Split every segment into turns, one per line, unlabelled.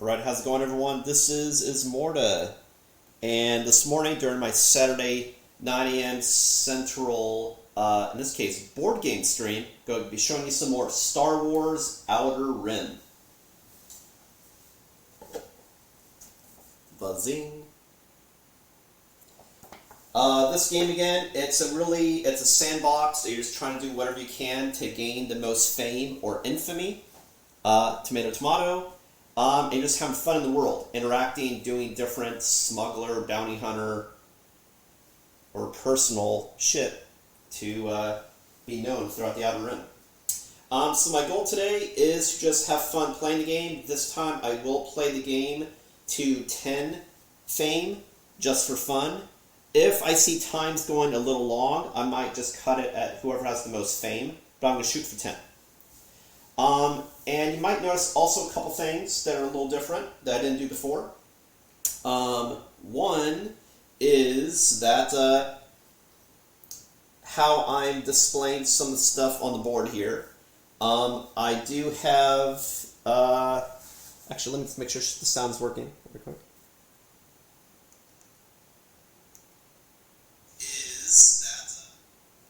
Alright, how's it going, everyone? This is Ismortah, and this morning during my Saturday 9 a.m. Central, in this case, board game stream, going to be showing you some more Star Wars Outer Rim. Buzzing. This game again, it's a sandbox. So you're just trying to do whatever you can to gain the most fame or infamy. Tomato, tomato. And you're just having fun in the world, interacting, doing different smuggler, bounty hunter, or personal shit to be known throughout the Outer Rim. So my goal today is to just have fun playing the game. This time I will play the game to 10 fame, just for fun. If I see times going a little long, I might just cut it at whoever has the most fame, but I'm going to shoot for 10. And you might notice also a couple things that are a little different that I didn't do before. One is that how I'm displaying some of the stuff on the board here. I do have, actually let me make sure the sound's working real quick.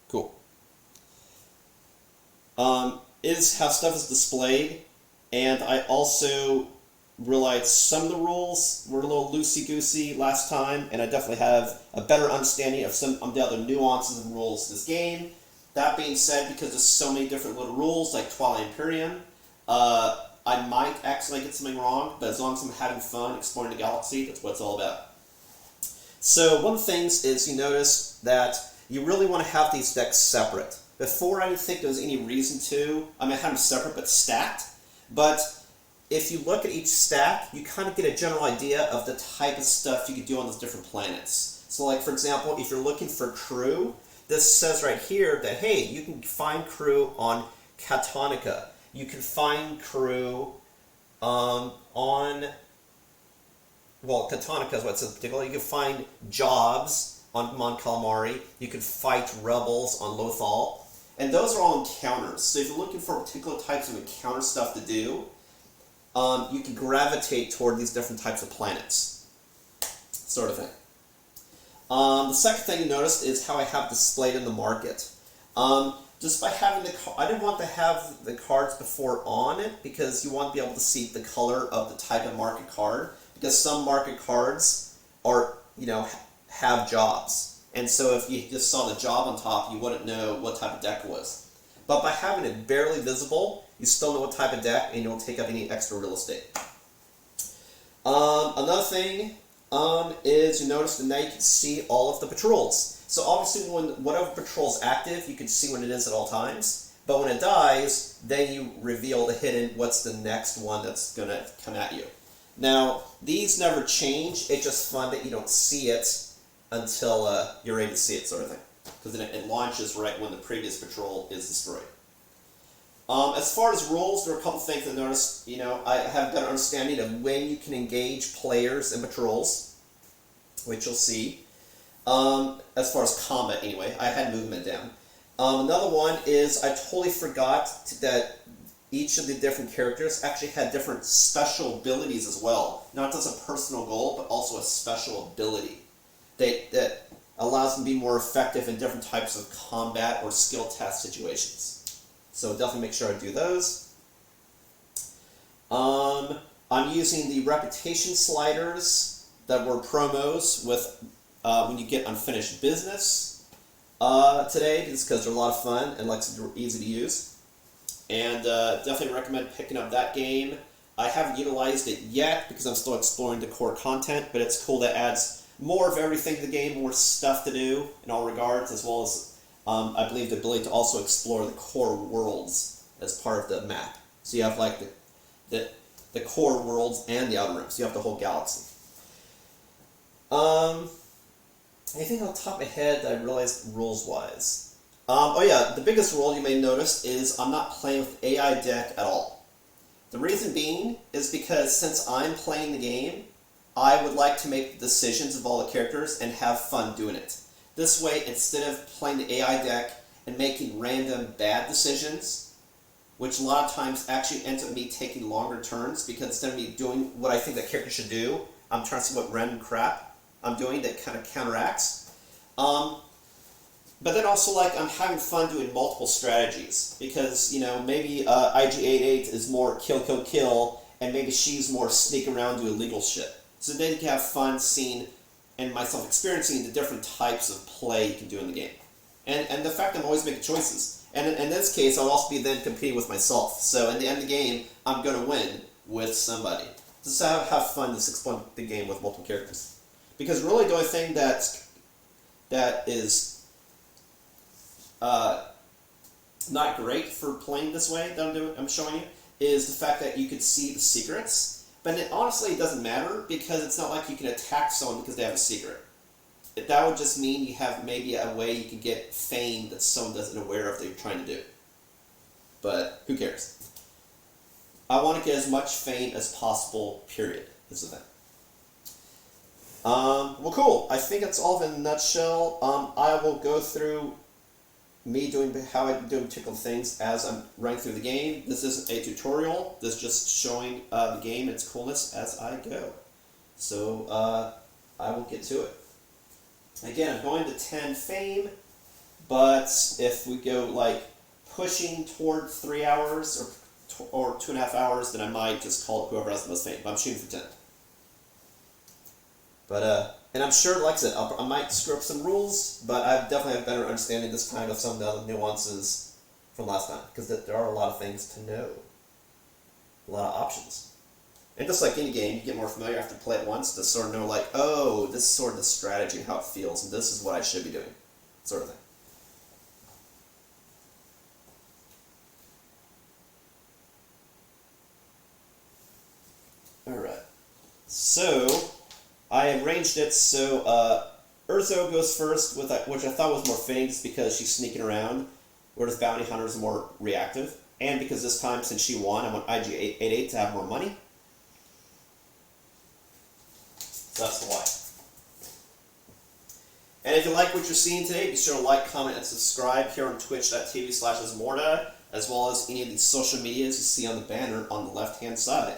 Cool. Is how stuff is displayed, and I also realized some of the rules were a little loosey-goosey last time, and I definitely have a better understanding of some of the other nuances and rules of this game. That being said, because there's so many different little rules, like Twilight Imperium, I might accidentally get something wrong, but as long as I'm having fun exploring the galaxy, that's what it's all about. So one of the things is you notice that you really want to have these decks separate. Before, I didn't think there was any reason to. I mean, I have them separate but stacked. But if you look at each stack, you kind of get a general idea of the type of stuff you could do on those different planets. So, like, for example, if you're looking for crew, this says right here that, hey, you can find crew on Catonica. You can find crew well, Catonica is what it says particularly. You can find jobs on Mon Calamari. You can fight rebels on Lothal. And those are all encounters. So if you're looking for particular types of encounter stuff to do, you can gravitate toward these different types of planets. Sort of thing. The second thing you noticed is how I have displayed in the market. Just by having I didn't want to have the cards before on it, because you want to be able to see the color of the type of market card. Because some market cards are, have jobs. And so if you just saw the job on top, you wouldn't know what type of deck it was. But by having it barely visible, you still know what type of deck, and you don't take up any extra real estate. Another thing is you notice that now you can see all of the patrols. So obviously when whatever patrol is active, you can see when it is at all times. But when it dies, then you reveal the hidden, what's the next one that's going to come at you. Now, these never change. It's just fun that you don't see it until you're ready to see it, sort of thing. Because then it launches right when the previous patrol is destroyed. As far as rules, there are a couple things I noticed. I have a better understanding of when you can engage players in patrols, which you'll see. As far as combat, anyway. I had movement down. Another one is I totally forgot that each of the different characters actually had different special abilities as well. Not just a personal goal, but also a special ability that allows them to be more effective in different types of combat or skill test situations. So definitely make sure I do those. I'm using the reputation sliders that were promos with when you get unfinished business today, just because they're a lot of fun and easy to use. And definitely recommend picking up that game. I haven't utilized it yet because I'm still exploring the core content, but it's cool that it adds more of everything to the game, more stuff to do in all regards, as well as, I believe, the ability to also explore the core worlds as part of the map. So you have like the core worlds and the Outer Rim, so you have the whole galaxy. Anything on top of my head that I realized rules-wise? Oh yeah, the biggest rule you may notice is I'm not playing with AI deck at all. The reason being is because since I'm playing the game, I would like to make the decisions of all the characters and have fun doing it. This way, instead of playing the AI deck and making random bad decisions, which a lot of times actually ends up me taking longer turns because instead of me doing what I think that character should do, I'm trying to see what random crap I'm doing that kind of counteracts. But then also, like, I'm having fun doing multiple strategies because, you know, maybe IG-88 is more kill, kill, kill, and maybe she's more sneak around, do illegal shit. So then you can have fun seeing and myself experiencing the different types of play you can do in the game. And the fact that I'm always making choices. And in this case, I'll also be then competing with myself. So in the end of the game, I'm going to win with somebody. Just have fun, just explore the game with multiple characters. Because really the only thing that is not great for playing this way that I'm showing you is the fact that you can see the secrets, but honestly it doesn't matter because it's not like you can attack someone because they have a secret. That would just mean you have maybe a way you can get fame that someone isn't aware of that you're trying to do. But who cares? I want to get as much fame as possible, period, is the thing. Well, cool. I think that's all in a nutshell. I will go through me doing how I do particular things as I'm running through the game. This isn't a tutorial. This is just showing the game and its coolness as I go. So I will get to it. Again, I'm going to 10 fame, but if we go like pushing toward 3 hours or 2.5 hours, then I might just call it whoever has the most fame. But I'm shooting for 10. But and I'm sure, like I said, I might screw up some rules, but I definitely have a better understanding this time of some of the other nuances from last time, because there are a lot of things to know, a lot of options. And just like any game, you get more familiar after you play it once to sort of know, like, oh, this is sort of the strategy and how it feels, and this is what I should be doing, sort of thing. Alright, so I arranged it so Erso goes first, which I thought was more fitting just because she's sneaking around, whereas Bounty Hunter is more reactive. And because this time, since she won, I want IG-88 to have more money. So that's why. And if you like what you're seeing today, be sure to like, comment, and subscribe here on twitch.tv/Ismortah, as well as any of these social medias you see on the banner on the left-hand side.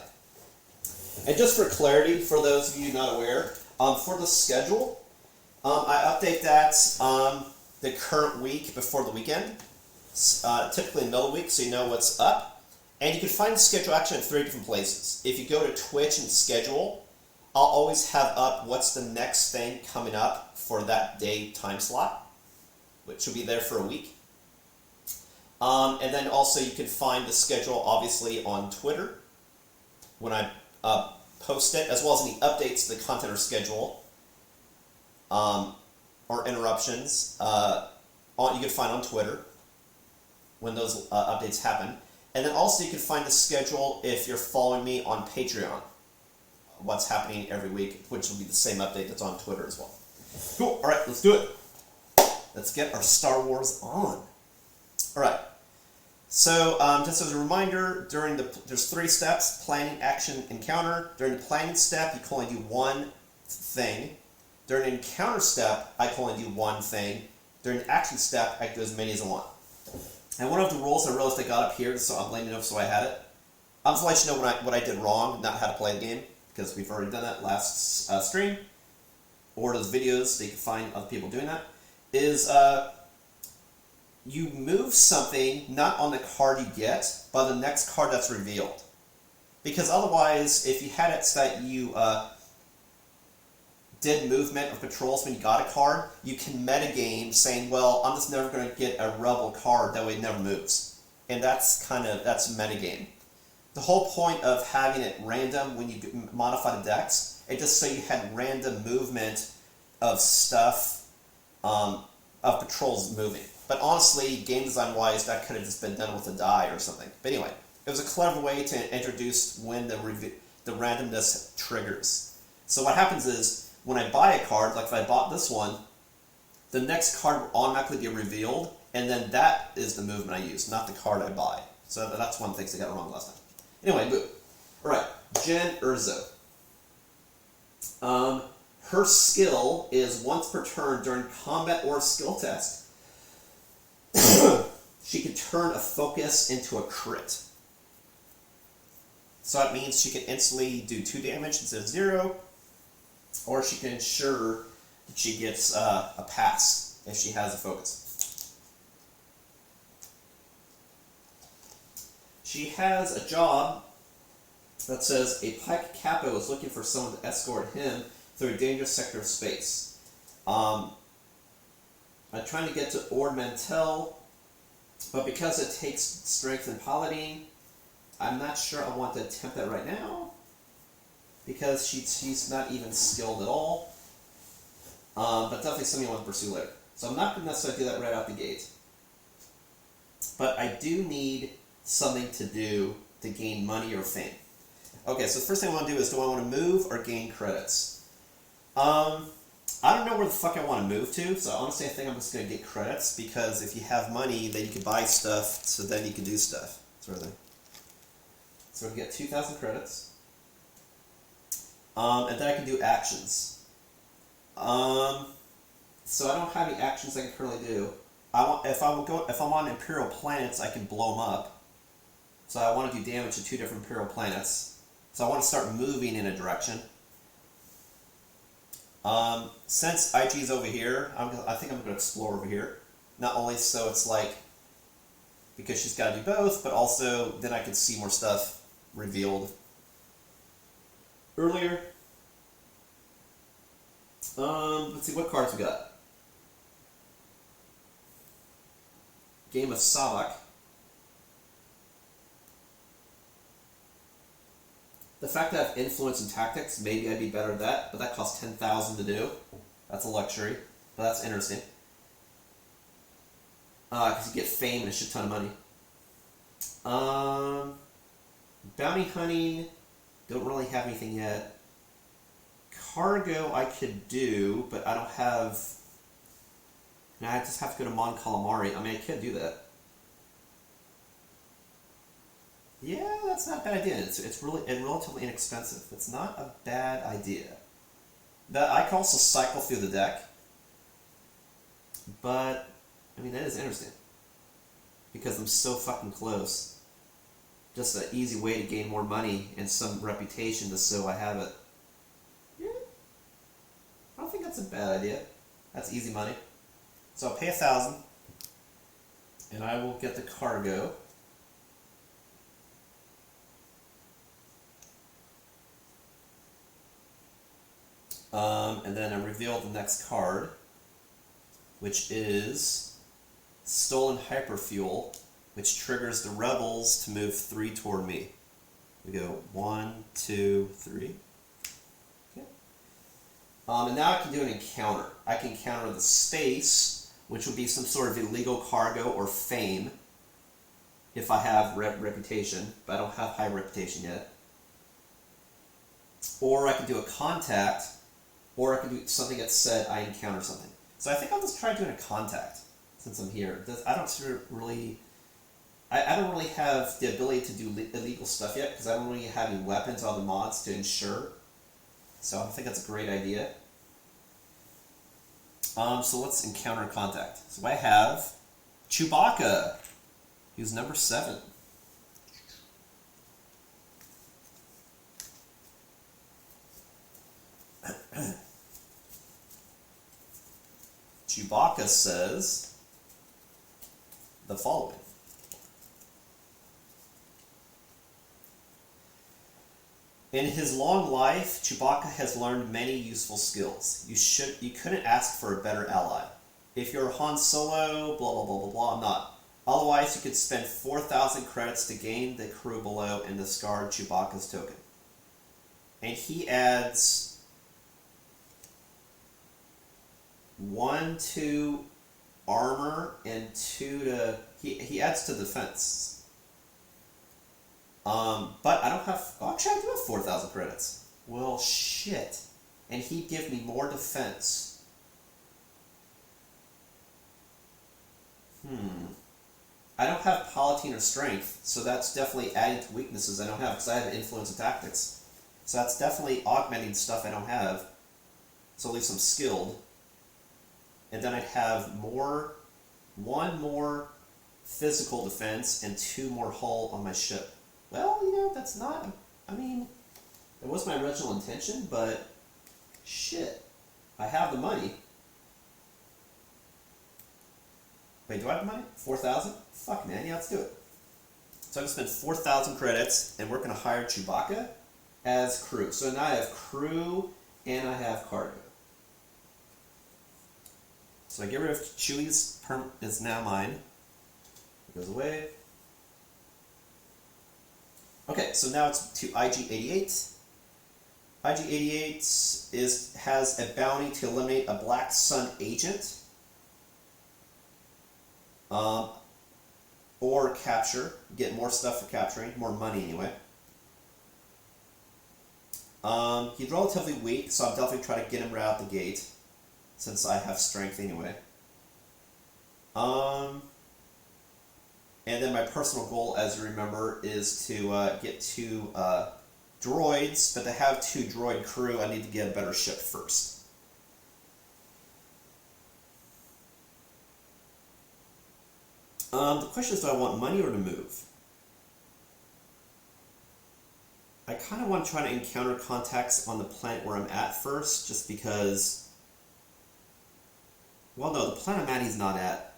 And just for clarity, for those of you not aware, for the schedule, I update that the current week before the weekend, typically in the middle of the week, so you know what's up. And you can find the schedule actually in 3 different places. If you go to Twitch and schedule, I'll always have up what's the next thing coming up for that day time slot, which will be there for a week. And then also you can find the schedule obviously on Twitter when I post it, as well as any updates to the content or schedule or interruptions you can find on Twitter when those updates happen. And then also you can find the schedule if you're following me on Patreon, what's happening every week, which will be the same update that's on Twitter as well. Cool. All right, let's do it. Let's get our Star Wars on. All right. So just as a reminder, there's 3 steps: planning, action, encounter. During the planning step, you can only do one thing. During the encounter step, I can only do one thing. During the action step, I can do as many as I want. And one of the rules I realized I got up here, so I'm letting you know so I had it. I'm just letting you know what I did wrong, not how to play the game, because we've already done that last stream, or those videos, so you can find other people doing that, is you move something not on the card you get, but the next card that's revealed. Because otherwise, if you had it so that you did movement of patrols when you got a card, you can metagame saying, well, I'm just never going to get a rebel card, that way it never moves. And that's metagame. The whole point of having it random when you modify the decks, it just so you had random movement of stuff, of patrols moving. But honestly, game design wise, that could have just been done with a die or something. But anyway, it was a clever way to introduce when the randomness triggers. So what happens is, when I buy a card, like if I bought this one, the next card will automatically be revealed, and then that is the movement I use, not the card I buy. So that's one of the things I got wrong last time. Anyway, boom. Alright, Jen Erso. Her skill is once per turn during combat or skill test. she can turn a focus into a crit. So that means she can instantly do 2 damage instead of 0, or she can ensure that she gets a pass if she has a focus. She has a job that says a Pike Capo is looking for someone to escort him through a dangerous sector of space. I'm trying to get to Ord Mantell, but because it takes strength and piloting, I'm not sure I want to attempt that right now, because she's not even skilled at all. But definitely something I want to pursue later. So I'm not going to necessarily do that right out the gate. But I do need something to do to gain money or fame. Okay, so the first thing I want to do is, do I want to move or gain credits? I don't know where the fuck I want to move to, so honestly I think I'm just going to get credits, because if you have money, then you can buy stuff, so then you can do stuff, sort of thing. So I'm going to get 2,000 credits. And then I can do actions. So I don't have any actions I can currently do. If I'm on Imperial planets, I can blow them up. So I want to do damage to 2 different Imperial planets. So I want to start moving in a direction. Since IG is over here, I think I'm going to explore over here. Not only so it's like, because she's got to do both, but also then I can see more stuff revealed earlier. Let's see, what cards we got? Game of Sabak. The fact that I have influence and tactics, maybe I'd be better at that, but that costs 10,000 to do. That's a luxury, but that's interesting. Because you get fame and a shit ton of money. Bounty hunting, don't really have anything yet. Cargo I could do, but I don't have... Now I just have to go to Mon Calamari. I mean, I could do that. Yeah, that's not a bad idea. It's really relatively inexpensive. It's not a bad idea. I can also cycle through the deck, but I mean that is interesting because I'm so fucking close. Just an easy way to gain more money and some reputation, just so I have it. Yeah, I don't think that's a bad idea. That's easy money. So I'll pay 1,000, and I will get the cargo. And then I reveal the next card, which is Stolen Hyperfuel, which triggers the rebels to move 3 toward me. We go 1, 2, 3. Okay. And now I can do an encounter. I can encounter the space, which would be some sort of illegal cargo or fame, if I have reputation, but I don't have high reputation yet. Or I can do a contact, or I can do something that said I encounter something. So I think I'll just try doing a contact since I'm here. I don't really have the ability to do illegal stuff yet because I don't really have any weapons on the mods to ensure. So I think that's a great idea. So let's encounter contact. So I have Chewbacca, who's number 7. Chewbacca says the following. In his long life, Chewbacca has learned many useful skills. You couldn't ask for a better ally. If you're Han Solo, blah blah blah blah blah, I'm not. Otherwise, you could spend 4,000 credits to gain the crew below and discard Chewbacca's token. And he adds 1 to armor and 2 to... He adds to defense. But I don't have... Oh, actually, I do have 4,000 credits. Well, shit. And he'd give me more defense. I don't have palatine or strength, so that's definitely adding to weaknesses I don't have, because I have influence and tactics. So that's definitely augmenting stuff I don't have. So at least I'm skilled. And then I'd have one more physical defense and 2 more hull on my ship. Well, you know, that's not, I mean, it was my original intention, but shit, I have the money. Wait, do I have the money? 4,000? Fuck, man, yeah, let's do it. So I'm going to spend 4,000 credits, and we're going to hire Chewbacca as crew. So now I have crew, and I have cargo. So I get rid of Chewie's perm is now mine. It goes away. Okay, so now it's to IG-88. IG-88 has a bounty to eliminate a Black Sun agent. Or capture, get more stuff for capturing, more money anyway. He's relatively weak, so I'm definitely trying to get him right out the gate, since I have strength anyway. And then my personal goal, as you remember, is to get 2 droids, but to have 2 droid crew, I need to get a better ship first. The question is, do I want money or to move? I kind of want to try to encounter contacts on the planet where I'm at first, just because... Well, no, the planet I'm at he's not at.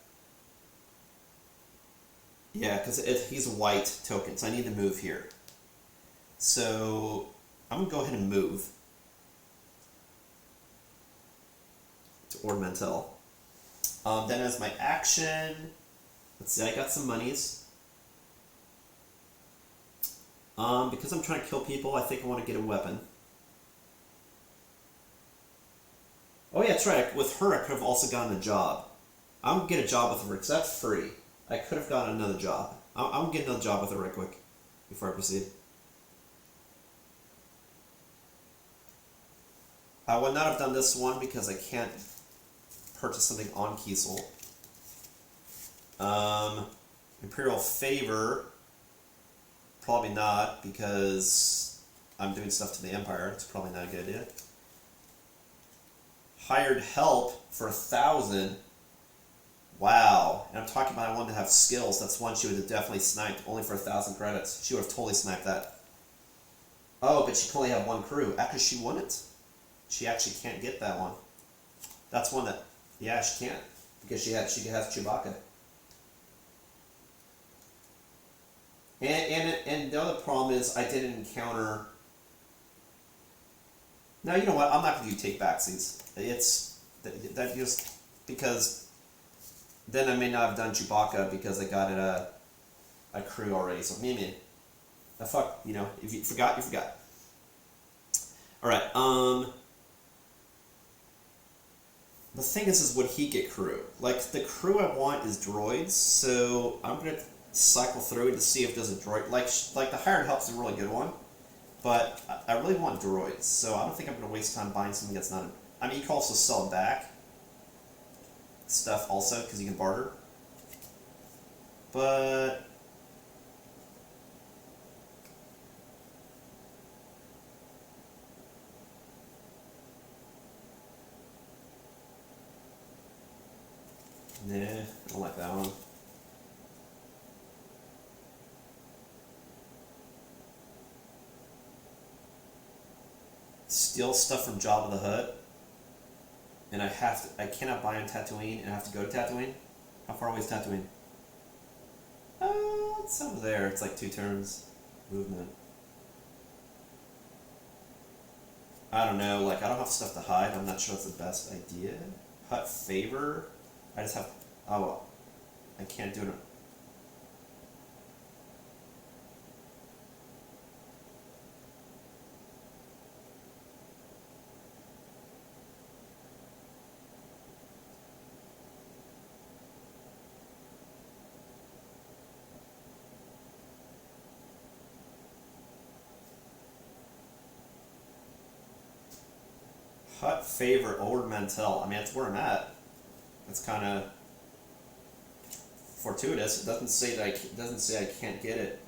Yeah, because he's a white token, so I need to move here. So, I'm going to go ahead and move to Ornamental. Then as my action... Let's see, I got some monies. Because I'm trying to kill people, I think I want to get a weapon. Oh yeah, that's right. With her, I could have also gotten a job. I'm going to get a job with her, because that's free. I could have gotten another job. I'm going to get another job with her right quick, before I proceed. I would not have done this one, because I can't purchase something on Kiesel. Imperial Favor, probably not, because I'm doing stuff to the Empire. It's probably not a good idea. Hired Help for 1,000. Wow. And I'm talking about I wanted to have skills. That's one she would have definitely sniped, only for 1,000 credits. She would have totally sniped that. Oh, but she can only have 1 crew. Actually, she wouldn't. She actually can't get that one. That's one that, yeah, she can't, because she has Chewbacca. And the other problem is I didn't encounter... No, you know what? I'm not going to do take-backsies. It's... That just... Because... Then I may not have done Chewbacca because I got it a crew already. So, maybe... fuck, you know, if you forgot, you forgot. Alright, the thing is would he get crew? Like, the crew I want is droids, so I'm going to cycle through to see if there's a droid. Like the Hired Help's a really good one, but I really want droids, so I don't think I'm going to waste time buying something that's not... I mean, you can also sell back stuff also, because you can barter. But... Nah, I don't like that one. Steal stuff from Jabba the Hutt, and I cannot buy on Tatooine, and I have to go to Tatooine? How far away is Tatooine? It's over there. It's like 2 turns movement. I don't know, like, I don't have stuff to hide. I'm not sure that's the best idea. Hutt Favor? I just have... Oh, well. I can't do it. Hutt Favor, Old Mantell. I mean, that's where I'm at. It's kind of fortuitous. It doesn't say that I can't get it.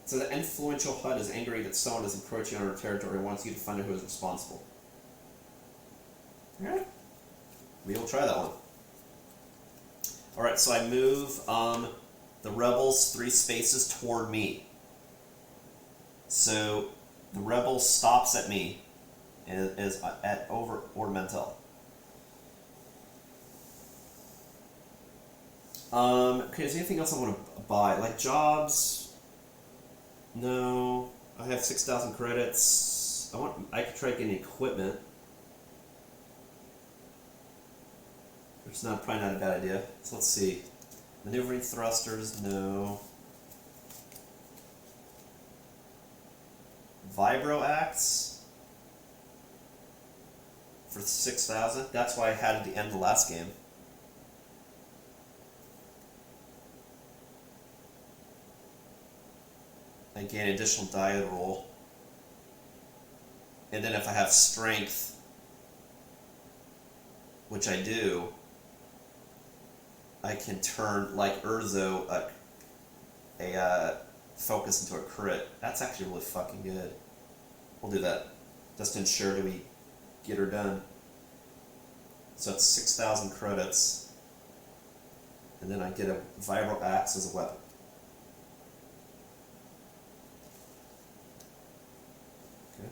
So the influential Hutt is angry that someone is encroaching on her territory and wants you to find out who is responsible. Alright. We'll try that one. Alright, so I move the rebels 3 spaces toward me. So the rebel stops at me and is at over ornamental. Okay, is there anything else I want to buy? Like jobs? No. I have 6,000 credits. I could try getting equipment. It's probably not a bad idea. So let's see. Maneuvering thrusters, no. Vibro axe for 6,000. That's why I had at the end of the last game. I gain additional diet roll. And then if I have strength, which I do, I can turn, like Erso, a focus into a crit. That's actually really fucking good. We'll do that. Just to ensure that we get her done. So it's 6,000 credits. And then I get a vibro axe as a weapon. Okay.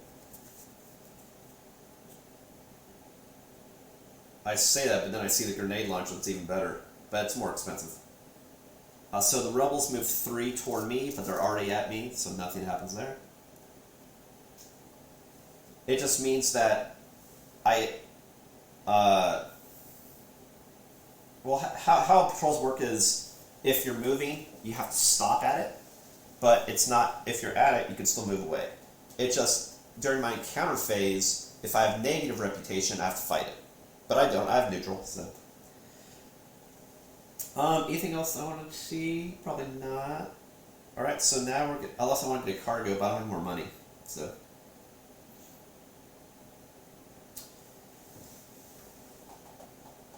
I say that, but then I see the grenade launcher that's even better. But it's more expensive. So the rebels move 3 toward me, but they're already at me, so nothing happens there. It just means that well, how patrols work is if you're moving, you have to stop at it, but it's not, if you're at it, you can still move away. It just, during my encounter phase, if I have negative reputation, I have to fight it. But I don't, I have neutral, so. Anything else I wanted to see? Probably not. Alright, so now we're good. Unless I want to get cargo, but I don't have more money, so.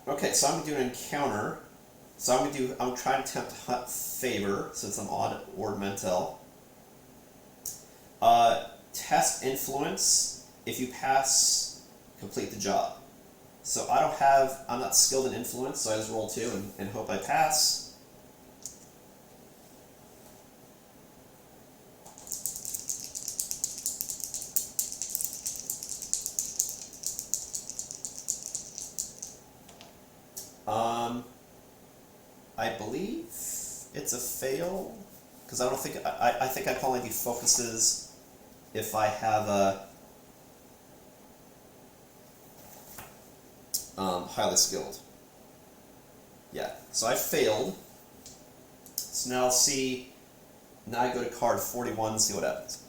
Okay, so I'm going to do an encounter. So I'm trying to attempt to hunt favor, since I'm on ornamental. Test influence. If you pass, complete the job. So I'm not skilled in influence, so I just roll 2 and hope I pass. I believe it's a fail, because I don't think, I think I can only do focuses if I have a highly skilled. Yeah, so I failed. So now I'll see, now I go to card 41 and see what happens.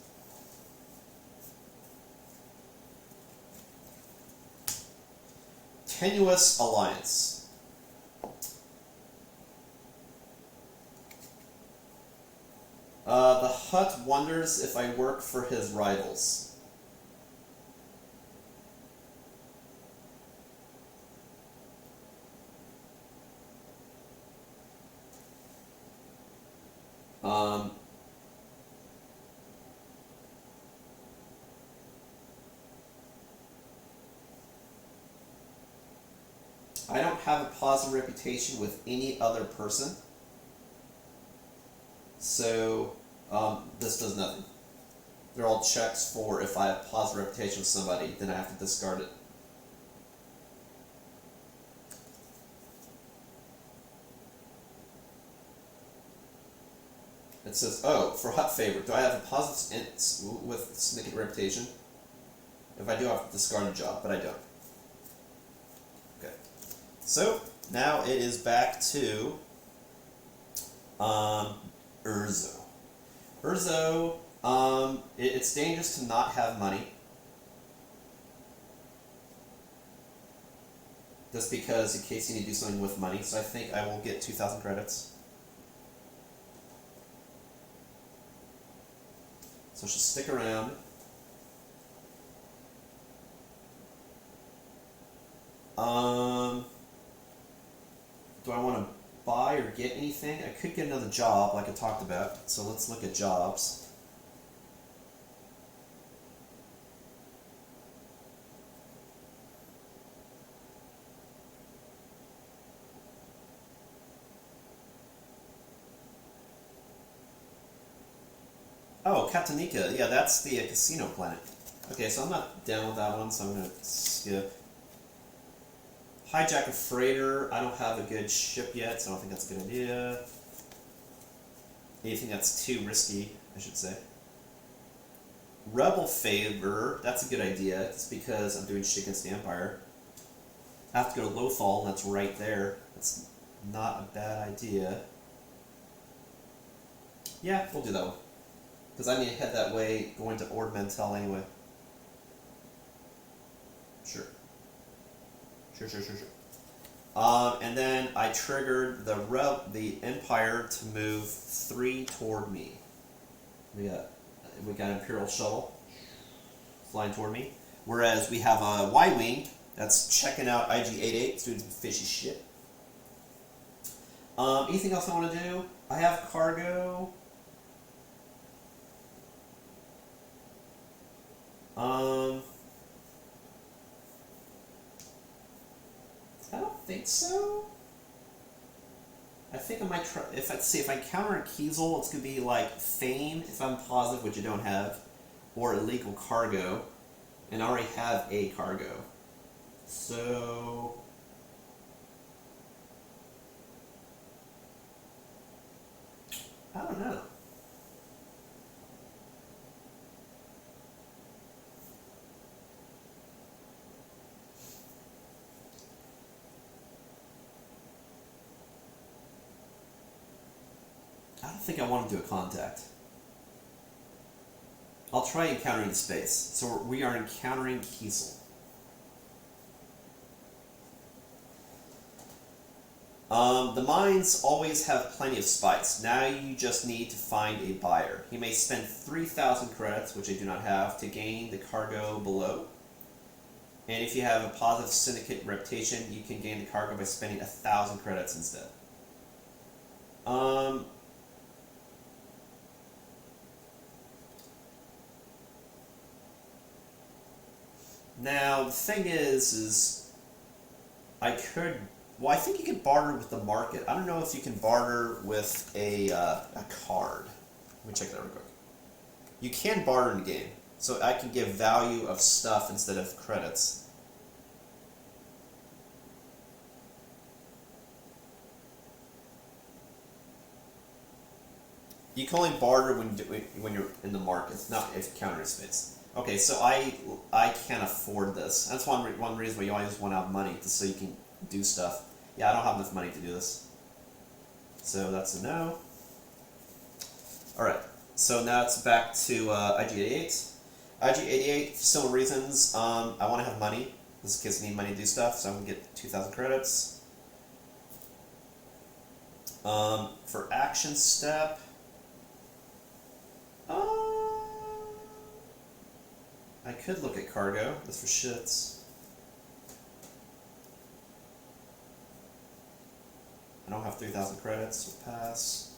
Tenuous alliance. The Hutt wonders if I work for his rivals. I don't have a positive reputation with any other person, so this does nothing. They're all checks for if I have positive reputation with somebody, then I have to discard it. It says, oh, for Hutt favor, do I have a positive with significant reputation? If I do, I have to discard a job, but I don't. Okay. So, now it is back to Erso. Erso, it's dangerous to not have money. Just because in case you need to do something with money, so I think I will get 2,000 credits. So she'll stick around. Do I want to buy or get anything? I could get another job like I talked about. So let's look at jobs. Oh, Katanika. Yeah, that's the casino planet. Okay, so I'm not down with that one, so I'm gonna skip. Hijack a freighter. I don't have a good ship yet, so I don't think that's a good idea. Anything that's too risky, I should say. Rebel favor. That's a good idea. It's because I'm doing shit against the Empire. I have to go to Lothal, and that's right there. That's not a bad idea. Yeah, we'll do that one. Because I need to head that way, going to Ord Mantell anyway. Sure. Sure. And then I triggered the Empire to move 3 toward me. We got Imperial Shuttle flying toward me. Whereas we have a Y-Wing that's checking out IG-88. It's doing some fishy shit. Anything else I want to do? I have cargo. I don't think so. I think I might try. If I encounter a Kiesel, it's gonna be like Fame, if I'm positive, which I don't have, or illegal cargo, and I already have a cargo. So I don't know. I don't think I want to do a contact. I'll try encountering space. So we are encountering Kiesel. The mines always have plenty of spice. Now you just need to find a buyer. He may spend 3,000 credits, which I do not have, to gain the cargo below. And if you have a positive syndicate reputation, you can gain the cargo by spending 1,000 credits instead. Now, the thing is I could... Well, I think you can barter with the market. I don't know if you can barter with a card. Let me check that real quick. You can barter in the game. So I can give value of stuff instead of credits. You can only barter when you're in the market, not if countering space. Okay, so I can't afford this. That's one reason why you always want to have money, just so you can do stuff. Yeah, I don't have enough money to do this. So that's a no. Alright, so now it's back to IG-88. IG-88, for similar reasons, I want to have money. This is in case I need money to do stuff, so I'm going to get 2,000 credits. For action step... I could look at cargo, just for shits. I don't have 3,000 credits, so pass.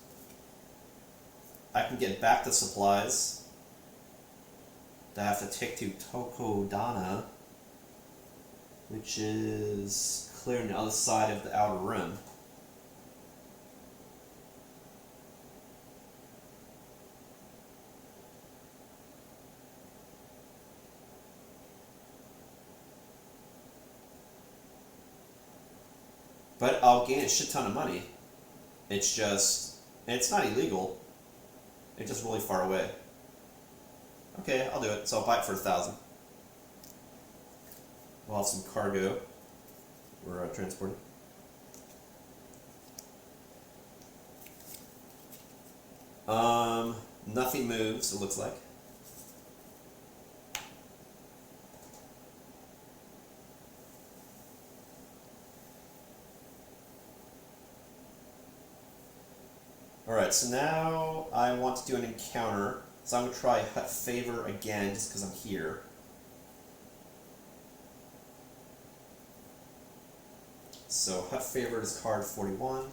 I can get back to supplies. I have to take to Tokodana, which is clear on the other side of the outer rim. But I'll gain a shit ton of money. It's just... it's not illegal. It's just really far away. Okay, I'll do it. So I'll buy it for 1,000. We'll have some cargo. We're transporting. Nothing moves, it looks like. Alright, so now I want to do an encounter. So I'm going to try Hut Favor again, just because I'm here. So Hut Favor is card 41.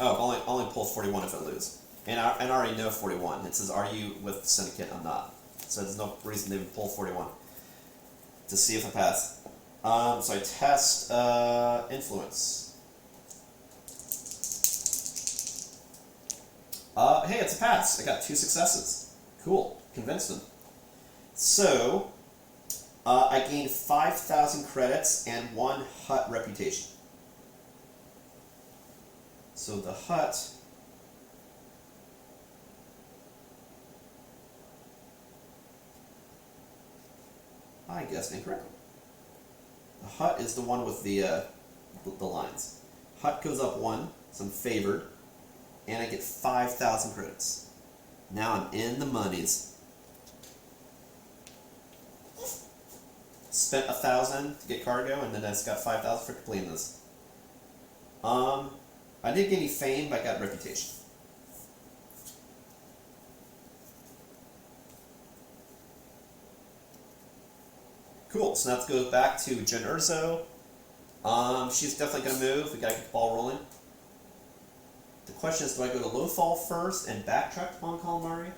Oh, only pull 41 if I lose. And I already know 41. It says, are you with Syndicate? I'm not. So there's no reason to even pull 41. to see if I pass. So I test influence. Hey, it's a pass. I got 2 successes. Cool. Convinced them. So I gained 5,000 credits and 1 hut reputation. So the hut. I guessed incorrectly. The hut is the one with the lines. Hut goes up 1, so I'm favored, and I get 5,000 credits. Now I'm in the monies. Spent 1,000 to get cargo, and then I just got 5,000 for completing this. I didn't get any fame, but I got reputation. Cool, so now let's go back to Jen Erso. She's definitely going to move. We got to get the ball rolling. The question is, do I go to low fall first and backtrack to Mon Calamari?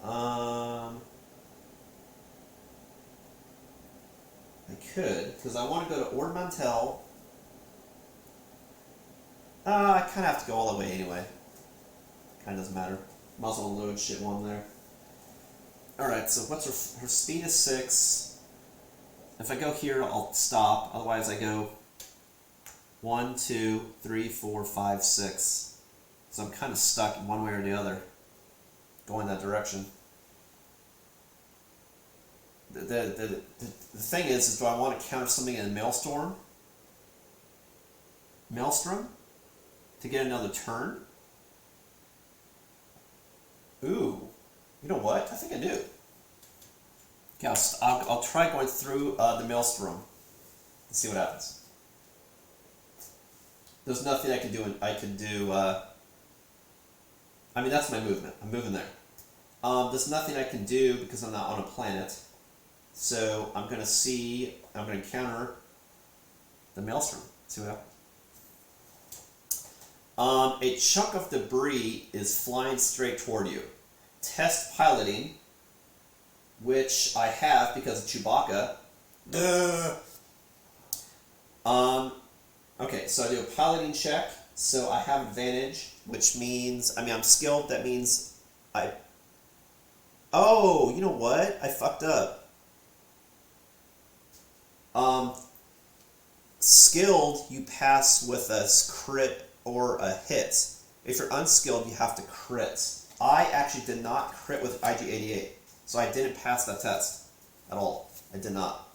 I could, because I want to go to Ornamental. I kind of have to go all the way anyway. Kind of doesn't matter. Might as well load shit while I'm there. Alright, so what's her speed is 6. If I go here, I'll stop. Otherwise, I go 1, 2, 3, 4, 5, 6. So I'm kind of stuck in one way or the other, going that direction. The thing is do I want to counter something in Maelstrom to get another turn? Ooh, you know what? I think I do. Okay, I'll try going through the Maelstrom and see what happens. There's nothing I can do. I mean, that's my movement. I'm moving there. There's nothing I can do because I'm not on a planet. So I'm going to counter the Maelstrom. See what happens. A chunk of debris is flying straight toward you. Test piloting, which I have because of Chewbacca. Okay, so I do a piloting check, so I have advantage, which means, I'm skilled, that means oh, you know what? I fucked up. Skilled, you pass with a crit or a hit. If you're unskilled, you have to crit. I actually did not crit with IG-88, so I didn't pass that test at all. I did not.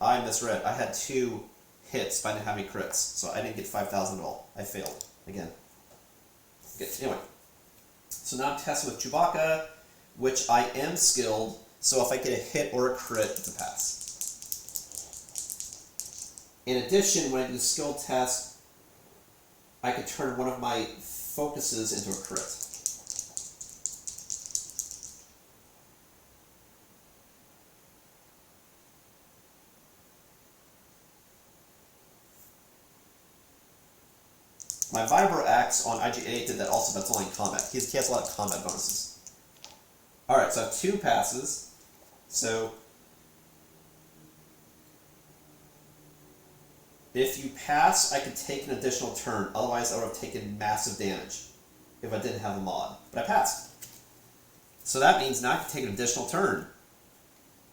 I misread. I had 2 hits, but I didn't have any crits, so I didn't get 5,000 at all. I failed again. Okay, anyway, so now I'm testing with Chewbacca, which I am skilled, so if I get a hit or a crit, it's a pass. In addition, when I do the skill test, I could turn one of my focuses into a crit. My Vibro Axe on IG-88 did that also, but it's only in combat. He has a lot of combat bonuses. Alright, so I have 2 passes. So if you pass, I could take an additional turn. Otherwise, I would have taken massive damage if I didn't have a mod. But I passed. So that means now I can take an additional turn.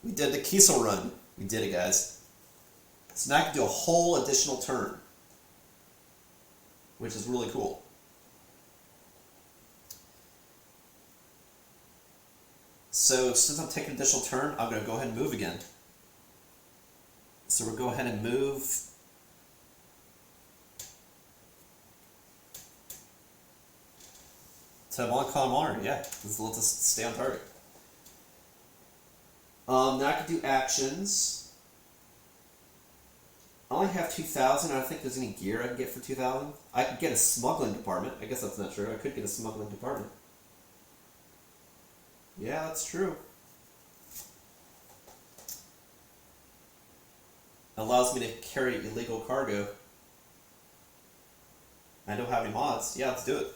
We did the Kiesel run. We did it, guys. So now I can do a whole additional turn, which is really cool. So since I'm taking an additional turn, I'm going to go ahead and move again. So we'll go ahead and move to Mon Calamari. Yeah, let's just stay on target. Now I can do actions. I only have 2,000. I don't think there's any gear I can get for 2,000. I could get a smuggling department. I guess that's not true. I could get a smuggling department. Yeah, that's true. It allows me to carry illegal cargo. I don't have any mods. Yeah, let's do it.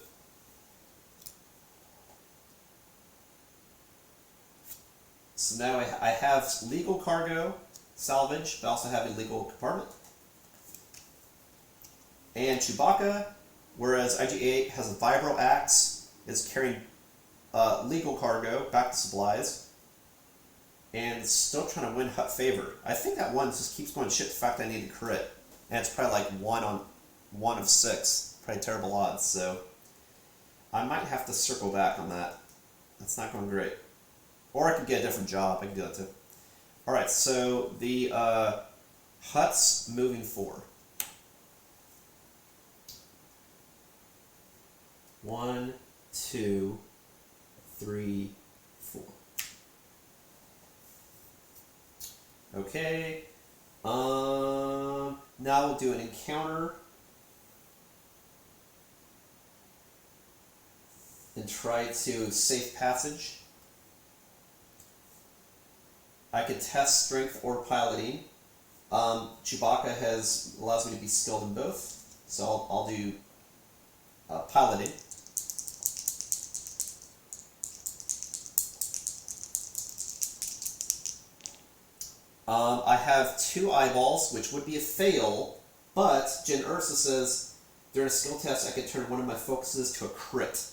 So now I have legal cargo, salvage, but I also have illegal compartment. And Chewbacca, whereas IG-88 has a vibro axe, is carrying legal cargo, back to supplies, and still trying to win Hut favor. I think that one just keeps going shit the fact that I need to crit. And it's probably like 1 of 6. Probably terrible odds, so I might have to circle back on that. That's not going great. Or I could get a different job. I can do that too. Alright, so the Huts moving forward. 1, 2, 3, 4. Okay. Now we'll do an encounter and try to safe passage. I could test strength or piloting. Chewbacca allows me to be skilled in both, so I'll do piloting. I have 2 eyeballs, which would be a fail, but Erso says during a skill test I could turn one of my focuses to a crit.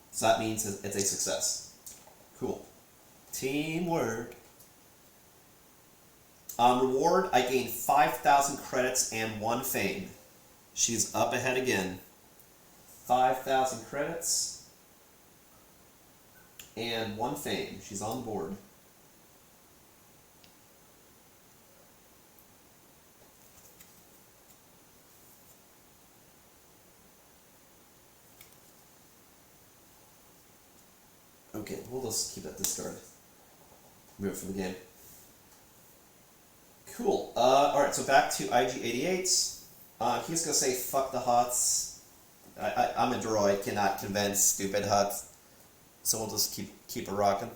So that means it's a success. Cool. Teamwork. Reward, I gain 5,000 credits and 1 fame. She's up ahead again. 5,000 credits and 1 fame. She's on the board. Okay, we'll just keep that discard. Move for the game. Cool. Alright, so back to IG-88. He's going to say, fuck the Huts. I'm a droid, cannot convince stupid Huts. So we'll just keep it rocking.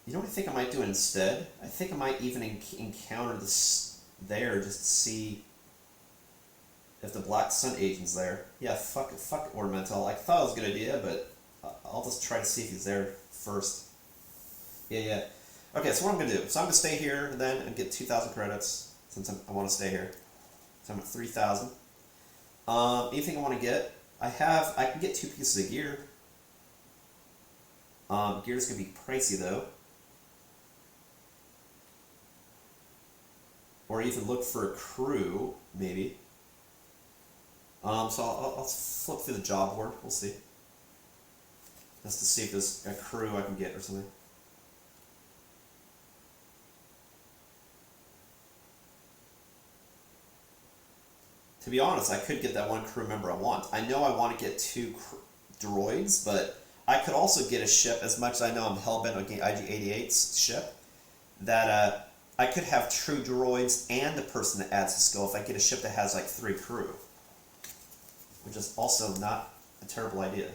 You know what I think I might do instead? I think I might even encounter this there just to see if the Black Sun agent's there. Yeah, fuck Ornamental. I thought it was a good idea, but I'll just try to see if he's there first. Yeah. Okay, so what I'm going to do, so I'm going to stay here then and get 2,000 credits since I want to stay here. So I'm at 3,000. Anything I want to get? I can get 2 pieces of gear. Gear's going to be pricey though. Or even look for a crew, maybe. So I'll flip through the job board. We'll see. Just to see if there's a crew I can get or something. To be honest, I could get that 1 crew member I want. I know I want to get 2 droids, but I could also get a ship, as much as I know I'm hellbent on getting IG-88's ship, that I could have true droids and a person that adds a skill if I get a ship that has like 3 crew. Which is also not a terrible idea.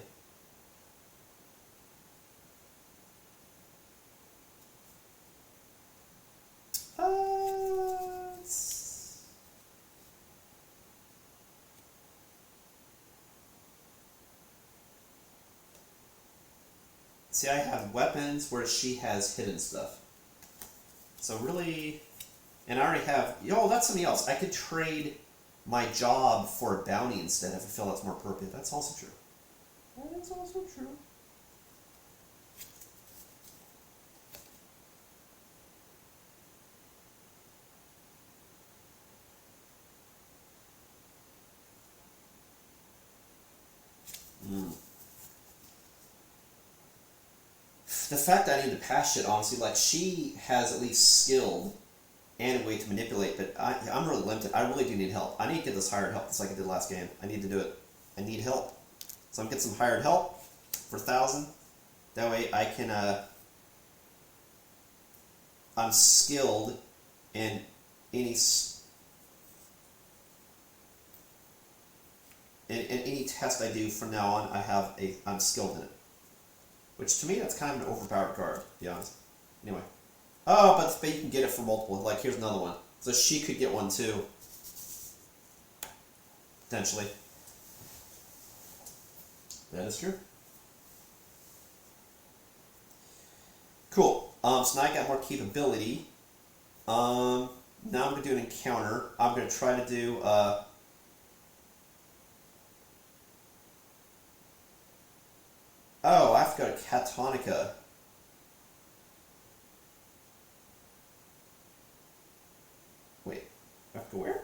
See, I have weapons where she has hidden stuff. So really, and I already have, that's something else. I could trade my job for a bounty instead if I feel that's more appropriate. That's also true. That is also true. The fact that I need to pass shit, honestly, like, she has at least skilled and a way to manipulate, but I'm really limited. I really do need help. I need to get this hired help just like I did last game. I need to do it. I need help. So I'm going to get some hired help for 1,000. That way I can, I'm skilled in any any test I do from now on, I'm skilled in it. Which to me, that's kind of an overpowered card, to be honest. Anyway. Oh, but you can get it for multiple. Like, here's another one. So she could get one too. Potentially. That is true. Cool. So now I got more capability. Now I'm going to do an encounter. I'm going to try to do... Oh, I have to go to Catonica. Wait, I have to go where?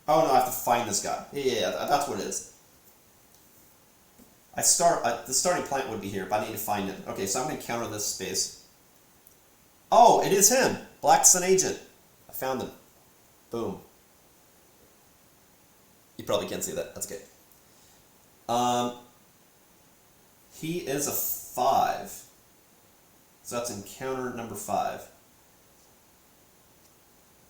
Oh no, I have to find this guy. Yeah, that's what it is. The starting plant would be here, but I need to find him. Okay, so I'm going to counter this space. Oh, it is him! Black Sun Agent. I found him. Boom. You probably can't see that. That's okay. He is a 5. So that's encounter number 5.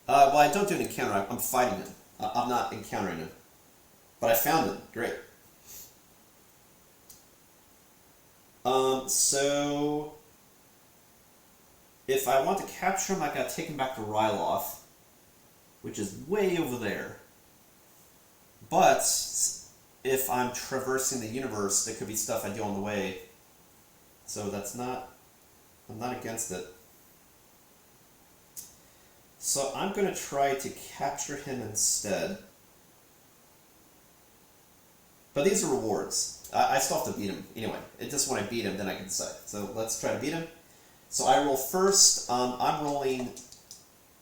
Well, I don't do an encounter. I'm fighting him. I'm not encountering him. But I found him. Great. So... if I want to capture him, I gotta take him back to Ryloth, which is way over there. But if I'm traversing the universe, there could be stuff I do on the way. So that's not... I'm not against it. So I'm going to try to capture him instead. But these are rewards. I still have to beat him. Anyway, it's just when I beat him, then I can decide. So let's try to beat him. So I roll first. I'm rolling...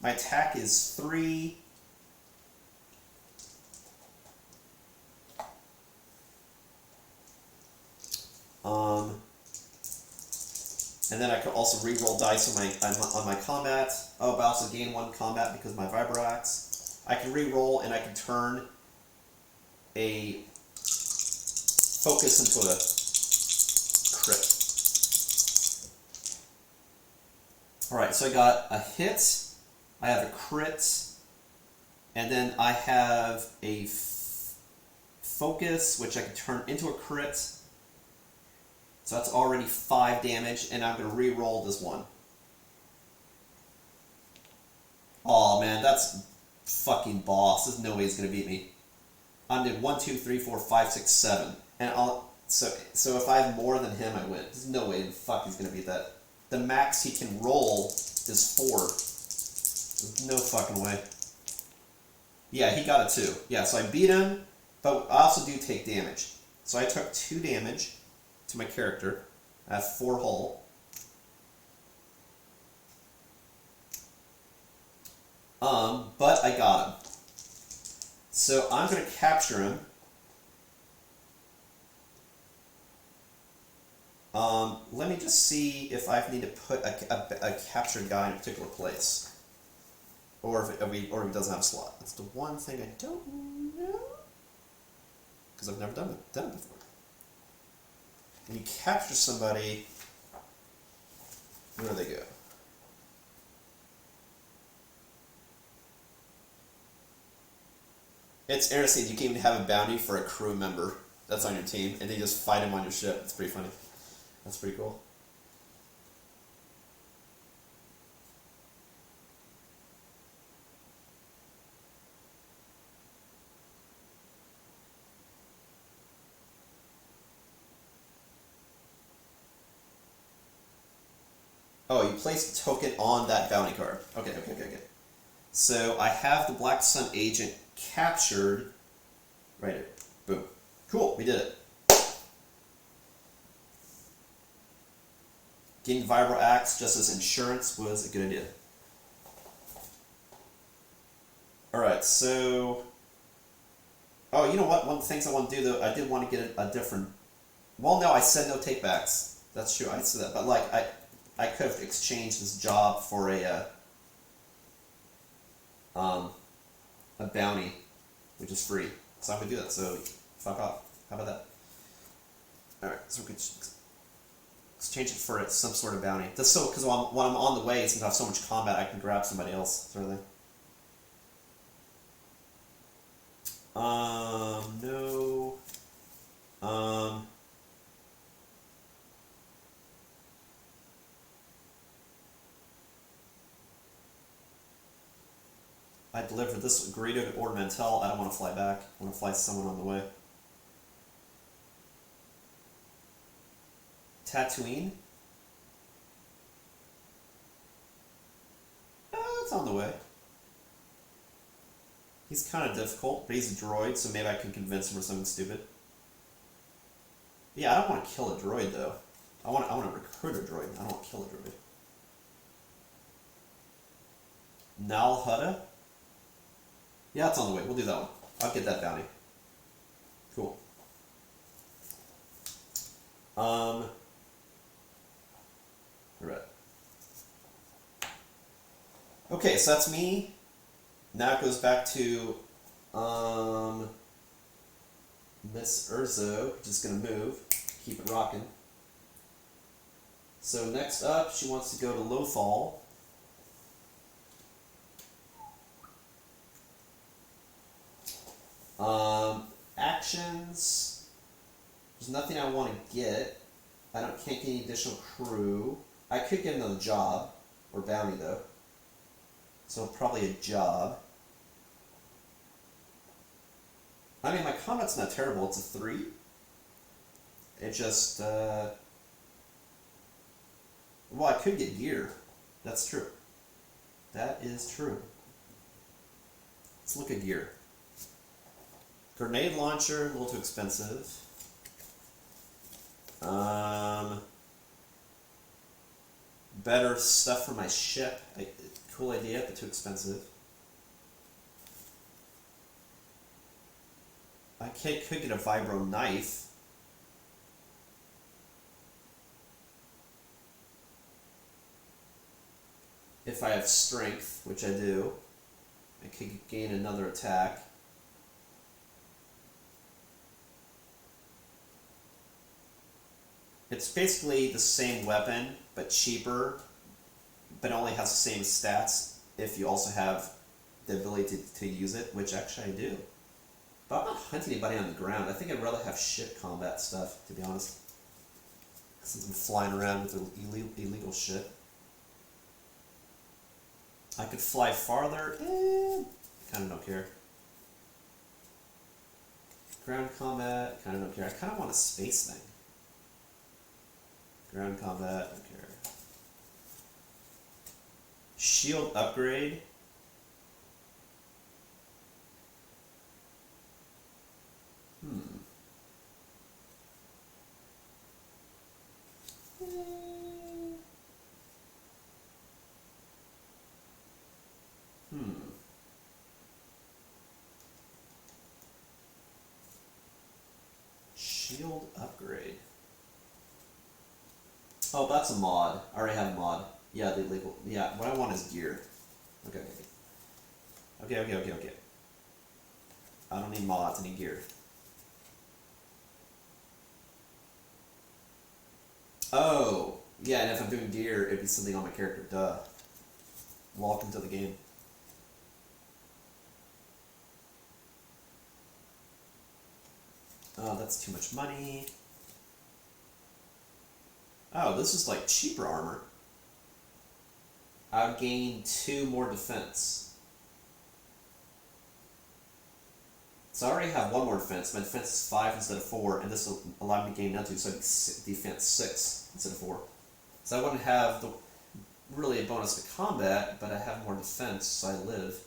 My attack is 3... and then I could also re-roll dice on my combat. Oh, but I also gain 1 combat because of my Vibroaxe. I can re-roll and I can turn a focus into a crit. Alright, so I got a hit, I have a crit, and then I have a focus, which I can turn into a crit. So that's already 5 damage, and I'm going to re-roll this one. Aw, man, that's fucking boss. There's no way he's going to beat me. I'm doing 1, 2, 3, 4, 5, 6, 7. And so if I have more than him, I win. There's no way the fuck he's going to beat that. The max he can roll is 4. There's no fucking way. Yeah, he got a 2. Yeah, so I beat him, but I also do take damage. So I took 2 damage to my character. I have 4 hull. But I got him. So I'm going to capture him. Let me just see if I need to put a captured guy in a particular place. Or if he doesn't have a slot. That's the one thing I don't know. Because I've never done it before. When you capture somebody, where do they go? It's interesting, you can even have a bounty for a crew member that's on your team, and they just fight him on your ship. It's pretty funny. That's pretty cool. Oh, you place a token on that bounty card. Okay. So I have the Black Sun Agent captured. Right here. Boom. Cool, we did it. Getting Vibroaxe just as insurance was a good idea. Alright, so... Oh, you know what? One of the things I want to do, though, I did want to get a different... Well, no, I said no takebacks. That's true, I said that. But, like, I could have exchanged this job for a bounty, which is free. So I'm going to do that, so fuck off. How about that? Alright, so we could exchange it for some sort of bounty. That's so, because when I'm on the way, since I have so much combat, I can grab somebody else, sort of thing. No. I deliver this Greedo to Ord Mantell. I don't want to fly back. I want to fly someone on the way. Tatooine? It's on the way. He's kind of difficult, but he's a droid, so maybe I can convince him or something stupid. Yeah, I don't want to kill a droid, though. I want to recruit a droid. I don't want to kill a droid. Nal Hutta? Yeah, it's on the way. We'll do that one. I'll get that bounty. Cool. Alright. Okay, so that's me. Now it goes back to Miss Erso, just gonna move, keep it rocking. So next up, she wants to go to Lothal. Actions. There's nothing I want to get. Can't get any additional crew. I could get another job or bounty though. So probably a job. I mean, my combat's not terrible. It's a 3. It just, well, I could get gear. That's true. That is true. Let's look at gear. Grenade launcher, a little too expensive. Better stuff for my ship. Cool idea, but too expensive. I could get a vibro knife. If I have strength, which I do, I could gain another attack. It's basically the same weapon, but cheaper, but only has the same stats if you also have the ability to use it, which actually I do. But I'm not hunting anybody on the ground. I think I'd rather have ship combat stuff, to be honest. Since I'm flying around with illegal shit. I could fly farther. Kind of don't care. Ground combat, kind of don't care. I kind of want a space thing. Ground combat, don't care. Shield upgrade. Shield upgrade. Oh, that's a mod. I already have a mod. Yeah, the illegal. Yeah, what I want is gear. Okay. I don't need mods, I need gear. Oh, yeah, and if I'm doing gear, it'd be something on my character. Duh. Welcome to the game. Oh, that's too much money. Oh, this is like cheaper armor. I would gain 2 more defense. So I already have 1 more defense. My defense is 5 instead of 4, and this will allow me to gain another 2, so I'd be defense 6 instead of 4. So I wouldn't have really a bonus to combat, but I have more defense, so I live.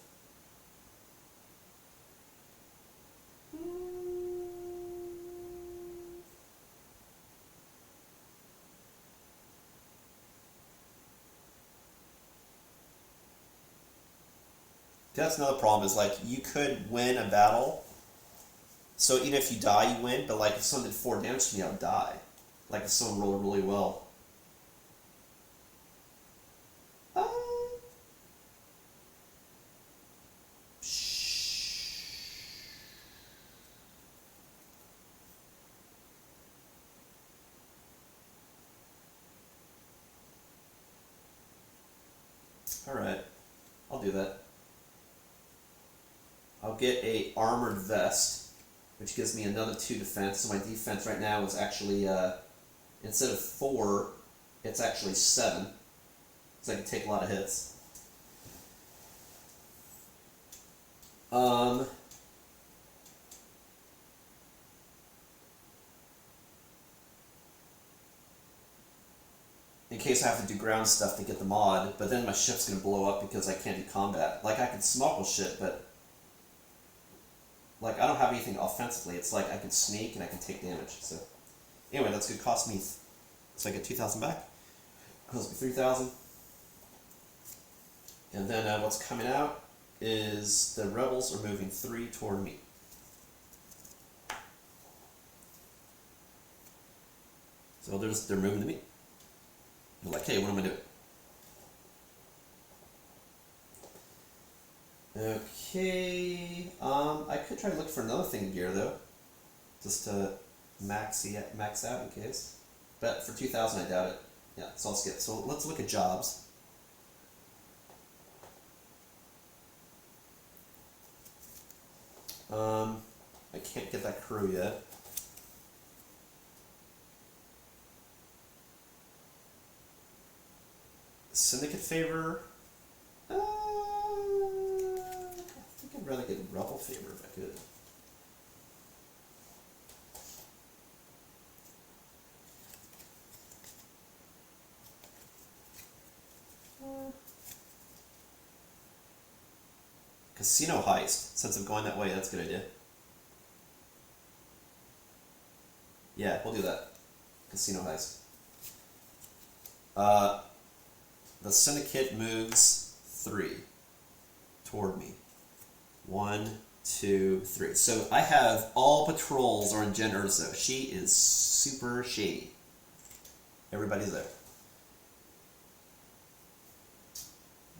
That's another problem, is like, you could win a battle, so even if you die, you win, but like, if someone did 4 damage to me, I would die. Like, if someone rolled really well. Alright, I'll do that. I'll get a armored vest, which gives me another 2 defense. So my defense right now is actually, instead of 4, it's actually 7. So I can take a lot of hits. Um, in case I have to do ground stuff to get the mod, but then my ship's gonna blow up because I can't do combat. Like, I can smuggle shit, but like, I don't have anything offensively. It's like I can sneak and I can take damage. So anyway, that's gonna cost me, so I get 2,000 back. Cost me 3,000. And then what's coming out is the rebels are moving 3 toward me. So they're moving to me. They're like, hey, what am I doing? Okay, I could try to look for another thing in gear though, just to max out in case. But for 2,000, I doubt it. Yeah, so I'll skip. So let's look at jobs. I can't get that crew yet. Syndicate favor. I think I'd rather get rebel favor if I could. Casino heist. Since I'm going that way, that's a good idea. Yeah, we'll do that. Casino heist. The syndicate moves 3 toward me. 1, 2, 3. So I have all patrols are in Jen Erso. She is super shady. Everybody's there.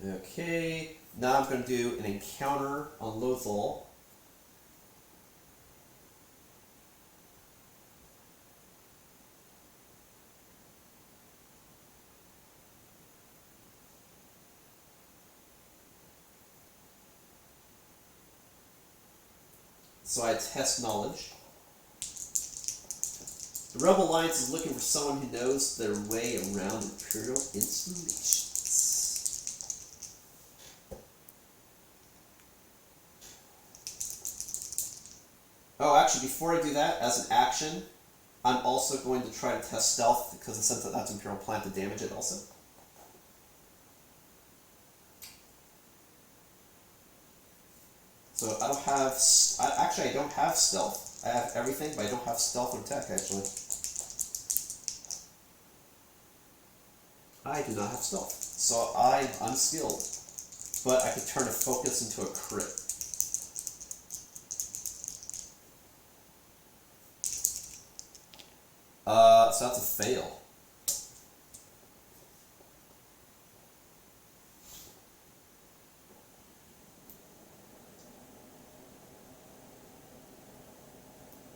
Okay, now I'm going to do an encounter on Lothal. So I test knowledge. The Rebel Alliance is looking for someone who knows their way around Imperial installations. Oh, actually, before I do that, as an action, I'm also going to try to test stealth, because since that's Imperial Plant to damage it also. So I don't have, actually I don't have stealth. I have everything, but I don't have stealth or tech, actually. I do not have stealth. So I'm unskilled. But I could turn a focus into a crit. So that's a fail.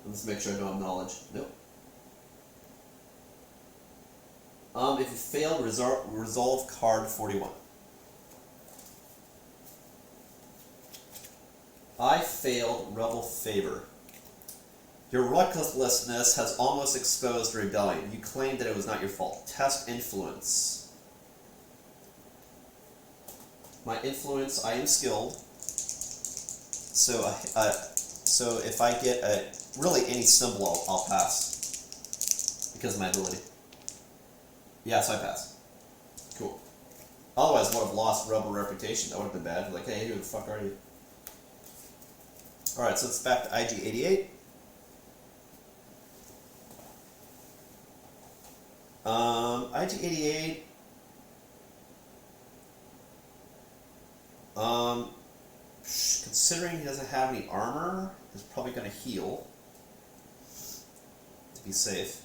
Let's make sure I don't have knowledge. Nope. If you fail, resolve card 41. I failed Rebel Favor. Your recklessness has almost exposed rebellion. You claim that it was not your fault. Test influence. My influence, I am skilled. So, so if I get really any symbol, I'll pass. Because of my ability. Yeah, so I pass. Cool. Otherwise, I would have lost Rebel reputation. That would have been bad. Like, hey, who the fuck are you? Alright, so it's back to IG-88. IG-88, considering he doesn't have any armor, he's probably going to heal to be safe.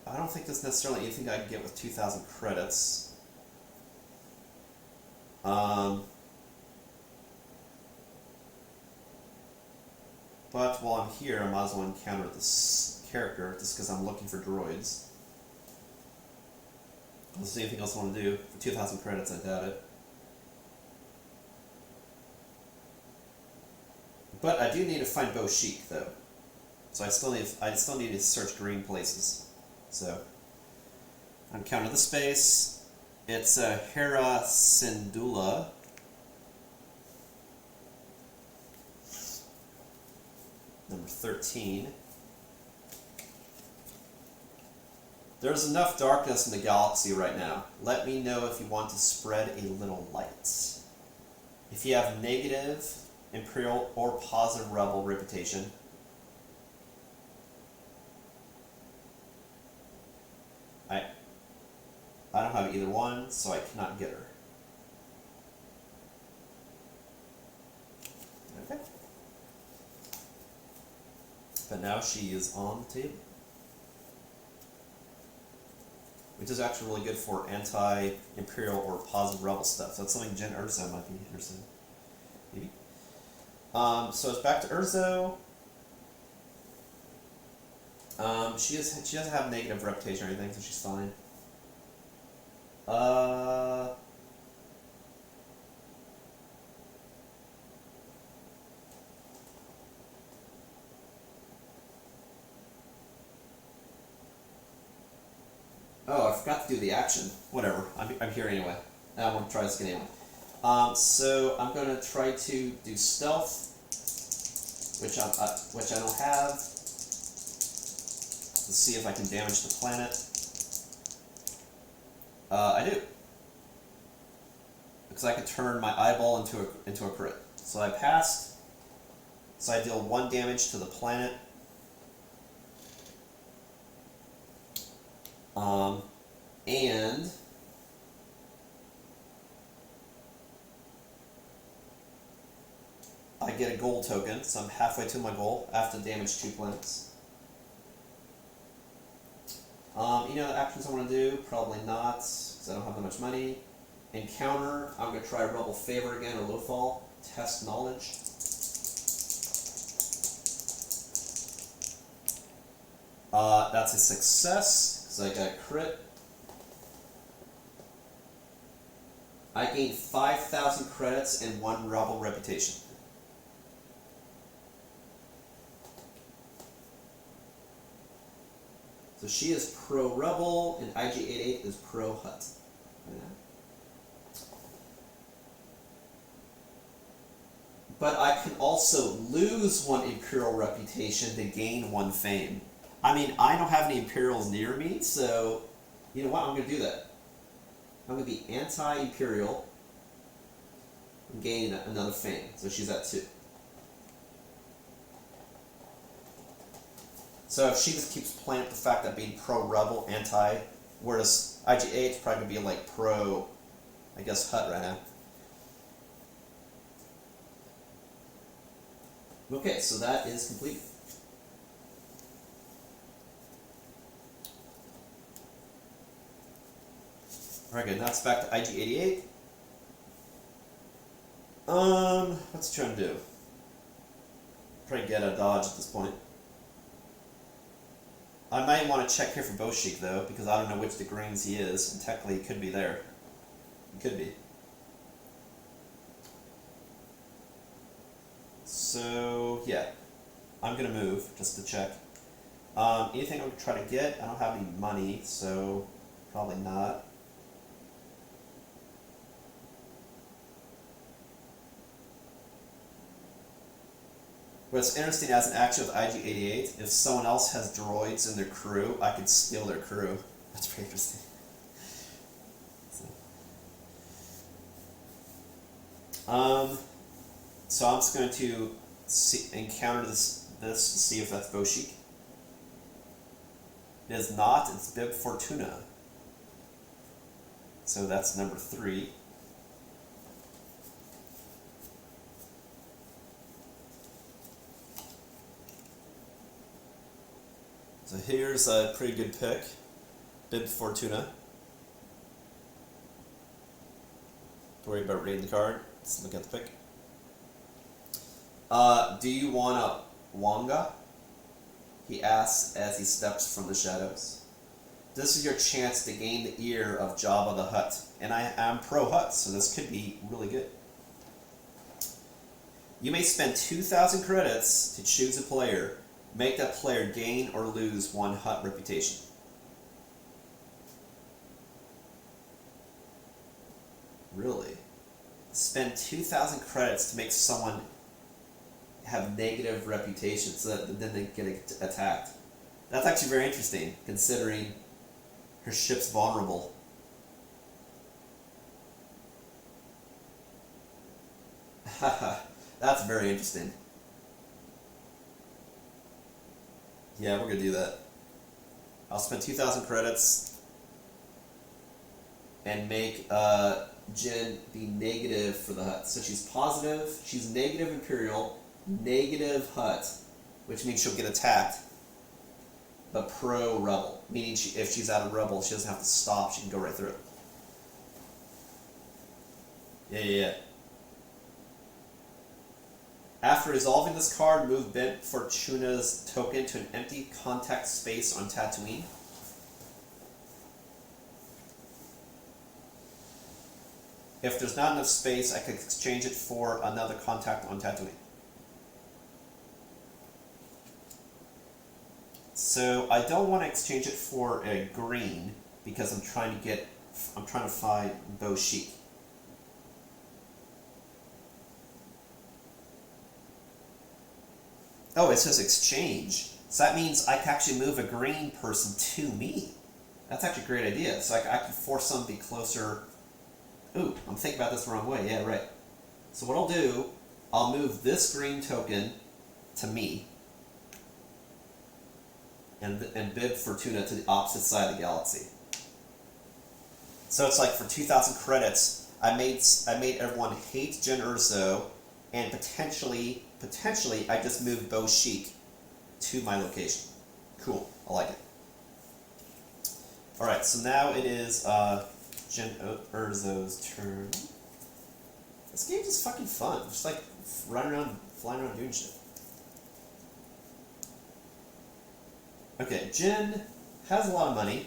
I don't think there's necessarily anything I can get with 2,000 credits. But while I'm here, I might as well encounter this character, just because I'm looking for droids. Unless there's anything else I want to do. For 2,000 credits, I doubt it. But I do need to find Bo Sheik, though. So I still need to search green places. So Encounter the space. It's a Hera Syndulla. Number 13. There's enough darkness in the galaxy right now. Let me know if you want to spread a little light. If you have negative Imperial or positive Rebel reputation, I don't have either one, so I cannot get her. Okay. But now she is on the table. Which is actually really good for anti-Imperial or positive Rebel stuff. So that's something Jen Erso might be interested in. Maybe. So it's back to Erso. She doesn't have negative reputation or anything, so she's fine. Oh, I forgot to do the action. Whatever. I'm here anyway. I'm going to try this again anyway. So I'm going to try to do stealth, which I don't have. Let's see if I can damage the planet. I do. Because I could turn my eyeball into a crit. So I passed. So I deal 1 damage to the planet. And I get a gold token, so I'm halfway to my goal. I have to damage 2 planets. You know the actions I want to do? Probably not, because I don't have that much money. Encounter, I'm going to try Rebel Favor again, or Lothal. Test Knowledge. That's a success, because I got a crit. I gained 5,000 credits and 1 Rebel reputation. So she is pro-Rebel, and IG-88 is pro-Hut. Yeah. But I can also lose 1 Imperial reputation to gain 1 fame. I mean, I don't have any Imperials near me, so you know what? I'm going to do that. I'm going to be anti-Imperial and gain another fame. So she's at 2. So if she just keeps playing up the fact that being pro-Rebel, anti, whereas IG-88 is probably going to be like pro, I guess, Hut right now. Okay, so that is completed. Alright, good. Now it's back to IG-88. What's he trying to do? Try to get a dodge at this point. I might want to check here for Boshik though, because I don't know which the greens he is, and technically he could be there. He could be. So yeah, I'm gonna move just to check. Anything I'm gonna try to get? I don't have any money, so probably not. What's interesting as an action with IG-88, if someone else has droids in their crew, I could steal their crew. That's pretty interesting. So I'm just going to encounter this to see if that's Boshik. It is not, it's Bib Fortuna. So that's number 3. So here's a pretty good pick, Bib Fortuna. Don't worry about reading the card, let's look at the pick. Do you want a Wanga? He asks as he steps from the shadows. This is your chance to gain the ear of Jabba the Hutt, and I am pro-Hutt, so this could be really good. You may spend 2,000 credits to choose a player. Make that player gain or lose 1 Hutt reputation. Really? Spend 2,000 credits to make someone have negative reputation so that then they get attacked. That's actually very interesting, considering her ship's vulnerable. That's very interesting. Yeah, we're gonna do that. I'll spend 2,000 credits and make Jin be negative for the hut. So she's positive, she's negative Imperial, negative hut, which means she'll get attacked, but pro-rebel, meaning if she's out of rebel, she doesn't have to stop, she can go right through it. Yeah. After resolving this card, move Bib Fortuna's token to an empty contact space on Tatooine. If there's not enough space, I could exchange it for another contact on Tatooine. So I don't want to exchange it for a green because I'm trying to find Bo Sheik. Oh, it says exchange. So that means I can actually move a green person to me. That's actually a great idea. So I can force them to be closer. Ooh, I'm thinking about this the wrong way. Yeah, right. So what I'll do, I'll move this green token to me. And Bib Fortuna to the opposite side of the galaxy. So it's like for 2,000 credits, I made everyone hate Jyn Erso, and potentially I just moved Bo Sheik to my location. Cool, I like it. All right, so now it is Jyn Erso's turn. This game is fucking fun. Just like running around, flying around, doing shit. Okay, Jyn has a lot of money,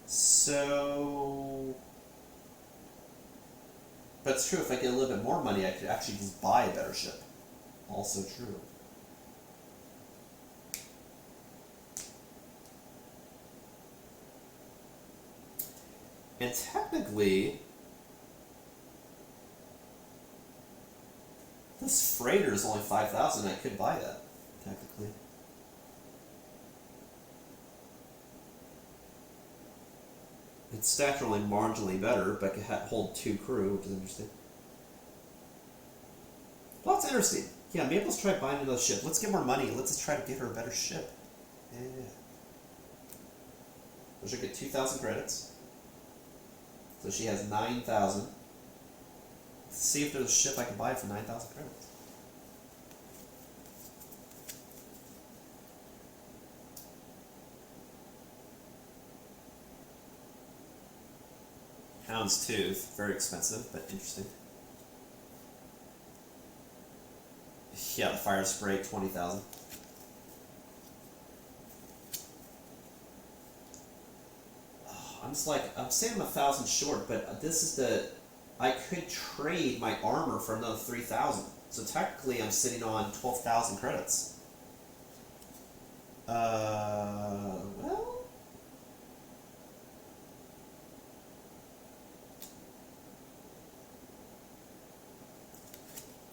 so... But it's true, if I get a little bit more money, I could actually just buy a better ship. Also true. And technically, this freighter is only 5,000, I could buy that, technically. Its stats are only marginally better, but can hold 2 crew, which is interesting. Well, that's interesting. Yeah, maybe let's try buying another ship. Let's get more money. Let's just try to get her a better ship. Yeah. So she'll get 2,000 credits. So she has 9,000. Let's see if there's a ship I can buy for 9,000 credits. Hound's Tooth, very expensive, but interesting. Yeah, the fire spray, 20,000. Oh, I'm saying I'm 1,000 short, but this is I could trade my armor for another 3,000. So technically I'm sitting on 12,000 credits. Well...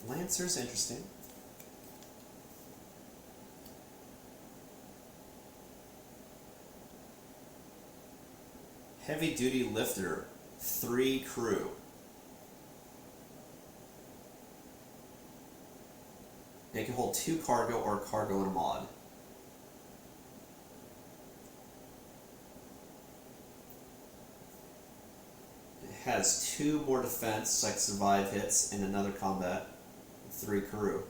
Lancer's interesting. Heavy duty lifter, 3 crew. It can hold 2 cargo or cargo and a mod. It has 2 more defense, so I can survive hits in another combat. 3 crew.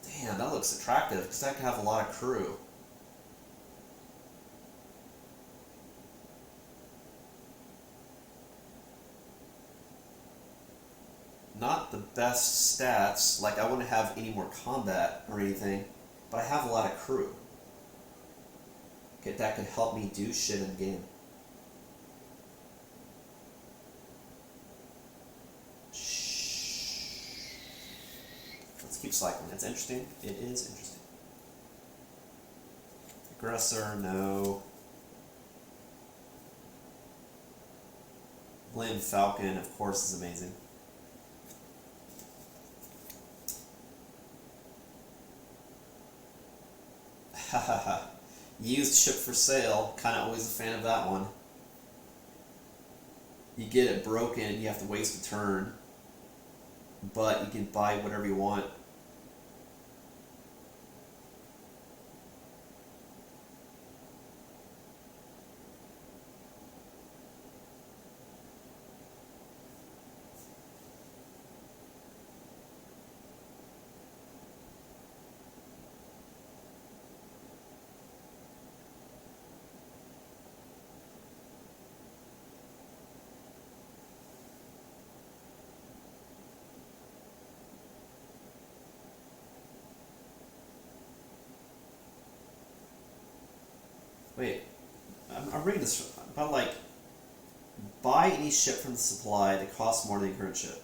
Damn, that looks attractive, because that could have a lot of crew. Not the best stats, like I wouldn't have any more combat or anything, but I have a lot of crew. Okay, that could help me do shit in the game. Keep cycling. It's interesting. It is interesting. Aggressor, no. Blame Falcon, of course, is amazing. Hahaha. Used ship for sale. Kind of always a fan of that one. You get it broken, you have to waste a turn. But you can buy whatever you want. Wait, I'm reading this about like buy any ship from the supply that costs more than the current ship.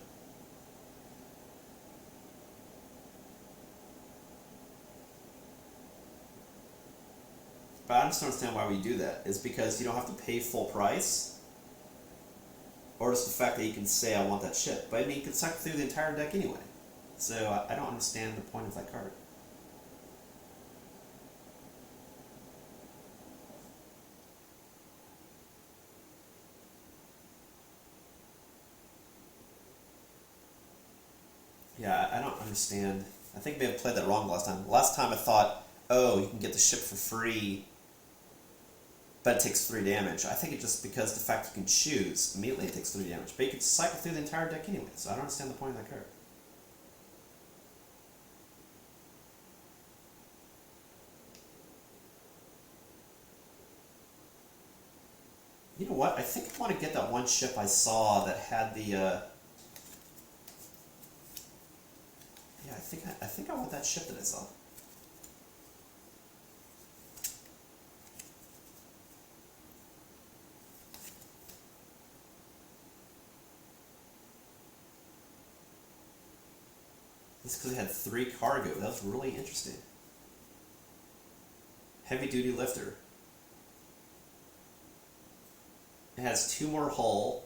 But I just don't understand why we do that. Is because you don't have to pay full price, or just the fact that you can say I want that ship. But I mean, you can suck through the entire deck anyway. So I don't understand the point of that card. Yeah, I don't understand. I think they have played that wrong last time. Last time I thought, oh, you can get the ship for free, but it takes 3 damage. I think it's just because the fact you can choose, immediately it takes 3 damage. But you can cycle through the entire deck anyway, so I don't understand the point of that card. You know what? I think I want to get that one ship I saw that had the, yeah, I think I want that ship that I saw. It's because it had 3 cargo. That was really interesting. Heavy duty lifter. It has 2 more hull,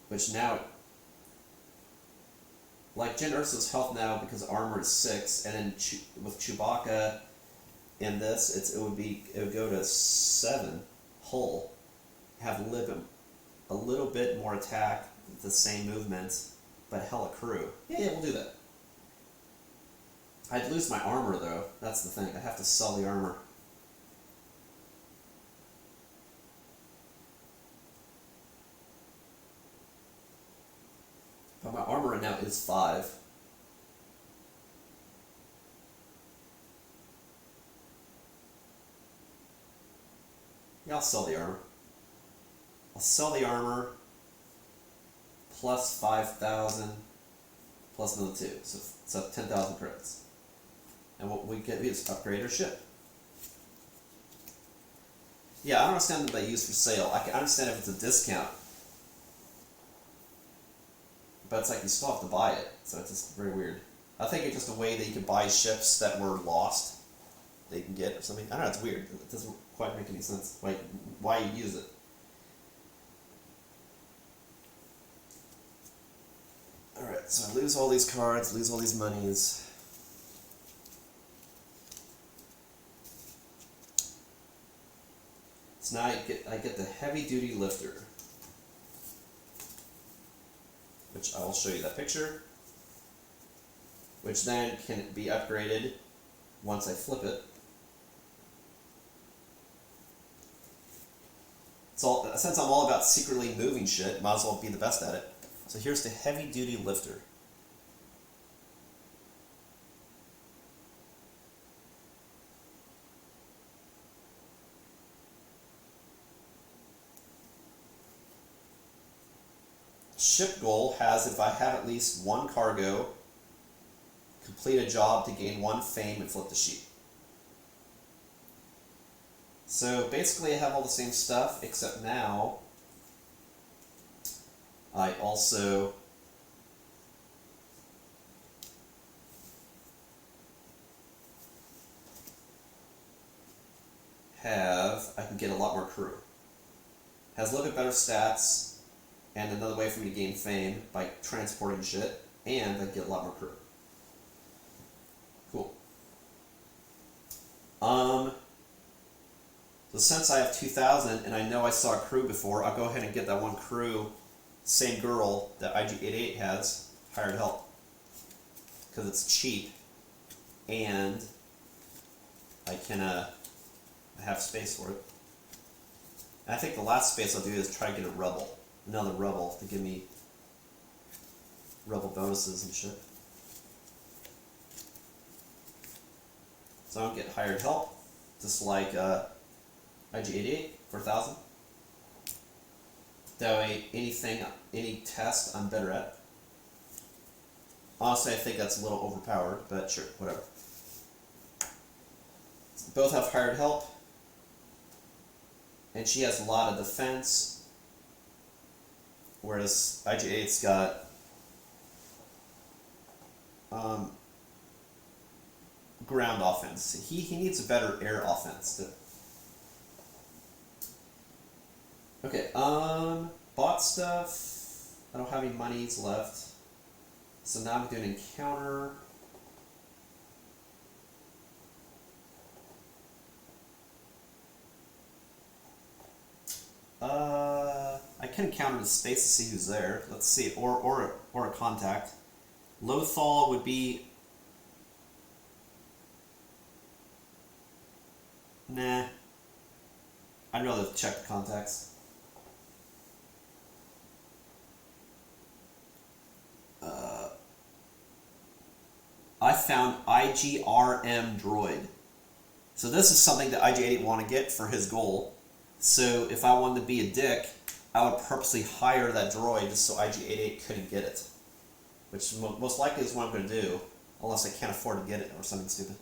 which now, like Jyn Erso's health now because armor is 6, and then with Chewbacca in this, it would go to 7 hull. Have a little bit more attack, the same movement, but hella crew. Yeah, we'll do that. I'd lose my armor though. That's the thing. I'd have to sell the armor. But my armor right now is 5. Yeah, I'll sell the armor. I'll sell the armor plus 5,000 plus another 2. So 10,000 credits. And what we just upgrade our ship. Yeah, I don't understand what they use for sale. I can understand if it's a discount. But it's like you still have to buy it, so it's just very weird. I think it's just a way that you can buy ships that were lost, that you can get or something. I don't know, it's weird. It doesn't quite make any sense. Like, why you use it. Alright, so I lose all these cards, lose all these monies. So now I get the heavy duty lifter, which I will show you that picture, which then can be upgraded once I flip it. Since I'm all about secretly moving shit, might as well be the best at it. So here's the heavy duty lifter. Ship goal has, if I have at least 1 cargo, complete a job to gain 1 fame and flip the sheet. So basically I have all the same stuff, except now I also I can get a lot more crew. has a little bit better stats, and another way for me to gain fame by transporting shit, and I get a lot more crew. Cool. So since I have 2,000 and I know I saw a crew before, I'll go ahead and get that one crew, same girl that IG-88 has, hired help. Because it's cheap, and I can have space for it. And I think the last space I'll do is try to get a rebel, another rebel to give me rebel bonuses and shit. So I'll get hired help, just like IG-88 for 1,000. That way, any test I'm better at. Honestly, I think that's a little overpowered, but sure, whatever. Both have hired help, and she has a lot of defense, whereas IG-88's got ground offense. He needs a better air offense too. Okay, bought stuff. I don't have any monies left. So now I'm doing an encounter. I can encounter the space to see who's there. Let's see, or a contact. Lothal would be. Nah. I'd rather check the contacts. I found IGRM droid. So this is something that IG-88 want to get for his goal. So if I wanted to be a dick, I would purposely hire that droid just so IG-88 couldn't get it. Which most likely is what I'm going to do, unless I can't afford to get it or something stupid.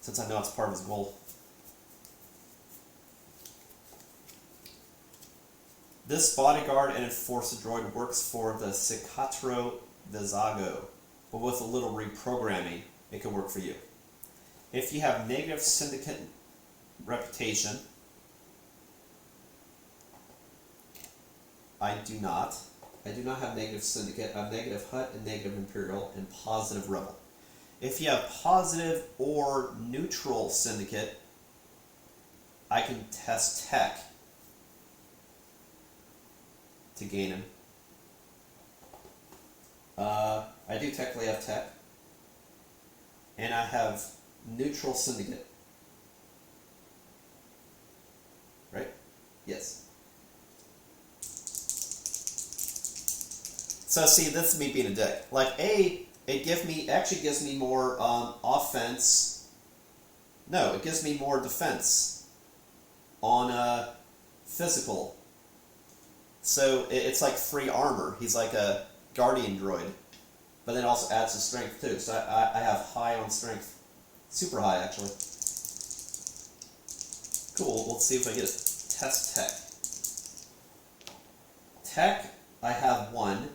Since I know it's part of his goal. This bodyguard and enforcer droid works for the Cicatro Vizago, but with a little reprogramming, it can work for you. If you have negative syndicate reputation, I do not. I do not have negative syndicate. I have negative Hut and negative Imperial and positive Rebel. If you have positive or neutral syndicate, I can test tech to gain him. I do technically have tech. And I have neutral syndicate. Right? Yes. So see, this is me being a dick. Like it actually gives me more offense. No, it gives me more defense on physical. So it's like free armor. He's like a guardian droid, but then it also adds to strength too. So I have high on strength, super high actually. Cool. Let's see if I get it. Test tech. Tech, I have 1.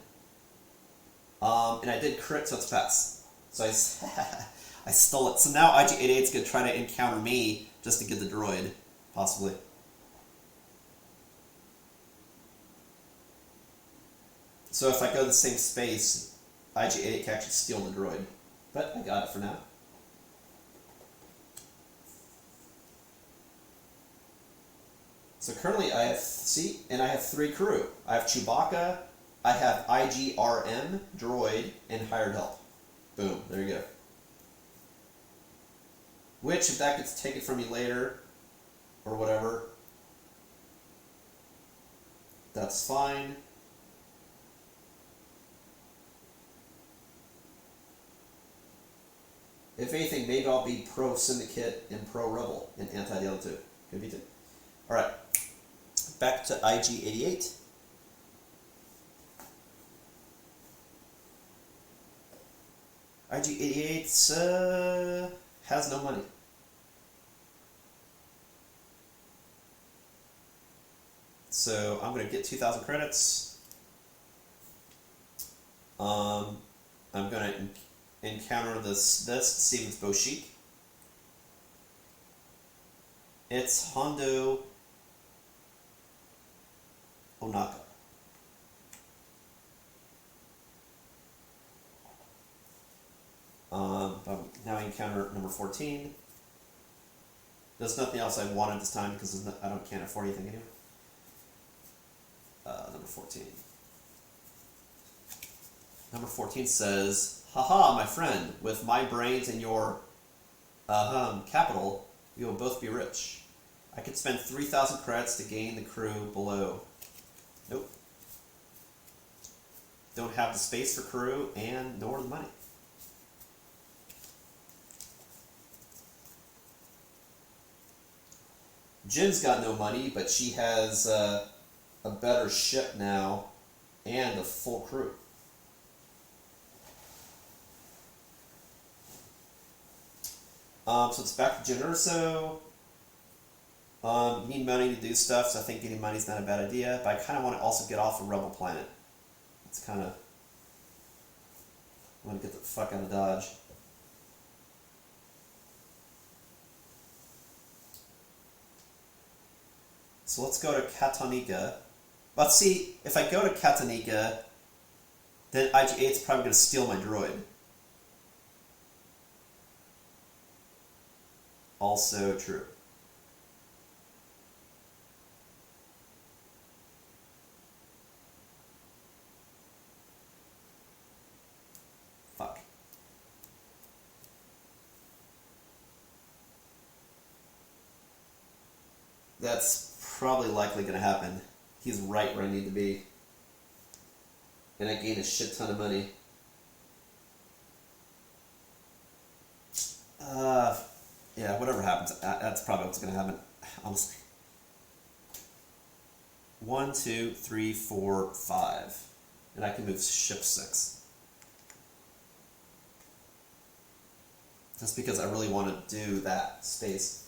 And I did crit, so it's pass. So I stole it. So now IG-88 is going to try to encounter me just to get the droid, possibly. So if I go to the same space, IG-88 can actually steal the droid. But I got it for now. So currently I have, I have 3 crew. I have Chewbacca, I have IGRM, droid, and hired help. Boom, there you go. Which, if that gets taken from me later, or whatever, that's fine. If anything, maybe I'll be pro-Syndicate and pro-Rebel and anti the other two. Could be too. Alright, back to IG-88. IG-88 has no money. So I'm going to get 2,000 credits. I'm going to encounter this see if it's Boshik. It's Hondo Onaka. Now we encounter number 14. There's nothing else I wanted this time because I can't afford anything anyway. Number 14. Number 14 says, "Haha, my friend, with my brains and your capital, we will both be rich. I could spend 3,000 credits to gain the crew below." Nope. Don't have the space for crew and nor the money. Jin's got no money, but she has a better ship now and a full crew. So it's back to Jin Erso. Need money to do stuff, so I think getting money is not a bad idea, but I kind of want to also get off a rebel planet. It's kind of... I want to get the fuck out of Dodge. So let's go to Katanika. Let's see, if I go to Katanika, then IG-88 is probably going to steal my droid. Also true. Fuck. That's probably likely going to happen. He's right where I need to be. And I gain a shit ton of money. Yeah, whatever happens, that's probably what's going to happen, honestly. 1, 2, 3, 4, 5. And I can move ship 6. Just because I really want to do that space.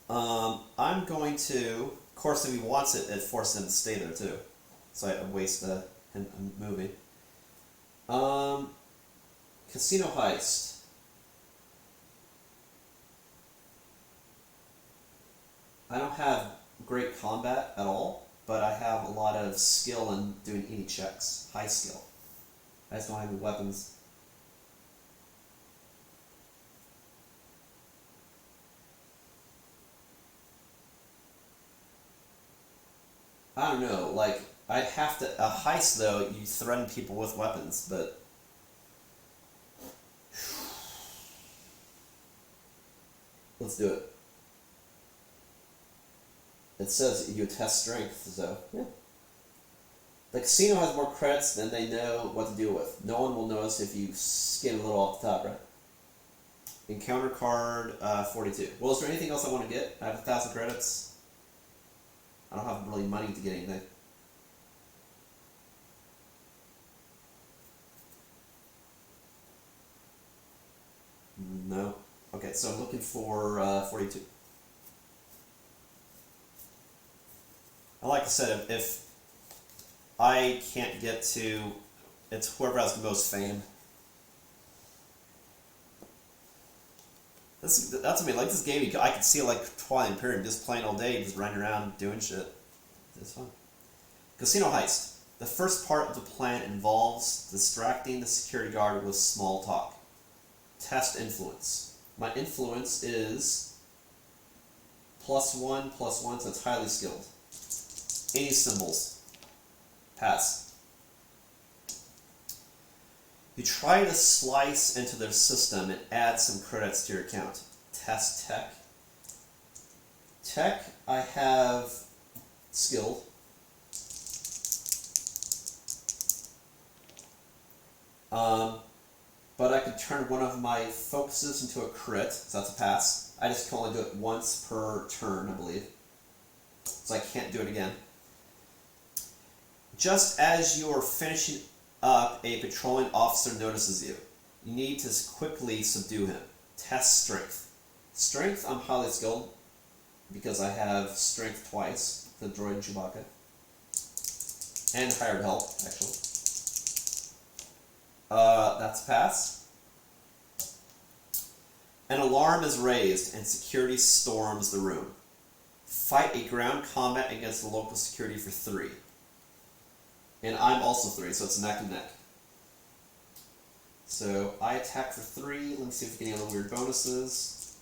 I'm going to, of course, if he wants it, it forces him to stay there too. So I waste him moving. Casino Heist. I don't have great combat at all, but I have a lot of skill in doing any checks. High skill. I just don't have any weapons. I don't know, like, I'd have to... A heist, though, you threaten people with weapons, but... Let's do it. It says you test strength, so, yeah. The casino has more credits than they know what to do with. No one will notice if you skim a little off the top, right? Encounter card, 42. Well, is there anything else I want to get? I have 1,000 credits. I don't have really money to get anything. No. Okay, so I'm looking for 42. Like I said, if I can't get to, it's whoever has the most fame. That's I mean, like this game, I could see like Twilight Imperium just playing all day, just running around doing shit. It's fun. Casino Heist. The first part of the plan involves distracting the security guard with small talk. Test influence. My influence is +1/+1, so it's highly skilled. Any symbols. Pass. You try to slice into their system and add some credits to your account. Test tech. Tech, I have skilled. But I could turn one of my focuses into a crit, so that's a pass. I just can only do it once per turn, I believe. So I can't do it again. Just as you are finishing up, a patrolling officer notices you. You need to quickly subdue him. Test strength. Strength, I'm highly skilled, because I have strength twice, the droid Chewbacca. And hired help, actually. That's a pass. An alarm is raised, and security storms the room. fight a ground combat against the local security for 3. And I'm also 3, so it's neck and neck. So I attack for 3. Let me see if we get any other weird bonuses.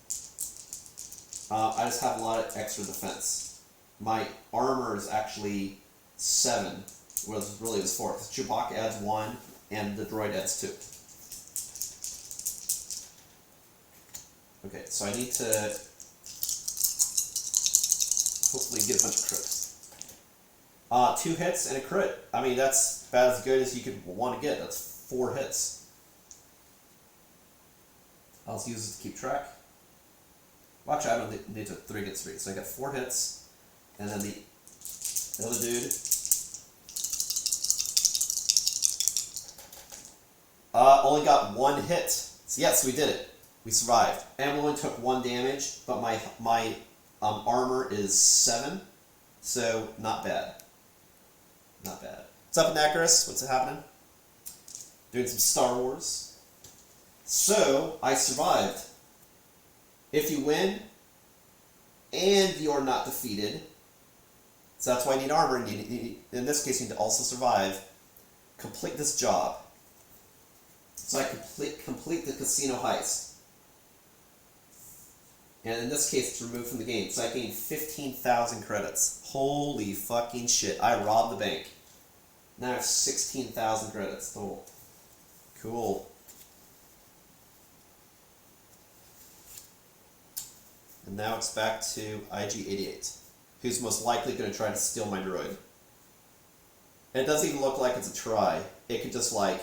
I just have a lot of extra defense. My armor is actually 7, whereas really it's 4. Because Chewbacca adds 1, and the droid adds 2. Okay, so I need to hopefully get a bunch of crits. 2 hits and a crit. I mean, that's about as good as you could want to get. That's 4 hits. I'll just use it to keep track. Well, actually, I don't need to 3 get 3. So I got 4 hits, and then the other dude. Only got 1 hit. So yes, we did it. We survived. And we only took 1 damage, but my armor is 7, so not bad. Not bad. What's up, Anacris? What's happening? Doing some Star Wars. So, I survived. If you win, and you're not defeated, so that's why you need armor, and in this case you need to also survive, complete this job. So I complete the casino heist. And in this case, it's removed from the game. So I gained 15,000 credits. Holy fucking shit. I robbed the bank. Now I have 16,000 credits total. Cool. And now it's back to IG-88, who's most likely going to try to steal my droid. And it doesn't even look like it's a try. It could just, like,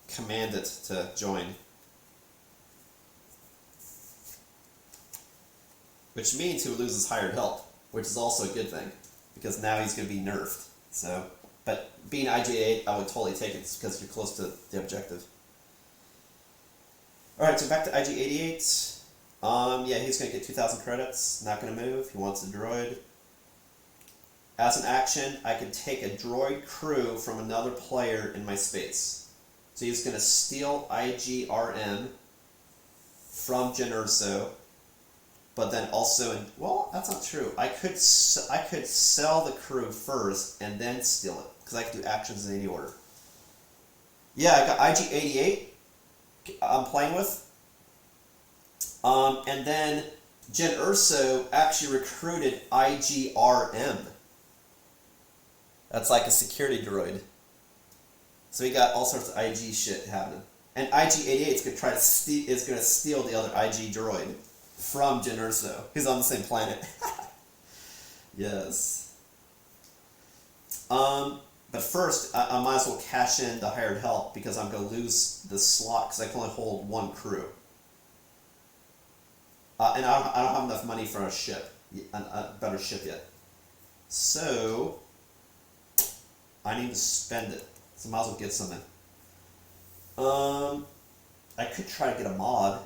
command it to join. Which means he would lose his hired help, which is also a good thing, because now he's going to be nerfed. So, but being IG-88, I would totally take it because you're close to the objective. Alright, so back to IG-88. Yeah, he's going to get 2,000 credits. Not going to move. He wants a droid. As an action, I can take a droid crew from another player in my space. So he's going to steal IGRM from Erso. But then also, well, that's not true. I could sell the crew first and then steal it, because I can do actions in any order. Yeah, I got IG-88 I'm playing with. And then Erso actually recruited IGRM. That's like a security droid. So we got all sorts of IG shit happening. And IG-88 is going to try to steal the other IG droid from Erso. He's on the same planet. Yes. But first, I might as well cash in the hired help, because I'm going to lose the slot, because I can only hold 1 crew. And I don't have enough money for a ship, a better ship yet. So, I need to spend it. So I might as well get something. I could try to get a mod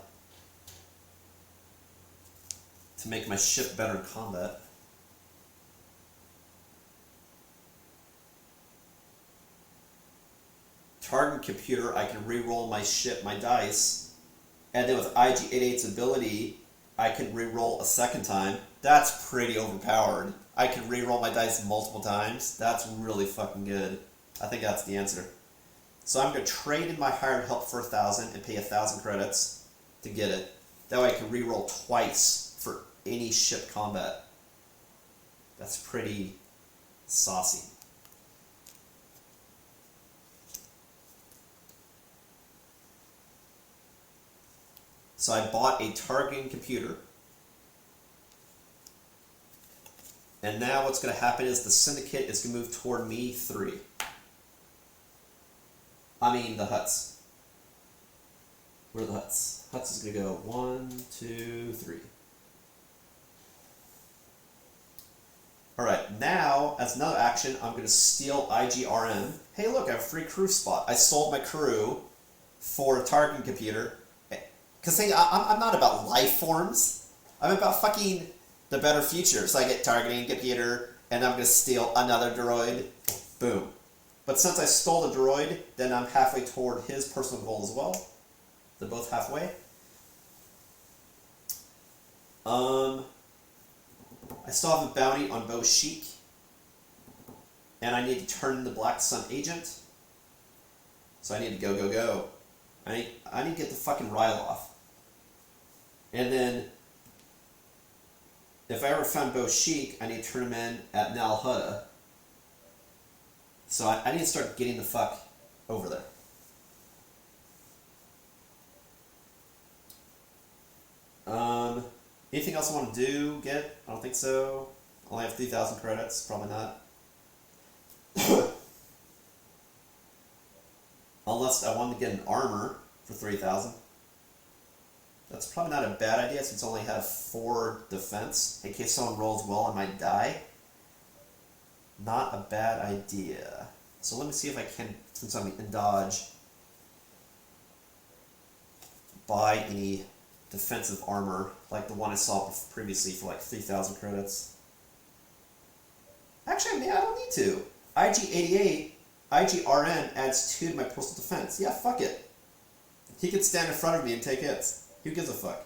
to make my ship better in combat. Target computer, I can re-roll my ship, my dice, and then with IG-88's ability, I can re-roll a second time. That's pretty overpowered. I can re-roll my dice multiple times. That's really fucking good. I think that's the answer. So I'm going to trade in my hired help for 1,000 and pay 1,000 credits to get it. That way I can re-roll twice for any ship combat. That's pretty saucy. So I bought a targeting computer. And now what's going to happen is the syndicate is going to move toward me 3. I mean the huts. Where are the huts? Huts is going to go 1, 2, 3. Alright, now, as another action, I'm going to steal IGRM. Hey look, I have a free crew spot. I sold my crew for a targeting computer. Because I'm not about life forms. I'm about fucking the better future. So I get targeting computer, and I'm going to steal another droid. Boom. But since I stole the droid, then I'm halfway toward his personal goal as well. They're both halfway. I still have a bounty on Bo Sheik. And I need to turn in the Black Sun Agent. So I need to go. I need to get the fucking Ryle off. And then, if I ever found Bo Sheik, I need to turn him in at Nal Hutta. So I need to start getting the fuck over there. Anything else I want to do, get? I don't think so. I only have 3,000 credits, probably not. Unless I wanted to get an armor for 3,000. That's probably not a bad idea since I only have 4 defense. In case someone rolls well, I might die. Not a bad idea. So let me see if I can, since I'm in dodge, buy any defensive armor like the one I saw previously for like 3,000 credits. Actually, maybe I don't need to. IG-88, IGRN adds 2 to my personal defense. Yeah, fuck it. He could stand in front of me and take hits. Who gives a fuck?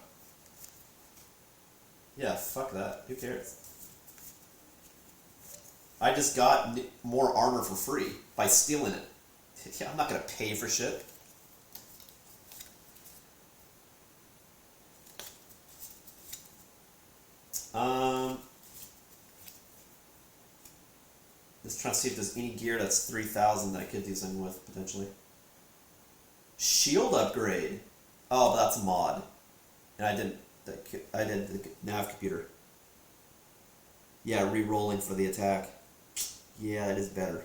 Yeah, fuck that. Who cares? I just got more armor for free by stealing it. Yeah, I'm not gonna pay for shit. Just trying to see if there's any gear that's 3,000 that I could do something with, potentially. Shield upgrade. Oh, but that's a mod. And I did the nav computer. Yeah, re-rolling for the attack. Yeah, that is better.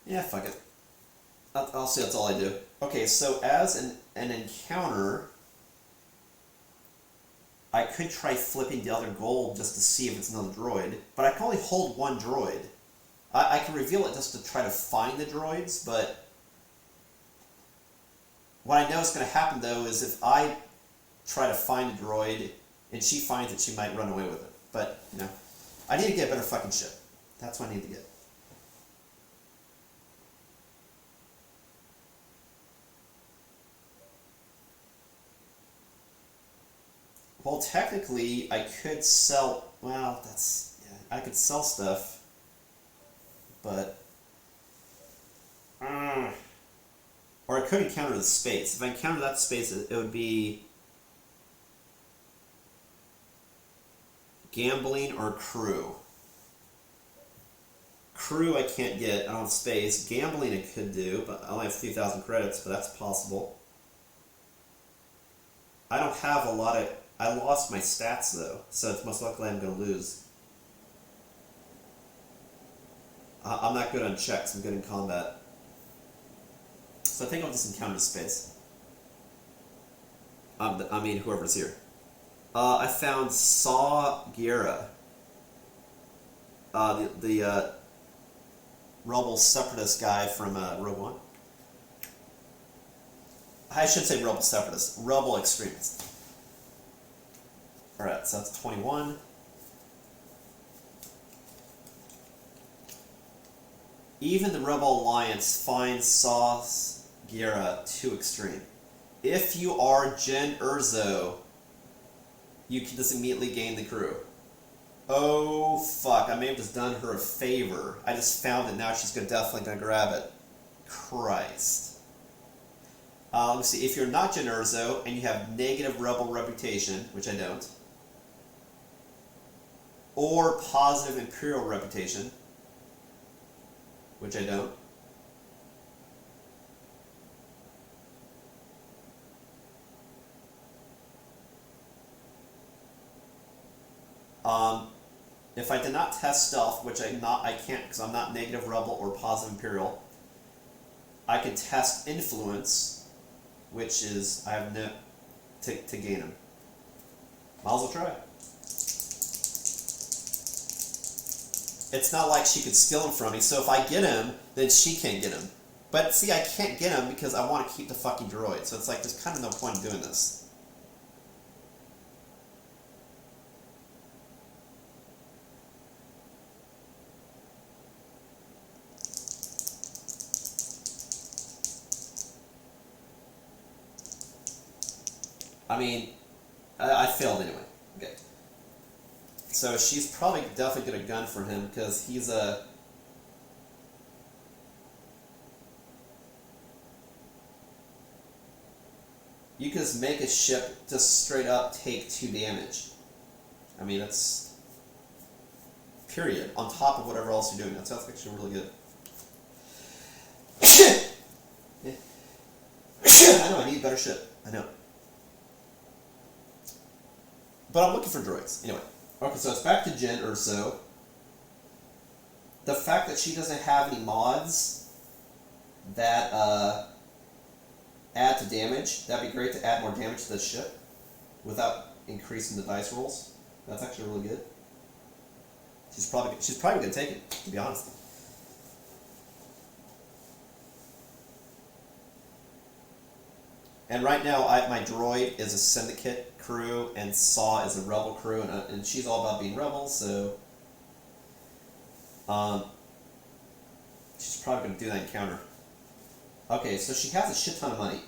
Yeah, fuck it. I'll say that's all I do. Okay, so as an encounter, I could try flipping the other gold just to see if it's another droid, but I can only hold 1 droid. I can reveal it just to try to find the droids, but what I know is going to happen though is if I try to find a droid and she finds it, she might run away with it. But, you know, I need to get better fucking shit. That's what I need to get. Well, technically, I could sell... Well, that's... Yeah, I could sell stuff. But... or I could encounter the space. If I encounter that space, it would be... Gambling or crew. Crew I can't get. I don't have space. Gambling I could do, but I only have 3,000 credits, but that's possible. I don't have a lot of... I lost my stats though, so it's most likely I'm going to lose. I'm not good on checks, I'm good in combat. So I think I'll just encounter space. I mean, whoever's here. I found Saw Gerrera. The Rebel Separatist guy from Rogue One. I should say Rebel Separatist. Rebel Extremist. Alright, so that's 21. Even the Rebel Alliance finds Saw Gerrera too extreme. If you are Jen Erso, you can just immediately gain the crew. Oh fuck, I may have just done her a favor. I just found it, now she's definitely gonna grab it. Christ. Let me see, if you're not Jen Erso and you have negative Rebel reputation, which I don't, or positive Imperial reputation, which I don't. If I did not test stealth, which I can't because I'm not negative Rebel or positive Imperial, I can test influence, which is I have no to gain them. Might as well try. It's not like she could steal him from me, so if I get him, then she can't get him. But see, I can't get him because I want to keep the fucking droid, so it's like there's kind of no point in doing this. I mean, I failed anyway. Okay. So she's probably definitely get a gun from him because he's a. You can just make a ship just straight up take 2 damage. I mean, that's period on top of whatever else you're doing. That sounds actually really good. I know I need a better ship. I know. But I'm looking for droids. Anyway. Okay, so it's back to Jen Erso. The fact that she doesn't have any mods that add to damage, that'd be great to add more damage to the ship without increasing the dice rolls. That's actually really good. She's probably gonna take it, to be honest. And right now, my droid is a Syndicate crew, and Saw is a Rebel crew, and she's all about being Rebel, so she's probably going to do that encounter. Okay, so she has a shit ton of money.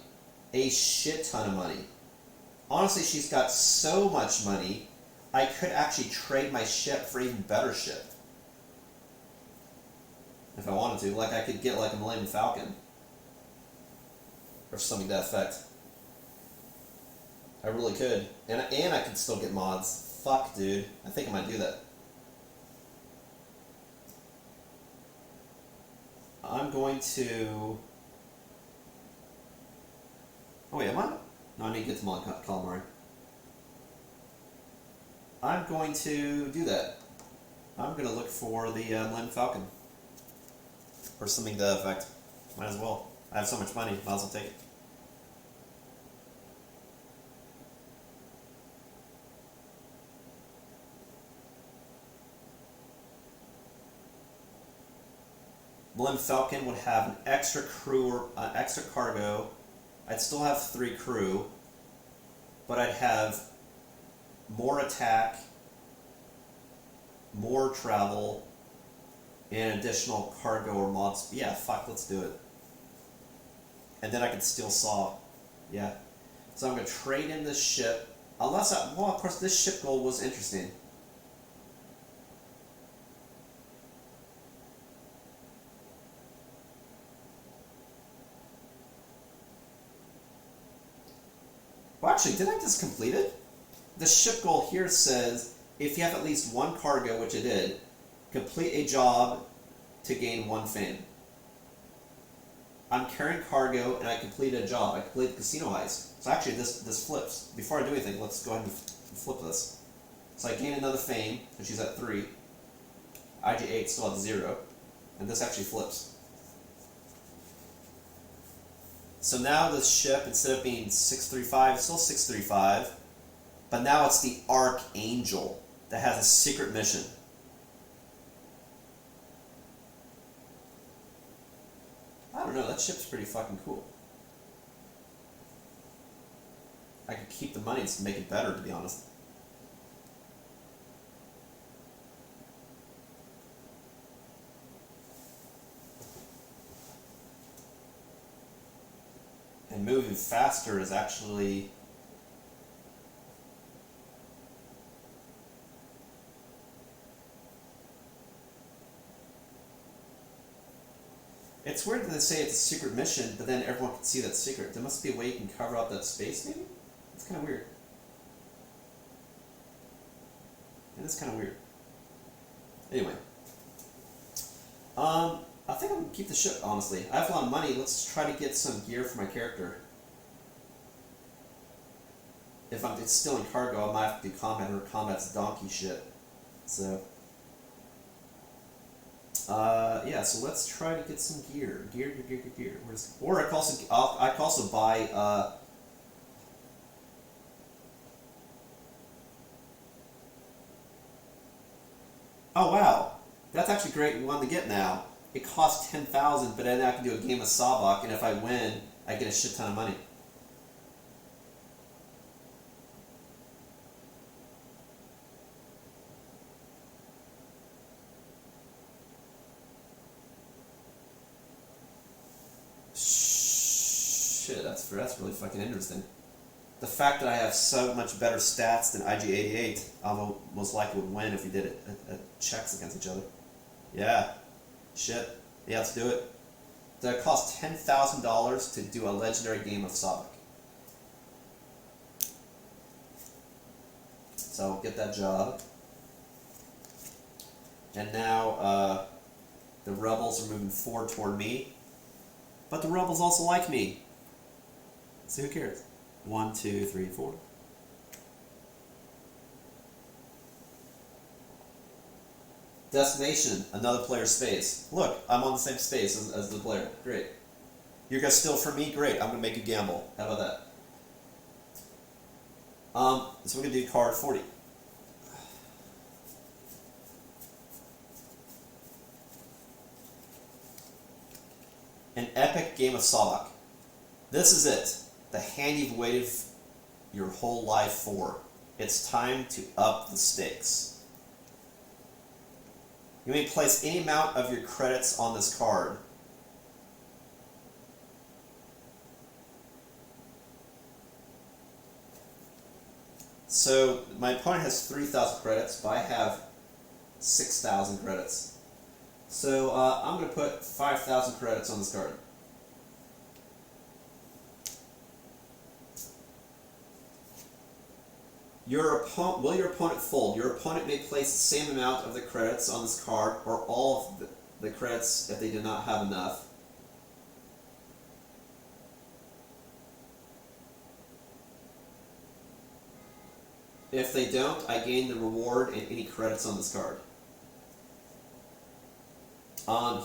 A shit ton of money. Honestly, she's got so much money, I could actually trade my ship for even better ship. If I wanted to. Like, I could get like a Millennium Falcon. Or something to that effect. I really could. And I could still get mods. Fuck, dude. I think I might do that. I'm going to... Oh wait, am I? No, I need to get to Mon Calamari. I'm going to do that. I'm going to look for the Millennium Falcon. Or something to that effect. Might as well. I have so much money, might as well take it. Millennium Falcon would have an extra crew or extra cargo. I'd still have 3 crew, but I'd have more attack, more travel, and additional cargo or mods. Yeah, fuck, let's do it. And then I could still Saw. Yeah. So I'm going to trade in this ship. Unless well, of course, this ship goal was interesting. Well, actually, did I just complete it? The ship goal here says, if you have at least 1 cargo, which I did, complete a job to gain 1 fame. I'm carrying cargo, and I completed a job. I completed the casino heist. So actually, this flips. Before I do anything, let's go ahead and flip this. So I gain another fame, and she's at 3. IG-88 still at 0. And this actually flips. So now this ship, instead of being 635, it's still 635. But now it's the Archangel that has a secret mission. I don't know, that ship's pretty fucking cool. I could keep the money to make it better, to be honest. And moving faster is actually... It's weird that they say it's a secret mission, but then everyone can see that secret. There must be a way you can cover up that space, maybe? It's kind of weird. It is kind of weird. Anyway. I think I'm going to keep the ship, honestly. I have a lot of money. Let's try to get some gear for my character. If I'm still in cargo, I might have to do combat, or combat's donkey shit. So... yeah, so let's try to get some gear. Gear. Or I can also buy, oh wow, that's actually great one to get now. It costs 10,000, but then I can do a game of Sabak, and if I win, I get a shit ton of money. Shit, that's really fucking interesting. the fact that I have so much better stats than IG-88, I most likely would win if we did it checks against each other. Yeah. Shit. Yeah, let's do it. That cost $10,000 to do a legendary game of Savak. So I'll get that job. And now the rebels are moving forward toward me. But the rebels also like me. So who cares? 1, 2, 3, 4. Destination, another player's space. Look, I'm on the same space as the player. Great. You're going to steal from me? Great. I'm going to make you gamble. How about that? So we're going to do card 40. An epic game of Savak. This is it. The hand you've waited your whole life for. It's time to up the stakes. You may place any amount of your credits on this card. So my opponent has 3,000 credits, but I have 6,000 credits. So I'm going to put 5,000 credits on this card. Will your opponent fold? Your opponent may place the same amount of the credits on this card, or all of the credits if they do not have enough. If they don't, I gain the reward and any credits on this card.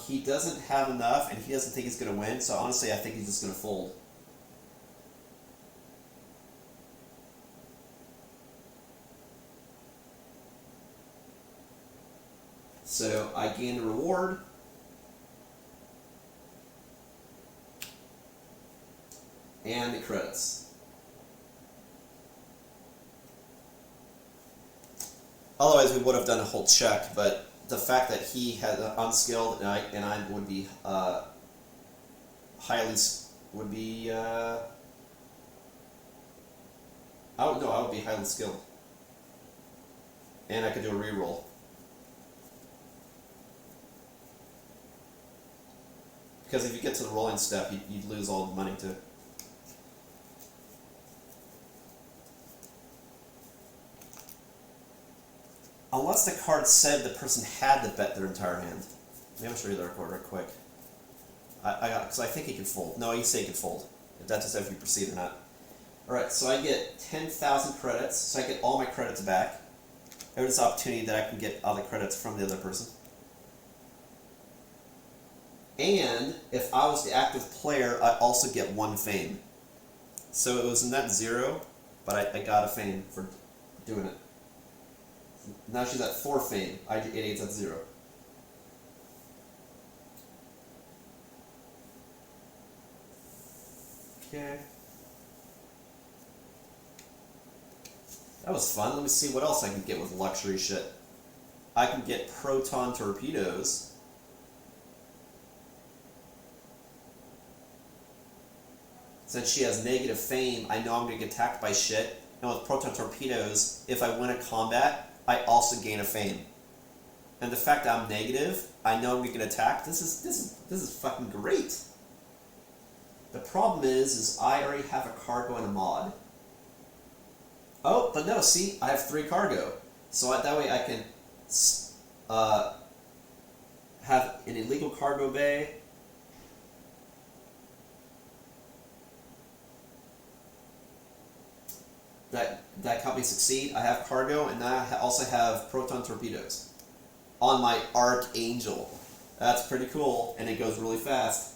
He doesn't have enough, and he doesn't think he's going to win, so honestly I think he's just going to fold. So I gain the reward. And the credits. Otherwise we would have done a whole check, but the fact that he had unskilled and I would be I would be highly skilled. And I could do a reroll. Because if you get to the rolling step, you'd lose all the money too. Unless the card said the person had to bet their entire hand. Maybe I'll show you the record real quick. Because I think he can fold. No, you say he can fold. That just if you proceed or not. Alright, so I get 10,000 credits, so I get all my credits back. There's this opportunity that I can get all the credits from the other person. And if I was the active player, I also get 1 fame. So it was net 0, but I got a fame for doing it. Now she's at 4 fame. IG-88's at 0. Okay. That was fun. Let me see what else I can get with luxury shit. I can get proton torpedoes. Since she has negative fame, I know I'm going to get attacked by shit. And with proton torpedoes, if I win a combat, I also gain a fame. And the fact that I'm negative, I know I'm going to get attacked. This is fucking great. The problem is I already have a cargo and a mod. Oh, but no, see, I have 3 cargo. So that way I can have an illegal cargo bay. That helped me succeed. I have cargo, and now I also have proton torpedoes on my Archangel. That's pretty cool, and it goes really fast.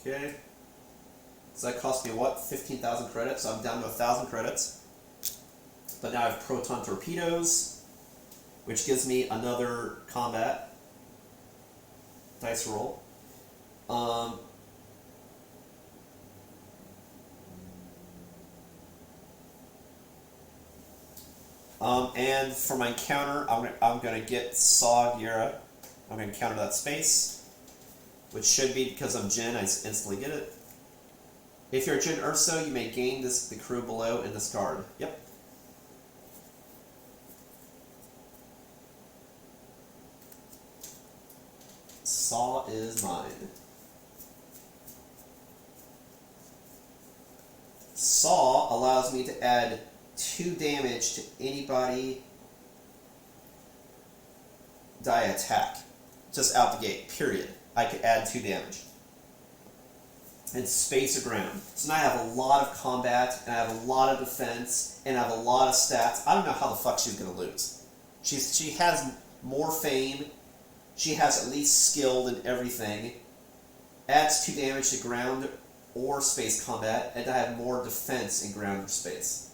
Okay. So that cost me what? 15,000 credits. So I'm down to 1,000 credits. But now I have proton torpedoes, which gives me another combat dice roll. And for my counter, I'm gonna get Saw Gira. I'm gonna counter that space, which should be because I'm Jin. I just instantly get it. If you're Jin Erso, you may gain the crew below in this card. Yep. Saw is mine. Saw allows me to add 2 damage to anybody die attack. Just out the gate, period. I could add 2 damage. And space or ground. So now I have a lot of combat, and I have a lot of defense, and I have a lot of stats. I don't know how the fuck she's gonna lose. She has more fame. She has at least skill in everything. Adds 2 damage to ground or space combat, and I have more defense in ground or space.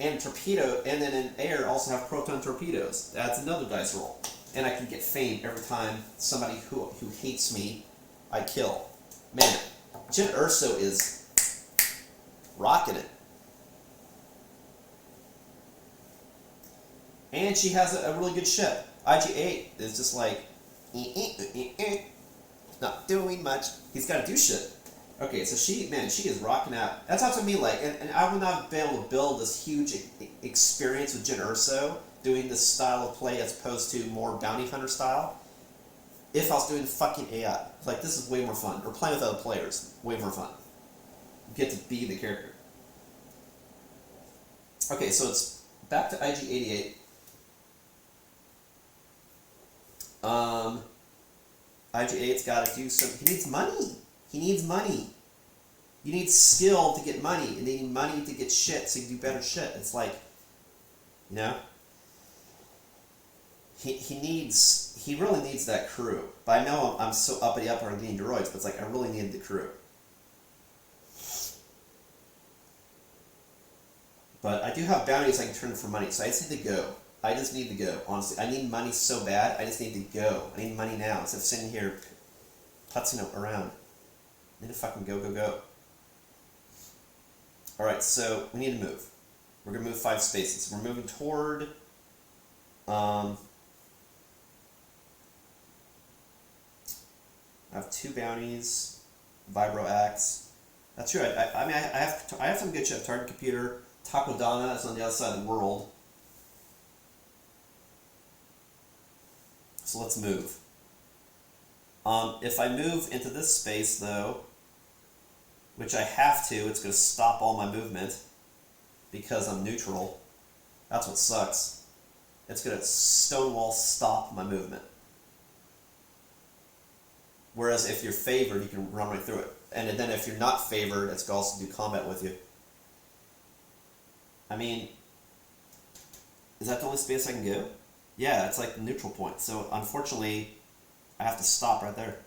And torpedo, and then in air also have proton torpedoes. That's another dice roll. And I can get fame every time somebody who hates me, I kill. Man, Jin Erso is rocking it. And she has a really good ship. IG-88 is just like, not doing much. He's got to do shit. Okay, so she is rocking out. That's what I mean, like, and I would not be able to build this huge experience with Jin Erso doing this style of play as opposed to more bounty hunter style if I was doing fucking AI. Like, this is way more fun. Or playing with other players, way more fun. You get to be the character. Okay, so it's back to IG-88. IG-88's got to do something. He needs money. He needs money. You need skill to get money, and they need money to get shit so you can do better shit. It's like, you know? He really needs that crew. But I know I'm so uppity up on getting droids, but it's like I really need the crew. But I do have bounties I can turn for money, so I just need to go. I just need to go, honestly. I need money so bad, I just need to go. I need money now, instead of sitting here putzing around. I need to fucking go. Alright, so we need to move. We're going to move 5 spaces. We're moving toward... I have 2 bounties, Vibro Axe. That's true. I mean, I have some good shit. Target Computer, Takodana is on the other side of the world. So let's move. If I move into this space, though, which I have to, it's going to stop all my movement because I'm neutral. That's what sucks. It's going to stonewall stop my movement. Whereas if you're favored, you can run right through it. And then if you're not favored, it's going to also do combat with you. I mean, is that the only space I can go? Yeah, it's like the neutral point. So unfortunately, I have to stop right there.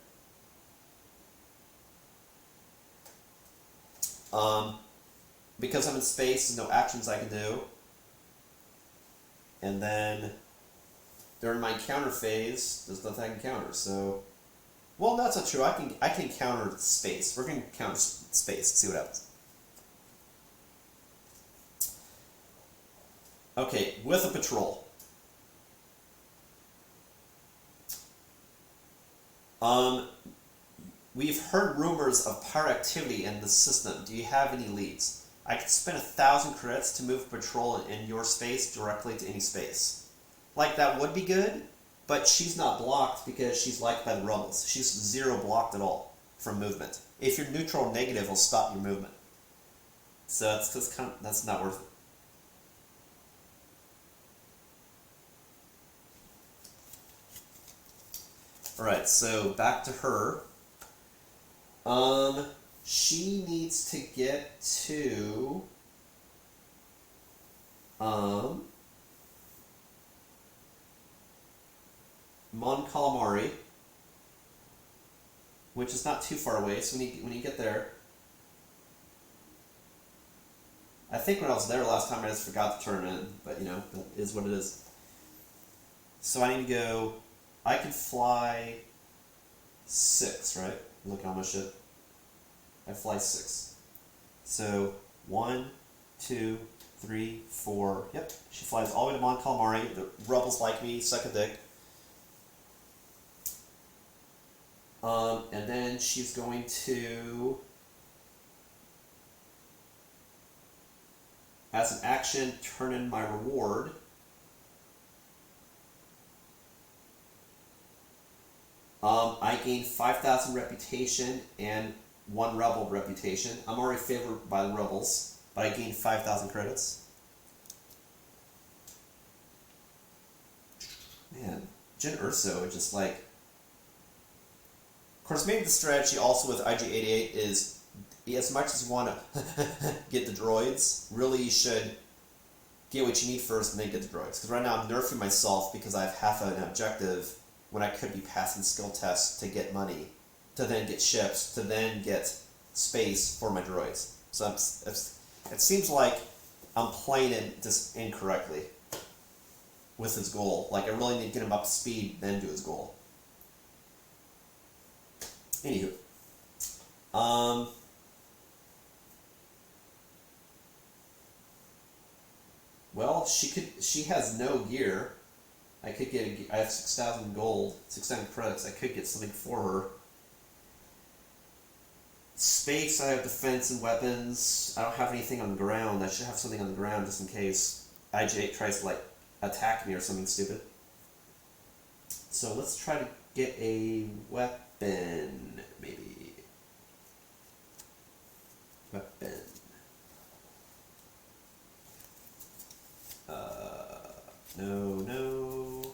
Because I'm in space, there's no actions I can do. And then during my counter phase, there's nothing I can counter. So, well, that's not true. I can counter space. We're going to counter space. See what happens. Okay, with a patrol. We've heard rumors of pirate activity in the system. Do you have any leads? I could spend 1,000 credits to move a patrol in your space directly to any space. Like, that would be good, but she's not blocked because she's liked by the rebels. She's 0 blocked at all from movement. If you're neutral or negative, it'll stop your movement. So that's not worth it. Alright, so back to her. She needs to get to Mon Calamari, which is not too far away, so when you get there, I think when I was there last time I just forgot to turn in, but you know, that is what it is. So I need to go, I can fly 6, right? Look how much I fly 6. So 1, 2, 3, 4. Yep, she flies all the way to Mon Calamari. The rebels like me, suck a dick. And then she's going to, as an action, turn in my reward. I gain 5,000 reputation and 1 rebel reputation. I'm already favored by the rebels, but I gain 5,000 credits. Man, Jin Erso is just like... Of course, maybe the strategy also with IG-88 is, as much as you want to get the droids, really you should get what you need first and then get the droids. Because right now I'm nerfing myself because I have half an objective when I could be passing skill tests to get money, to then get ships, to then get space for my droids. So it seems like I'm playing it just incorrectly with his goal. Like I really need to get him up to speed, then do his goal. Anywho. Well, she has no gear. I could get I have 6,000 gold, 6,000 credits. I could get something for her. Space, I have defense and weapons. I don't have anything on the ground. I should have something on the ground just in case IG-8 tries to like attack me or something stupid. So let's try to get a weapon, maybe. Weapon. No.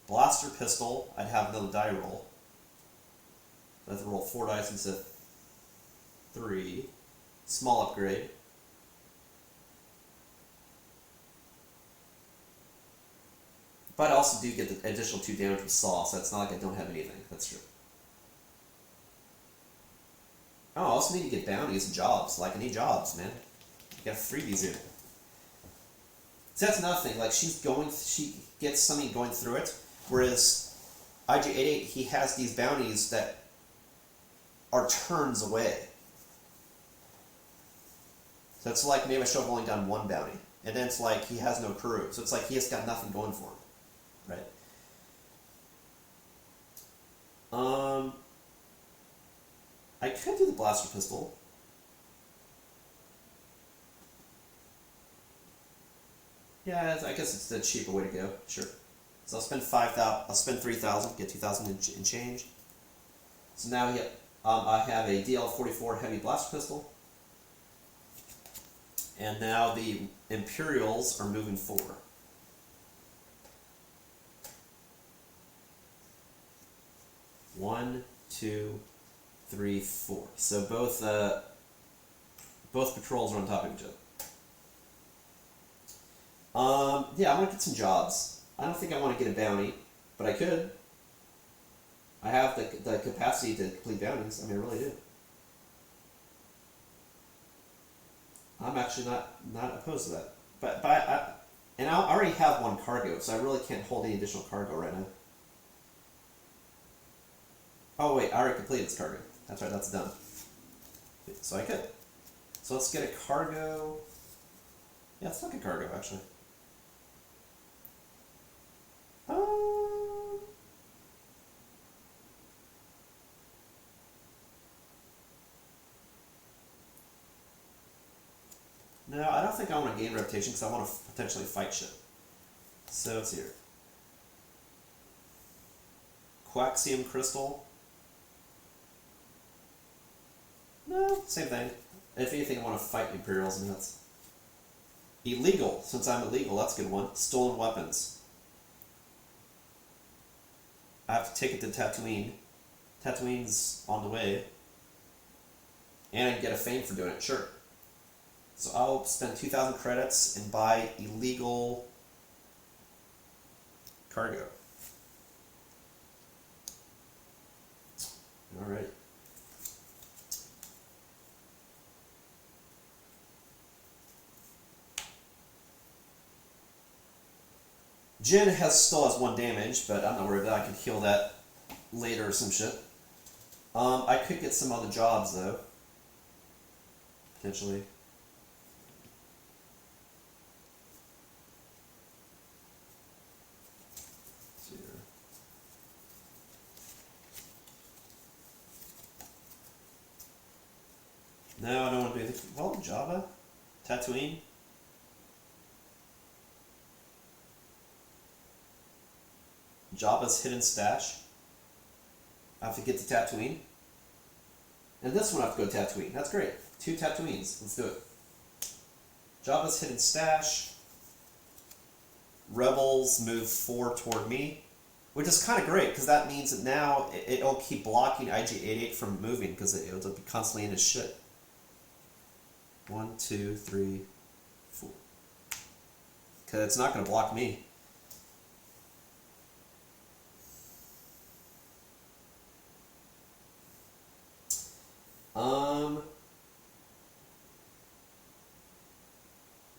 Blaster pistol, I'd have another die roll. I have to roll 4 dice instead of 3. Small upgrade. But I also do get the additional 2 damage with Saw, so it's not like I don't have anything. That's true. Oh, I also need to get bounties and jobs. Like, I need jobs, man. You gotta free these here. So that's another thing. Like, she gets something going through it, whereas IG-88, he has these bounties that are turns away. So it's like maybe I should have only done 1 bounty, and then it's like he has no crew. So it's like he has got nothing going for him, right? I could do the blaster pistol. Yeah, I guess it's the cheaper way to go. Sure. So I'll spend 5,000. I'll spend 3,000. Get 2,000 in change. So now I have a DL-44 heavy blaster pistol, and now the Imperials are moving forward. One, 2, 3, 4. So both patrols are on top of each other. Yeah, I want to get some jobs. I don't think I want to get a bounty, but I could. I have the capacity to complete bounties. I mean, I really do. I'm actually not opposed to that. But I already have 1 cargo, so I really can't hold any additional cargo right now. Oh wait, I already completed this cargo. That's right, that's done. So I could. So let's get a cargo. Yeah, let's look at cargo actually. No, I don't think I want to gain reputation because I want to potentially fight shit. So let's see here. Quaxium crystal. No, same thing. If anything, I want to fight Imperials, and that's illegal. Since I'm illegal, that's a good one. Stolen weapons. I have to take it to Tatooine. Tatooine's on the way. And I can get a fame for doing it, sure. So I'll spend 2,000 credits and buy illegal cargo. Alright. Jin still has 1 damage, but I'm not worried about it. I can heal that later or some shit. I could get some other jobs though. Potentially. No, I don't want to do anything. Well, Java? Tatooine? Java's hidden stash. I have to get to Tatooine. And this one I have to go to Tatooine. That's great. 2 Tatooines. Let's do it. Java's hidden stash. Rebels move 4 toward me. Which is kind of great, because that means that now it'll keep blocking IG-88 from moving, because it'll be constantly in his shit. 1, 2, 3, 4. Because it's not going to block me.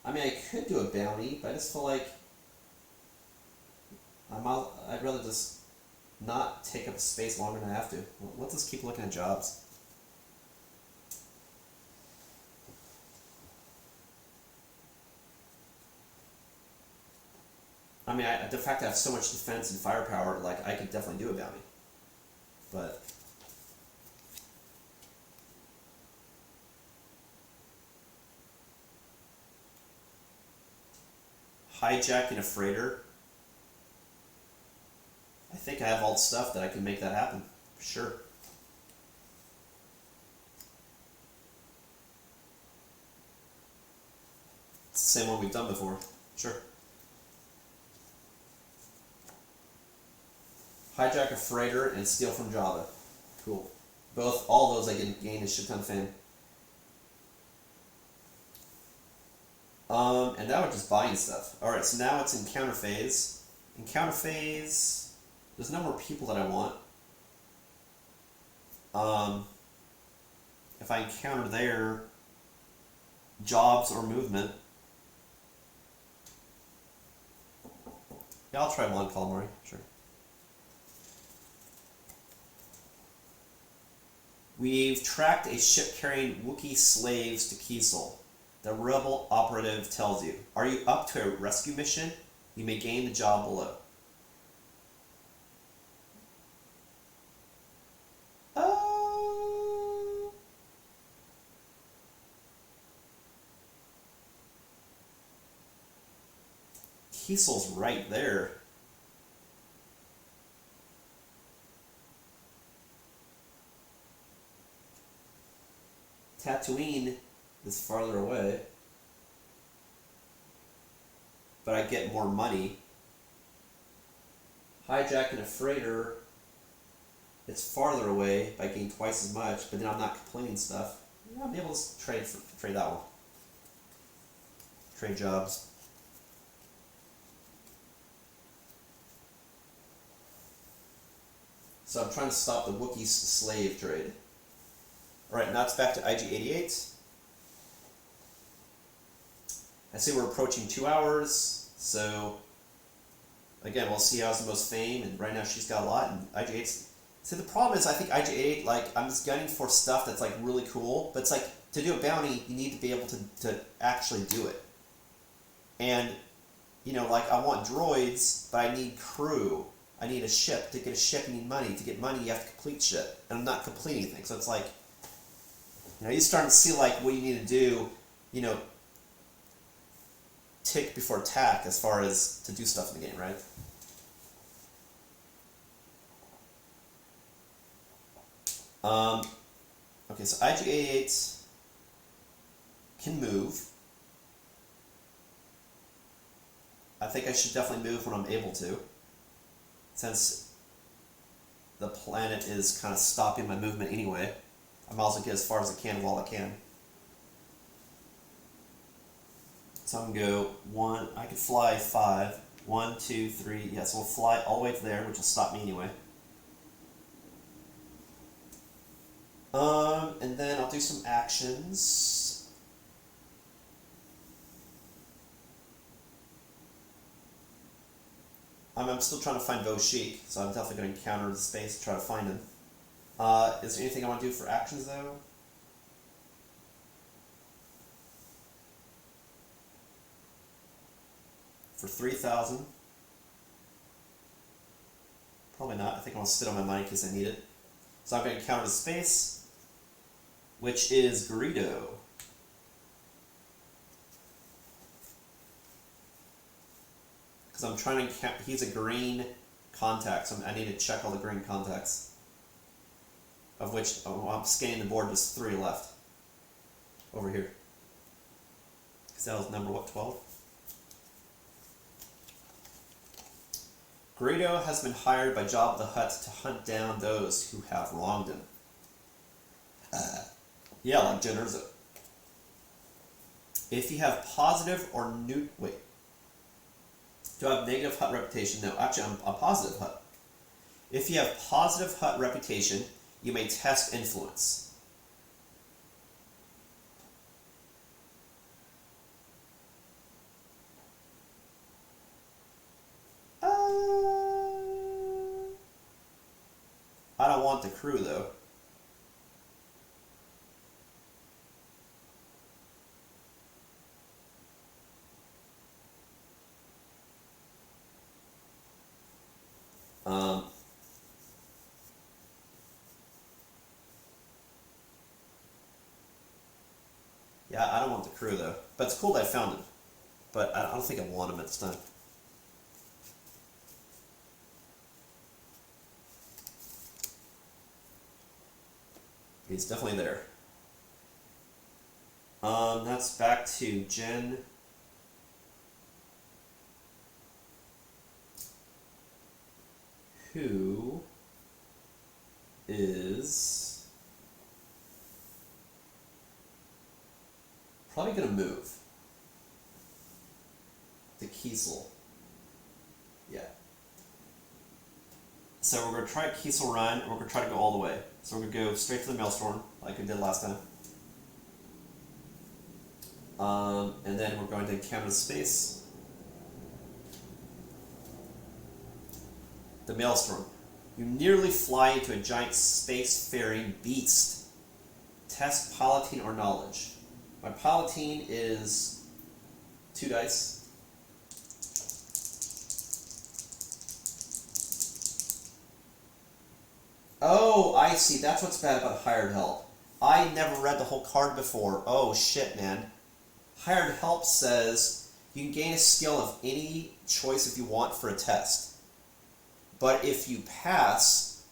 I mean, I could do a bounty, but I just feel like I'd rather just not take up space longer than I have to. Well, let's just keep looking at jobs. I mean, the fact that I have so much defense and firepower, like, I could definitely do a bounty. But hijacking a freighter. I think I have all the stuff that I can make that happen, for sure. It's the same one we've done before, sure. Hijack a freighter and steal from Java. Cool. All those I can gain a shit ton of fame. And now we're just buying stuff. Alright, so now it's encounter phase. Encounter phase, there's no more people that I want. If I encounter there, jobs or movement. Yeah, I'll try one calamari, sure. We've tracked a ship carrying Wookiee slaves to Kiesel. The rebel operative tells you, are you up to a rescue mission? You may gain the job below. Kiesel's right there. Tatooine is farther away, but I get more money. Hijacking a freighter, it's farther away, but I gain twice as much, but then I'm not complaining stuff. Yeah, I'll be able to trade that one. Trade jobs. So I'm trying to stop the Wookiee slave trade. Alright, now it's back to IG-88. I see we're approaching 2 hours, so again, we'll see who has the most fame, and right now she's got a lot, and IG-88's... See, the problem is, I think IG-88, like, I'm just gunning for stuff that's, like, really cool, but it's like, to do a bounty, you need to be able to actually do it. And, you know, like, I want droids, but I need crew. I need a ship. To get a ship, you need money. To get money, you have to complete shit. And I'm not completing anything, so it's like... You know, you're starting to see, like, what you need to do, you know, tick before tack as far as to do stuff in the game, right? Okay, so IG-88 can move. I think I should definitely move when I'm able to, since the planet is kind of stopping my movement anyway. I might as well get as far as I can while I can. So I'm going to go 1, I could fly 5. 1, 2, 3, yeah, so we'll fly all the way to there, which will stop me anyway. And then I'll do some actions. I'm still trying to find Bo Sheik, so I'm definitely going to encounter the space to try to find him. Is there anything I want to do for actions, though? For 3,000. Probably not. I think I want to sit on my money because I need it. So I'm going to encounter the space. which is Greedo. Because I'm trying to count, he's a green contact, so I need to check all the green contacts. Of which, I'm scanning the board, there's 3 left. Over here. Because that was number, what, 12? Greedo has been hired by Jabba the Hutt to hunt down those who have wronged him. Yeah, like Jen Erso. If you have positive or wait. Do I have negative Hutt reputation? No, actually I'm a positive Hutt. If you have positive Hutt reputation, you may test influence. I don't want the crew though. Yeah, I don't want the crew though. But it's cool that I found him. But I don't think I want him at this time. He's definitely there. That's back to Jen. Who is probably going to move to Kiesel. Yeah. So we're going to try a Kiesel run, and we're going to try to go all the way. So we're going to go straight to the Maelstrom, like we did last time. And then we're going to encounter space. The Maelstrom. You nearly fly into a giant space-faring beast. Test piloting or knowledge. My piloting is 2 dice. Oh, I see. That's what's bad about hired help. I never read the whole card before. Oh, shit, man. Hired help says you can gain a skill of any choice if you want for a test. But if you pass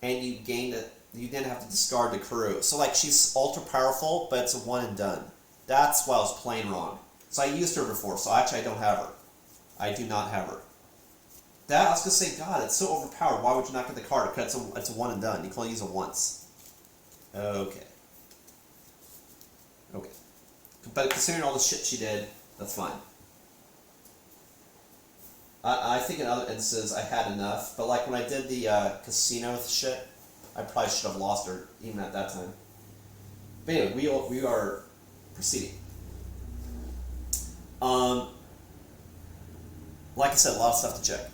and you gain it, you then have to discard the crew. So like she's ultra powerful, but it's a one and done. That's why I was playing wrong. So I used her before, so actually I don't have her. I do not have her. That, I was going to say, God, it's so overpowered. Why would you not get the card? Because it's a one and done. You can only use it once. Okay. Okay. But considering all the shit she did, that's fine. I think in other instances I had enough, but like when I did the casino shit, I probably should have lost her even at that time. But anyway, we are proceeding. Like I said, a lot of stuff to check.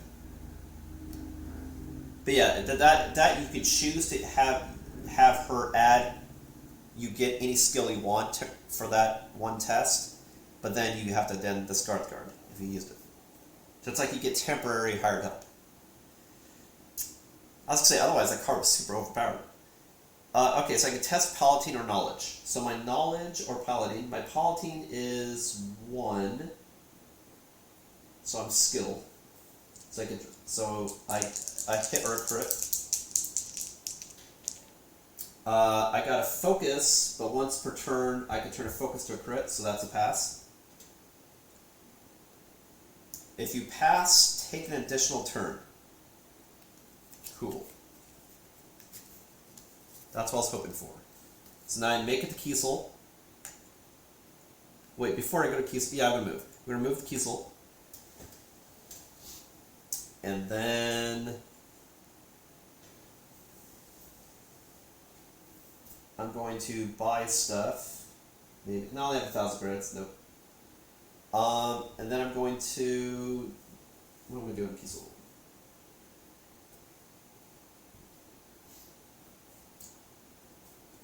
But yeah, that you could choose to have her add. You get any skill you want for that one test, but then you have to then discard the card if you used it. So it's like you get temporary hired help. I was going to say, otherwise that card was super overpowered. Okay, so I can test piloting or knowledge. So my knowledge or piloting, my piloting is 1. So I'm skilled. So I hit or a crit. I got a focus, but once per turn I can turn a focus to a crit, so that's a pass. If you pass, take an additional turn. Cool. That's what I was hoping for. So now I make it to Kiesel. Wait, before I go to Kiesel, yeah, I'm going to move. We're going to move to Kiesel. And then I'm going to buy stuff. Maybe, no, I only have 1,000 credits. Nope. And then I'm going to, what am I doing in Kiesel?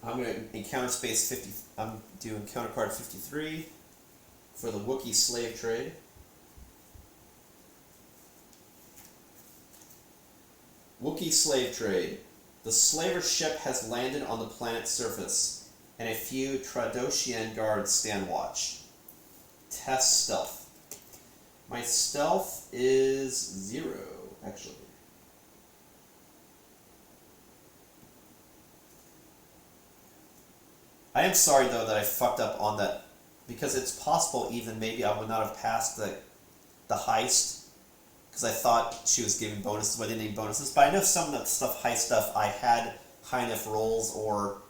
I'm going to encounter space 50. I'm doing encounter card 53 for the Wookiee slave trade. Wookiee slave trade. The slaver ship has landed on the planet's surface, and a few Trandoshan guards stand watch. Test stealth. My stealth is 0, actually. I am sorry, though, that I fucked up on that, because it's possible even maybe I would not have passed the heist, because I thought she was giving bonuses, but I didn't need bonuses. But I know some of that stuff, heist stuff, I had high enough rolls or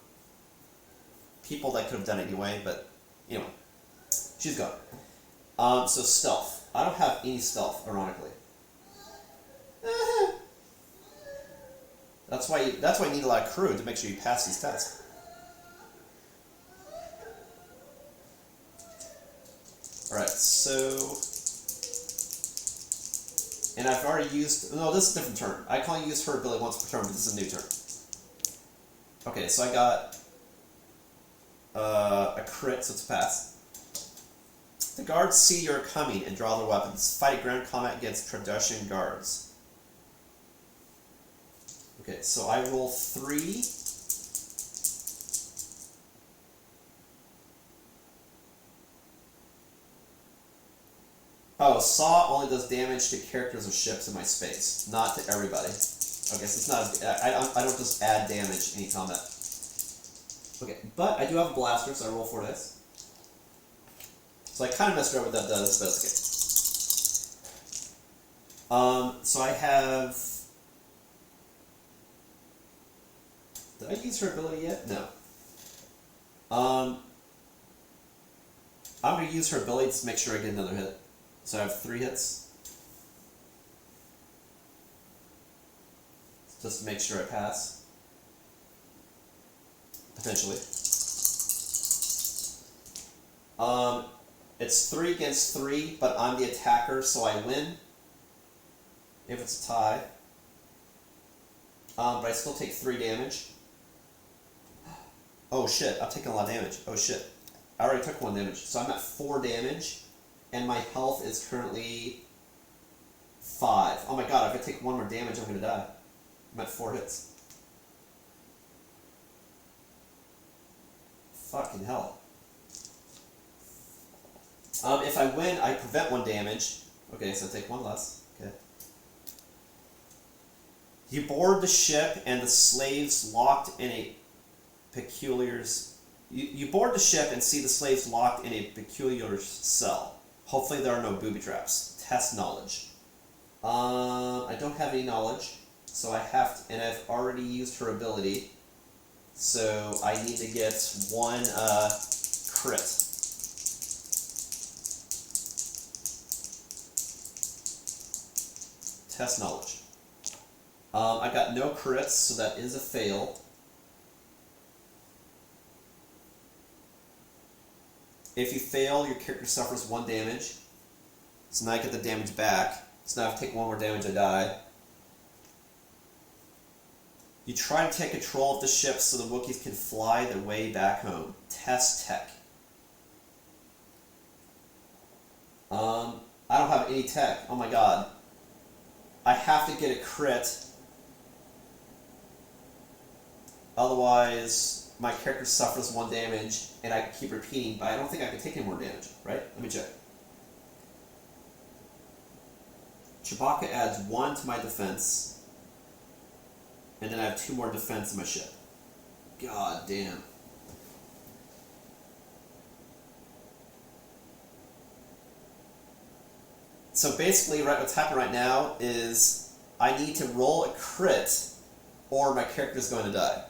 people that could have done it anyway, but anyway, she's gone. So stealth. I don't have any stealth, ironically. That's why you need a lot of crew to make sure you pass these tests. Alright, so... And I've already used... No, this is a different turn. I can only use her ability once per turn, but this is a new turn. Okay, so I got... a crit, so it's a pass. The guards see you're coming and draw their weapons. Fight a ground combat against Trandoshan guards. Okay, so I roll 3... Oh, Saw only does damage to characters or ships in my space, not to everybody. Okay, so it's not. I don't just add damage any combat. Okay, but I do have a blaster, so I roll 4 dice. So I kind of messed around what that does, but it's okay. So I have. Did I use her ability yet? No. I'm going to use her ability to make sure I get another hit. So I have 3 hits. Just to make sure I pass. Potentially. It's 3 against 3, but I'm the attacker, so I win. If it's a tie. But I still take 3 damage. Oh shit, I'm taking a lot of damage. Oh shit. I already took 1 damage. So I'm at 4 damage. And my health is currently 5. Oh my god, if I take 1 more damage, I'm going to die. I'm at 4 hits. Fucking hell. If I win, I prevent 1 damage. Okay, so I take 1 less. Okay. You board the ship and the slaves locked in a peculiar... You board the ship and see the slaves locked in a peculiar cell. Hopefully there are no booby traps. Test knowledge. I don't have any knowledge, so I have to, and I've already used her ability, so I need to get 1 crit. Test knowledge. I got no crits, so that is a fail. If you fail, your character suffers 1 damage. So now I get the damage back. So now if I take 1 more damage, I die. You try to take control of the ship so the Wookiees can fly their way back home. Test tech. I don't have any tech. Oh my god. I have to get a crit. Otherwise... my character suffers 1 damage, and I can keep repeating, but I don't think I can take any more damage, right? Let me check. Chewbacca adds 1 to my defense, and then I have 2 more defense in my ship. God damn. So basically, right, what's happening right now is I need to roll a crit, or my character's going to die.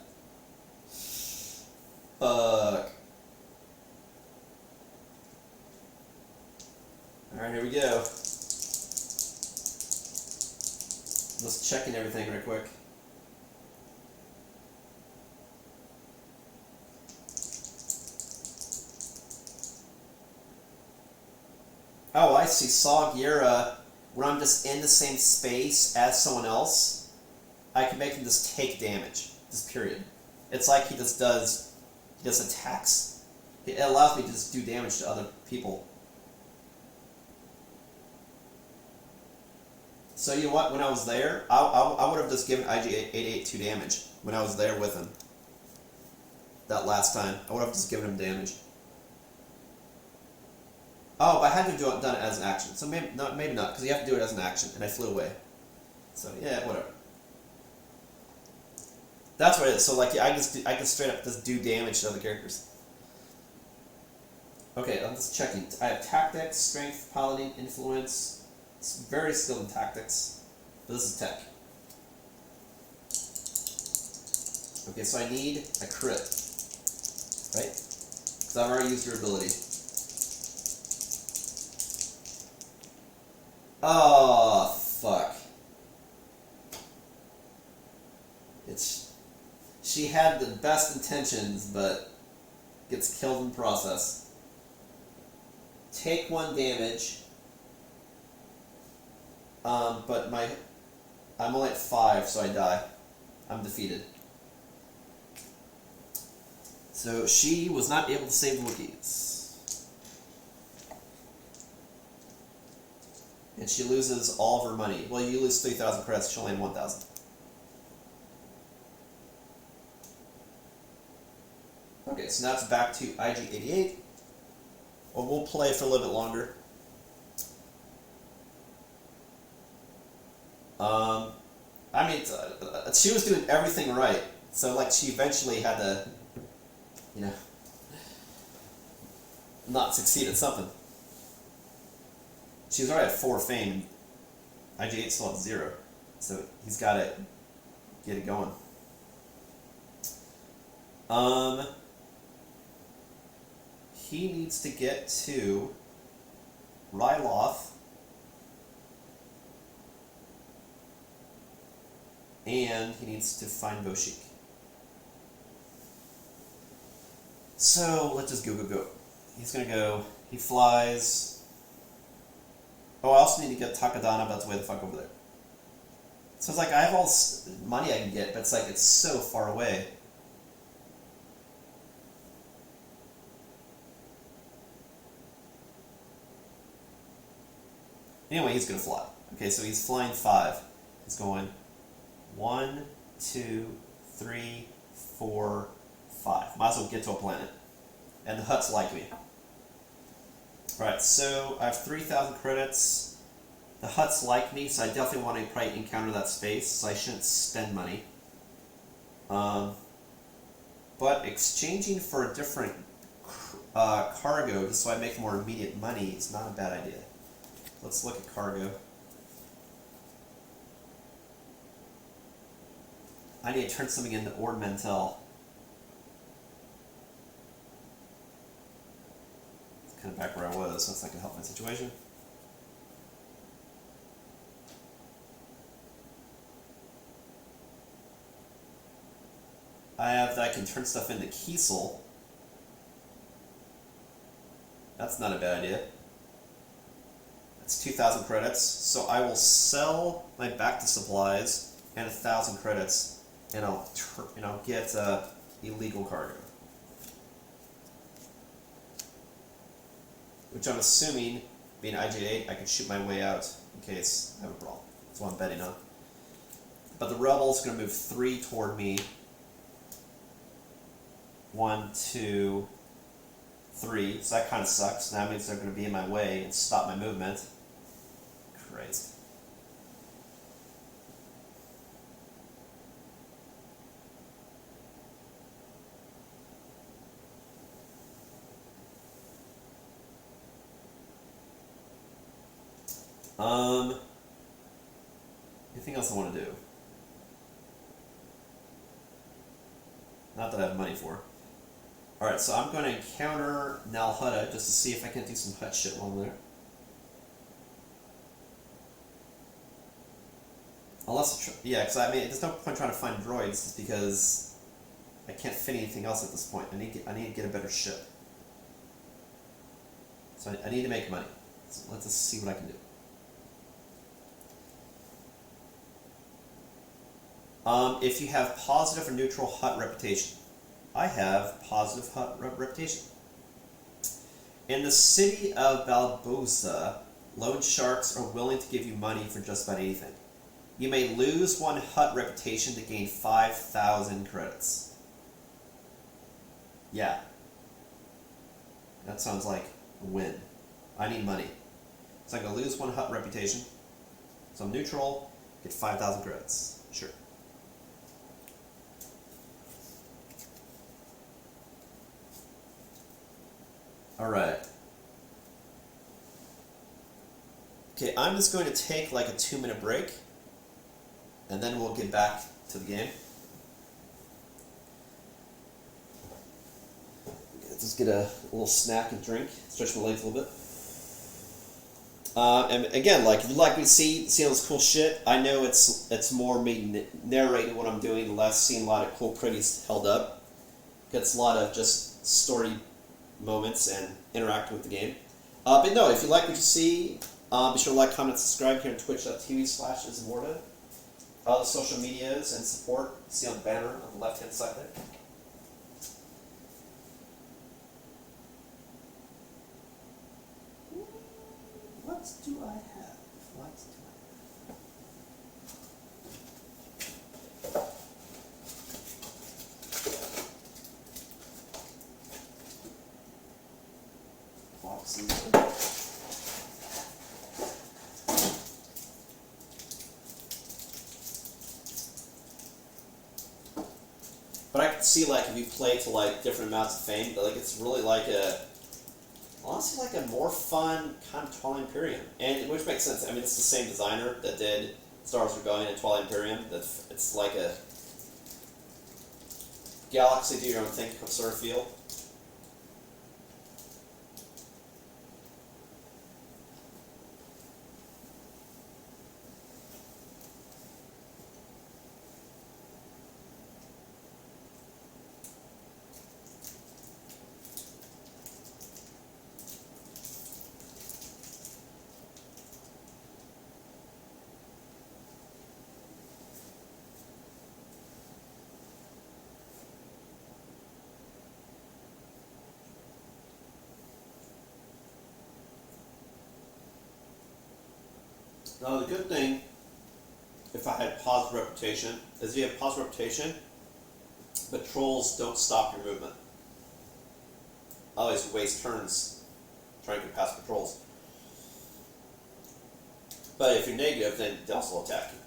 Fuck. Alright, here we go. Let's check in everything real quick. Oh, I see. Saw Gira, when I'm just in the same space as someone else, I can make him just take damage. Just period. It's like he just attacks. It allows me to just do damage to other people. So you know what? When I was there, I would have just given IG-88 2 damage when I was there with him. That last time, I would have just given him damage. Oh, but I had to have done it as an action. So maybe not, because you have to do it as an action, and I flew away. So yeah, whatever. That's what it is. So like, yeah, I can straight up just do damage to other characters. Okay, I'm just checking. I have tactics, strength, paladin, influence. It's very skilled in tactics, but this is tech. Okay, so I need a crit, right? Because I've already used your ability. Oh, fuck. She had the best intentions, but gets killed in the process. Take 1 damage. But I'm only at 5, so I die. I'm defeated. So she was not able to save the Wookiees. And she loses all of her money. Well, you lose 3,000 credits, she'll land 1,000. Okay, so now it's back to IG-88. Well, we'll play for a little bit longer. I mean, she was doing everything right, so like she eventually had to, you know, not succeed at something. She was already at 4 fame. IG-8 still at 0, so he's got to get it going. He needs to get to Ryloth. And he needs to find Boshik. So let's just go. He's gonna go. He flies. Oh, I also need to get Takadana, but that's way the fuck over there. So it's like I have all this money I can get, but it's like it's so far away. Anyway, he's gonna fly. Okay, so he's flying 5. He's going 1, 2, 3, 4, 5. Might as well get to a planet. And the huts like me. Alright, so I have 3,000 credits. The huts like me, so I definitely want to probably encounter that space, so I shouldn't spend money. But exchanging for a different cargo, just so I make more immediate money, is not a bad idea. Let's look at cargo. I need to turn something into Ord Mantell. It's kind of back where I was, so it's not going to help my situation. I have that I can turn stuff into Kiesel. That's not a bad idea. That's 2,000 credits, so I will sell my back to supplies and 1,000 credits. And I'll get illegal cargo, which I'm assuming, being IG-8, I can shoot my way out in case I have a problem. That's what I'm betting on. But the rebel's going to move 3 toward me. 1, 2, 3. So that kind of sucks. That means they're going to be in my way and stop my movement. Christ. Anything else I want to do? Not that I have money for. Alright, so I'm going to encounter Nalhutta just to see if I can do some hut shit while I'm there. Unless, yeah, because I mean, there's no point trying to find droids just because I can't fit anything else at this point. I need to get a better ship. So I need to make money. So let's just see what I can do. If you have positive or neutral hut reputation. I have positive hut reputation. In the city of Balboza, Loan sharks are willing to give you money for just about anything. You may lose 1 hut reputation to gain 5,000 credits. Yeah. That sounds like a win. I need money. So I'm going to lose 1 hut reputation. So I'm neutral, get 5,000 credits. Sure. Alright. Okay, I'm just going to take like a 2-minute break, and then we'll get back to the game. Just get a little snack and drink, stretch my legs a little bit. And again, like if you'd like me to see all this cool shit, I know it's more me narrating what I'm doing, less seeing a lot of cool pretties held up. Gets a lot of just story moments and interacting with the game. But no, if you like what you see, be sure to like, comment, subscribe here on twitch.tv/Ismortah. All the social medias and support, see on the banner on the left-hand side there. What do I have? What do I have? Boxes. But I can see, like, if you play to like different amounts of fame, like it's really like a, honestly, like a more fun kind of Twilight Imperium, and which makes sense. I mean, it's the same designer that did Star Wars Rebellion and Twilight Imperium. It's like a galaxy do your own thing sort of feel. Now, the good thing, if I had paused reputation, is you have paused reputation, but trolls don't stop your movement. Otherwise, you waste turns trying to get past patrols. But if you're negative, then they also attack you.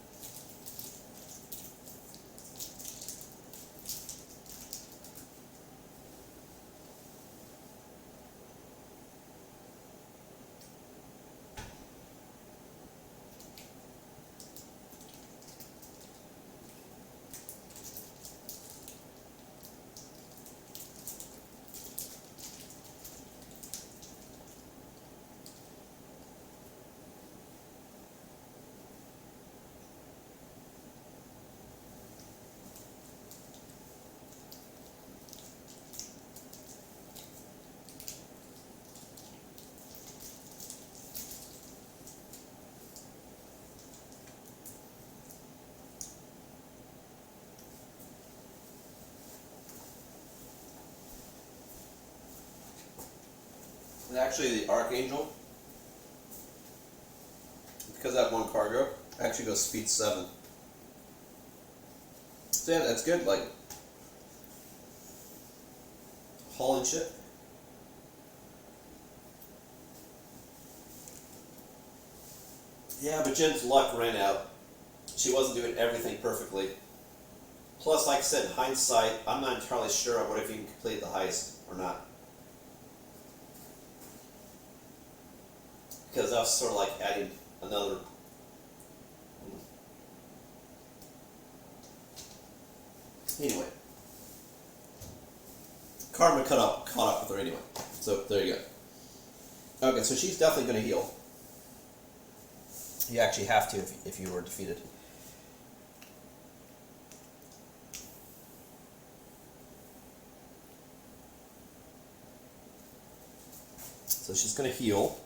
And actually, the Archangel, because I have 1 cargo, actually goes speed 7. So yeah, that's good, like, hauling shit. Yeah, but Jen's luck ran out. She wasn't doing everything perfectly. Plus, like I said, in hindsight, I'm not entirely sure I would have even completed the heist or not. Because I was sort of like adding another. Anyway. Karma caught up with her anyway. So, there you go. Okay, so she's definitely going to heal. You actually have to if you were defeated. So she's going to heal.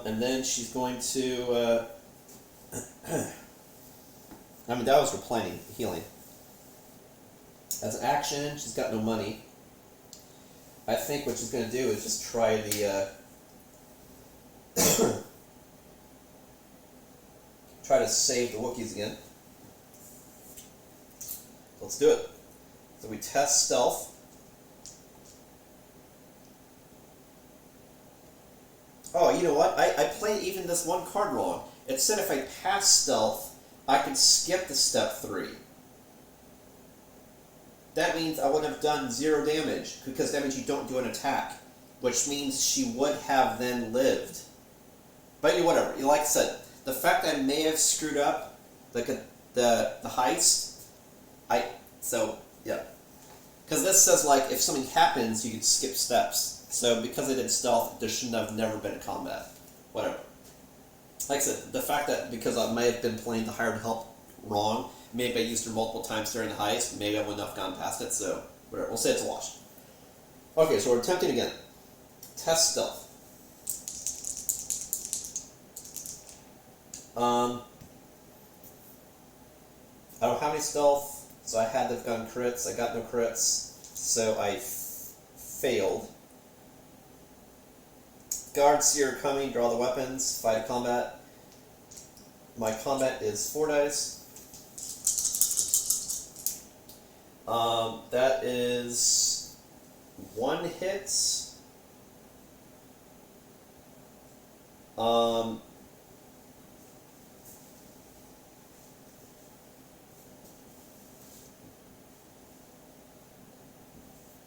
And then she's going to, I mean, that was her planning, healing. As an action, she's got no money. I think what she's going to do is just try the try to save the Wookiees again. Let's do it. So we test stealth. Oh, you know what? I played even this one card wrong. It said if I pass stealth, I could skip to step 3. That means I would have done 0 damage, because that means you don't do an attack, which means she would have then lived. But whatever. Like I said, the fact that I may have screwed up the heist, so yeah, because this says like if something happens, you could skip steps. So because I did stealth, there shouldn't have never been combat. Whatever. Like I said, the fact that because I may have been playing the hired help wrong, maybe I used her multiple times during the heist, maybe I wouldn't have gone past it, so whatever. We'll say it's a wash. Okay, so we're attempting again. Test stealth. I don't have any stealth, so I had to have gotten crits. I got no crits, so I failed. Guards here are coming, draw the weapons, fight combat. My combat is 4 dice. That is 1 hit.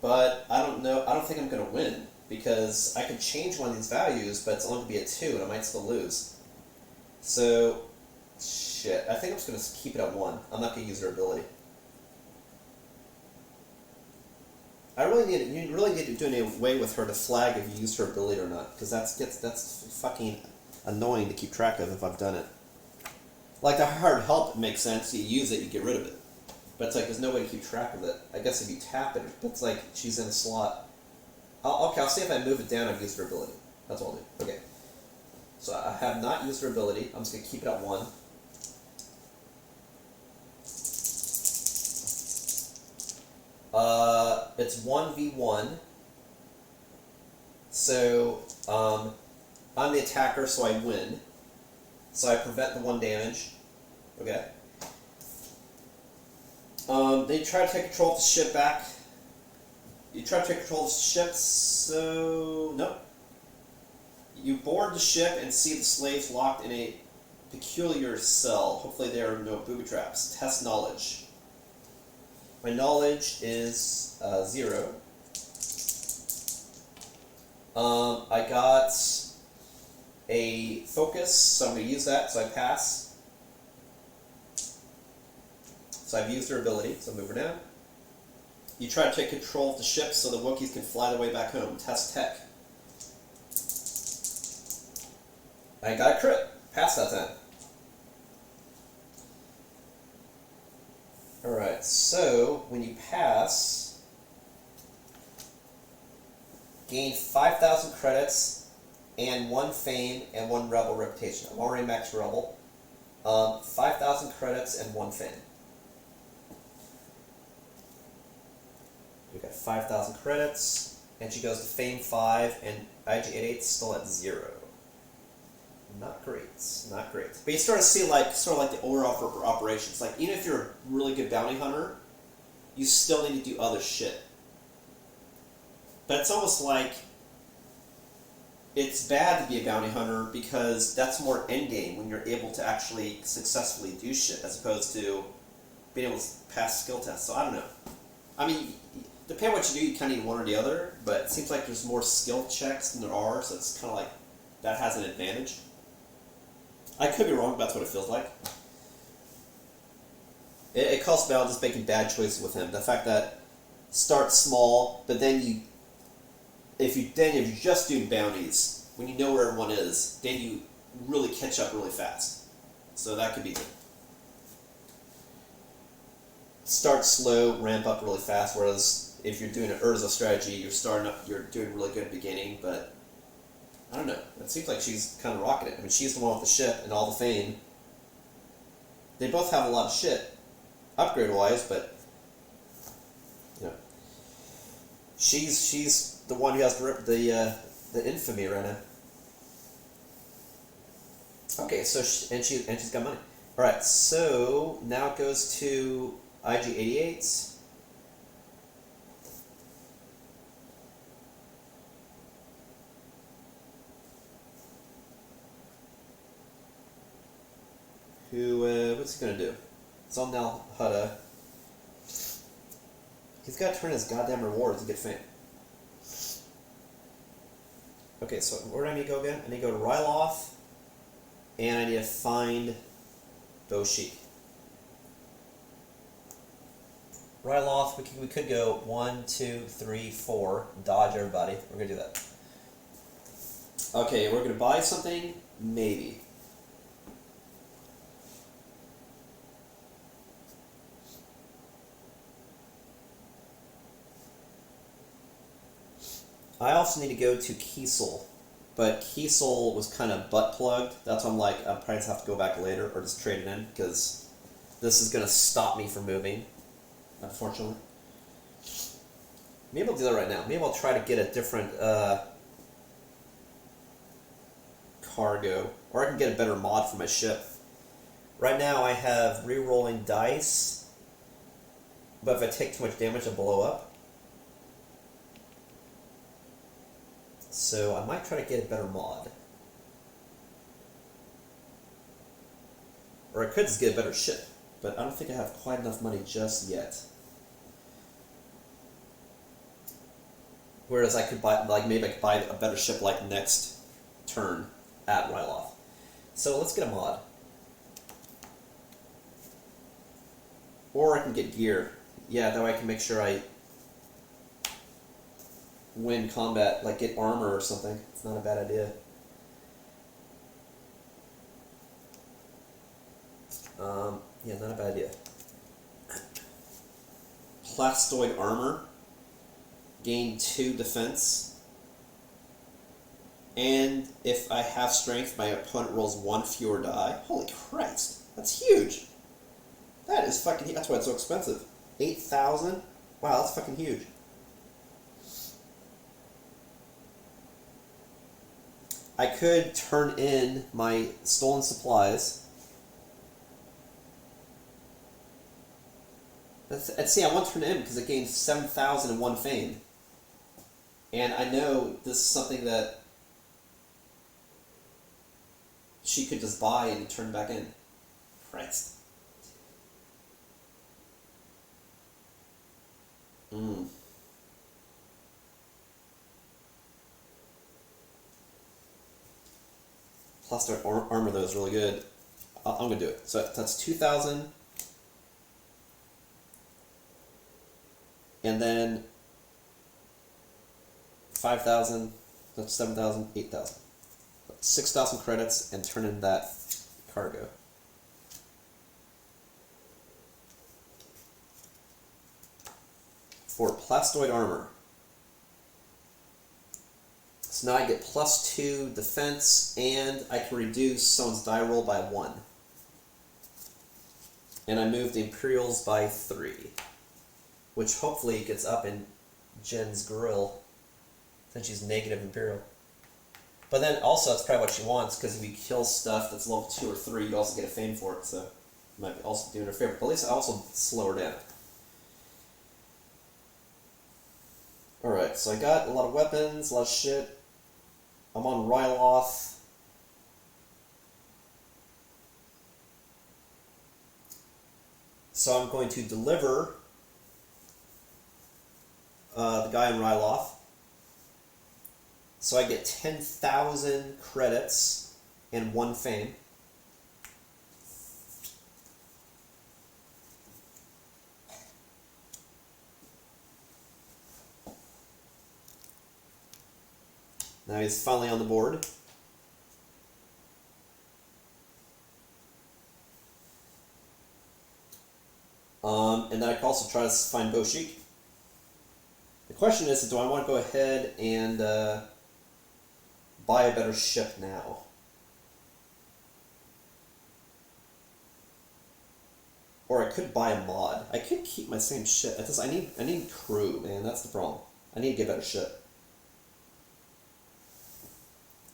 But I don't know, I don't think I'm going to win, because I could change one of these values, but it's only going to be a 2, and I might still lose. So, shit, I think I'm just going to keep it at 1. I'm not going to use her ability. You really need to do away with her to flag if you use her ability or not, because that's fucking annoying to keep track of if I've done it. Like the hard help makes sense, you use it, you get rid of it. But it's like there's no way to keep track of it. I guess if you tap it, it's like she's in a slot. Okay, I'll see if I move it down, I've used her ability. That's all I'll do. Okay. So I have not used her ability. I'm just going to keep it at 1. It's 1v1. So, I'm the attacker, so I win. So I prevent the 1 damage. Okay. They try to take control of the ship back. You try to take control of the ship, so... Nope. You board the ship and see the slaves locked in a peculiar cell. Hopefully there are no booby traps. Test knowledge. My knowledge is 0. I got a focus, so I'm going to use that, so I pass. So I've used her ability, so move her down. You try to take control of the ship so the Wookiees can fly their way back home. Test tech. I got a crit. Pass that time. Alright, so when you pass, gain 5,000 credits and 1 fame and 1 rebel reputation. I'm already max rebel. 5,000 credits and 1 fame. We got 5,000 credits, and she goes to fame 5, and IG-88 still at 0. Not great, not great. But you start to see like sort of like the overall operations. Like even if you're a really good bounty hunter, you still need to do other shit. But it's almost like it's bad to be a bounty hunter because that's more endgame when you're able to actually successfully do shit as opposed to being able to pass skill tests. So I don't know. I mean, depending on what you do, you kind of need one or the other. But it seems like there's more skill checks than there are, so it's kind of like that has an advantage. I could be wrong, but that's what it feels like. It calls about just making bad choices with him. The fact that start small, but then if you're just doing bounties, when you know where everyone is, then you really catch up really fast. So that could be good. Start slow, ramp up really fast. Whereas if you're doing an Erso strategy, you're doing really good at the beginning, but I don't know. It seems like she's kind of rocking it. I mean, she's the one with the ship and all the fame. They both have a lot of shit, upgrade-wise, but you know, she's the one who has the infamy right now. Okay, so she's got money. All right, so now it goes to IG-88. Who, what's he gonna do? It's on now Hutta. He's gotta turn his goddamn rewards to get fame. Okay, so where do I need to go again? I need to go to Ryloth, and I need to find Boshik. Ryloth, we could go 1, 2, 3, 4, dodge everybody. We're gonna do that. Okay, we're gonna buy something, maybe. I also need to go to Kiesel, but Kiesel was kind of butt plugged. That's why I'm like, I'll probably have to go back later or just trade it in because this is going to stop me from moving, unfortunately. Maybe I'll do that right now. Maybe I'll try to get a different cargo, or I can get a better mod for my ship. Right now I have re-rolling dice, but if I take too much damage, I'll blow up. So I might try to get a better mod. Or I could just get a better ship, but I don't think I have quite enough money just yet. Whereas I could buy, like maybe I could buy a better ship like next turn at Ryloth. So let's get a mod. Or I can get gear. Yeah, that way I can make sure I win combat, like get armor or something. It's not a bad idea. Yeah, not a bad idea. Plastoid armor. Gain 2 defense. And if I have strength, my opponent rolls 1 fewer die. Holy Christ, that's huge. That is fucking, that's why it's so expensive. 8,000? Wow, that's fucking huge. I could turn in my stolen supplies. Let's see, I want to turn it in because it gains 7,001 fame. And I know this is something that she could just buy and turn back in. Christ. Plus our armor though is really good. I'm gonna do it. So that's 2,000. And then 5,000, that's 7,000, 8,000. 6,000 credits and turn in that cargo. For plastoid armor. So now I get +2 defense, and I can reduce someone's die roll by 1. And I move the Imperials by 3. Which hopefully gets up in Jen's grill, since she's negative Imperial. But then also that's probably what she wants, because if you kill stuff that's level 2 or 3, you also get a fame for it, so it might be also doing her favor. But at least I also slow her down. Alright, so I got a lot of weapons, a lot of shit. I'm on Ryloth. So I'm going to deliver the guy in Ryloth. So I get 10,000 credits and 1 fame. Now he's finally on the board. And then I can also try to find Boshik. The question is, do I want to go ahead and buy a better ship now? Or I could buy a mod. I could keep my same ship. I need crew, man. That's the problem. I need to get a better ship.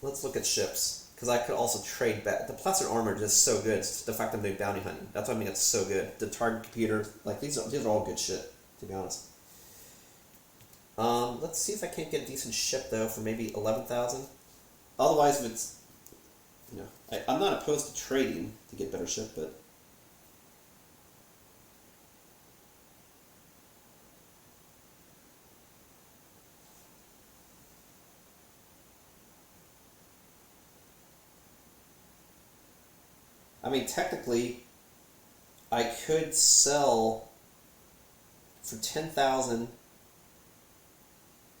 let's look at ships, because I could also trade back. The plastered armor is just so good. It's the fact that I'm doing bounty hunting. That's why I mean it's so good. The target computer, like these are all good shit, to be honest. Let's see if I can't get a decent ship though for maybe 11,000. Otherwise, if it's, you know, I'm not opposed to trading to get better ship, but. I mean, technically, I could sell for 10,000,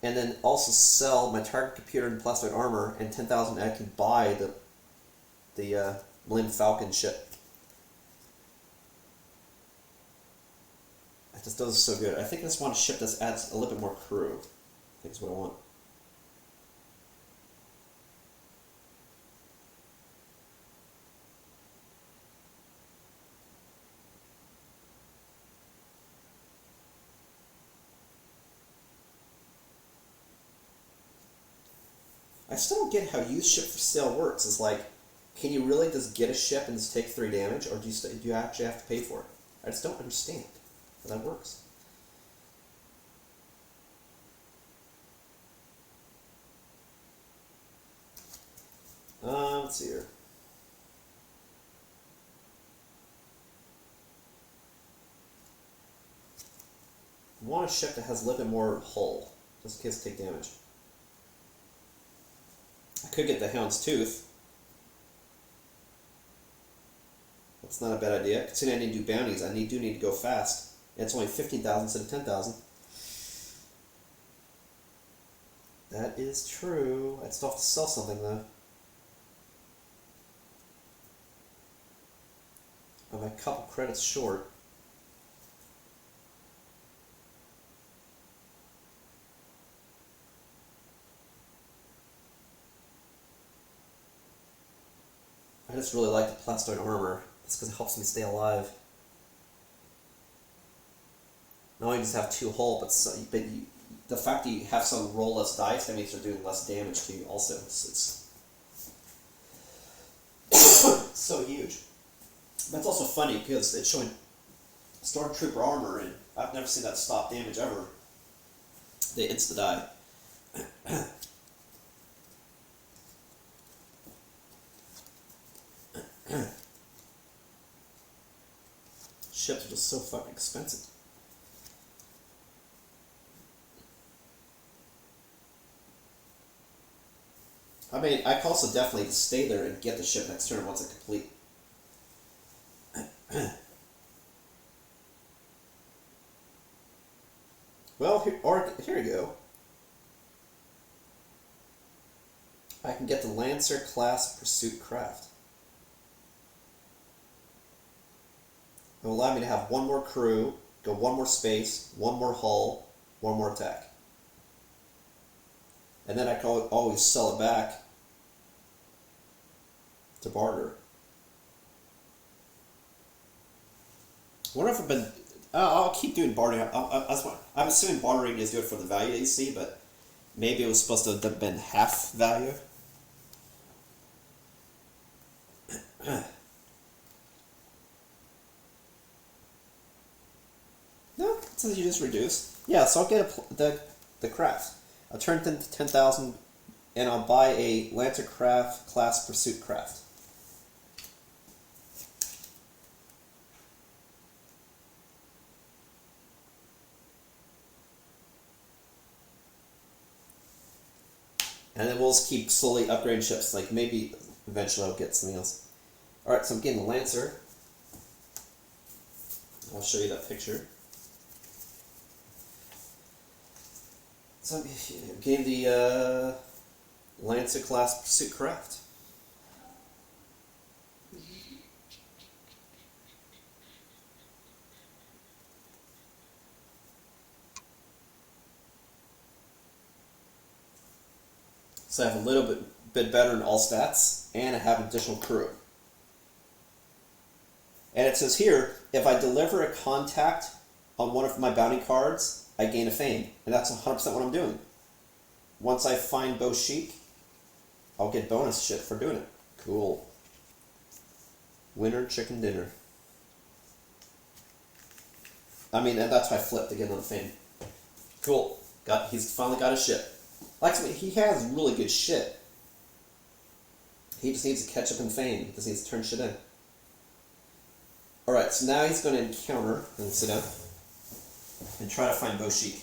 and then also sell my target computer and plastered armor, and 10,000 I can buy the Millennium Falcon ship. It just does so good. I think I just want a ship that adds a little bit more crew. I think is what I want. I still don't get how used ship for sale works. It's like, can you really just get a ship and just take 3 damage, or do you actually have to pay for it? I just don't understand how that works. Let's see here. I want a ship that has a little bit more hull, just in case I take damage. I could get the Hound's Tooth. That's not a bad idea. Considering I need to do bounties, I do need to go fast. And it's only 15,000 instead of 10,000. That is true. I'd still have to sell something though. I'm a couple credits short. I just really like the plastered armor. It's because it helps me stay alive. Not only does it have 2 hull, but the fact that you have some roll less dice, that means they're doing less damage to you also. It's so huge. That's also funny because it's showing Stormtrooper armor, and I've never seen that stop damage ever. They insta-die. Ships are just so fucking expensive. I mean, I could also definitely stay there and get the ship next turn once it's complete. Well, here you go. I can get the Lancer class pursuit craft. It will allow me to have 1 more crew, go 1 more space, 1 more hull, 1 more attack. And then I can always sell it back to barter. I wonder if I've been... I'll keep doing bartering. I'm assuming bartering is good for the value that you see, but maybe it was supposed to have been half value. No, it says you just reduce. Yeah, so I'll get the craft. I'll turn it into 10,000, and I'll buy a Lancer craft class pursuit craft. And then we'll just keep slowly upgrading ships. Like maybe eventually I'll get something else. Alright, so I'm getting the Lancer. I'll show you that picture. So I'm getting the Lancer class pursuit craft. So I have a little bit better in all stats, and I have additional crew. And it says here, if I deliver a contact on one of my bounty cards, I gain a fame. And that's 100% what I'm doing. Once I find Bo Sheik, I'll get bonus shit for doing it. Cool. Winner chicken dinner. I mean, and that's why I flipped to get another fame. Cool. He's finally got his shit. Like, he has really good shit. He just needs to catch up in fame. He just needs to turn shit in. Alright, so now he's going to encounter, and sit down, and try to find Boshik.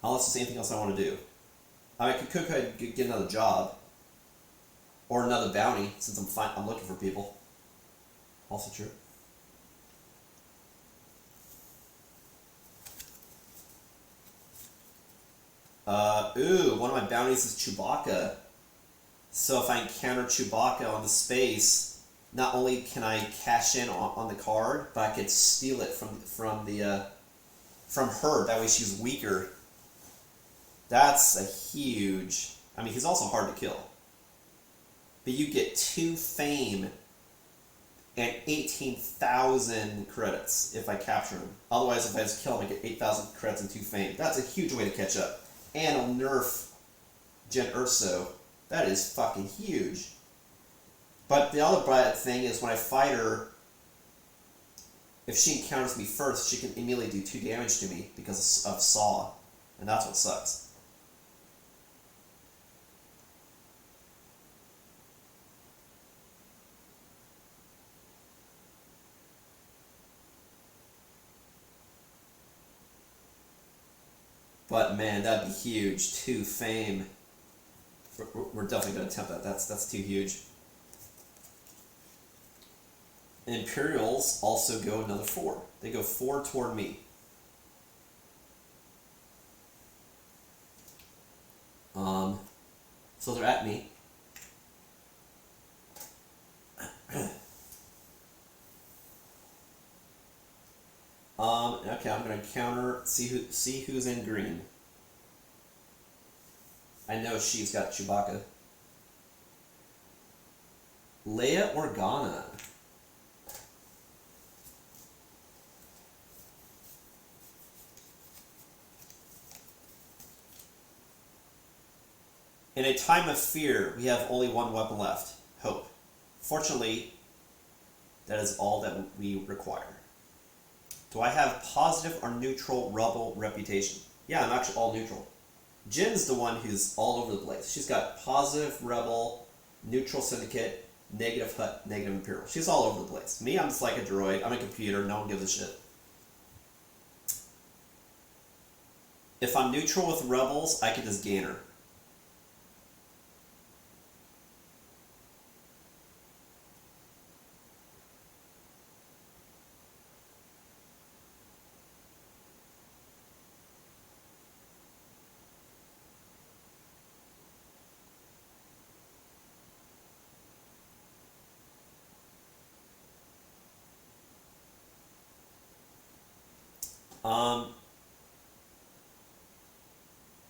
Unless there's anything else I want to do. I mean, I could get another job. Or another bounty, since I'm looking for people. Also true. Ooh, one of my bounties is Chewbacca. So if I encounter Chewbacca on the space, not only can I cash in on the card, but I could steal it from her. That way she's weaker. That's a huge... I mean, he's also hard to kill. But you get 2 fame and 18,000 credits if I capture him. Otherwise, if I just kill him, I get 8,000 credits and 2 fame. That's a huge way to catch up. And I'll nerf Gen Erso. That is fucking huge. But the other bad thing is when I fight her, if she encounters me first, she can immediately do 2 damage to me because of Saw. And that's what sucks. But man, that'd be huge. 2 fame. We're definitely going to attempt that. That's too huge. Imperials also go another 4. They go 4 toward me. So they're at me. Okay, I'm gonna counter. See who's in green. I know she's got Chewbacca. Leia Organa. In a time of fear, we have only one weapon left: hope. Fortunately, that is all that we require. Do I have positive or neutral rebel reputation? Yeah, I'm actually all neutral. Jin's the one who's all over the place. She's got positive rebel, neutral syndicate, negative hut, negative imperial. She's all over the place. Me, I'm just like a droid. I'm a computer. No one gives a shit. If I'm neutral with rebels, I can just gain her.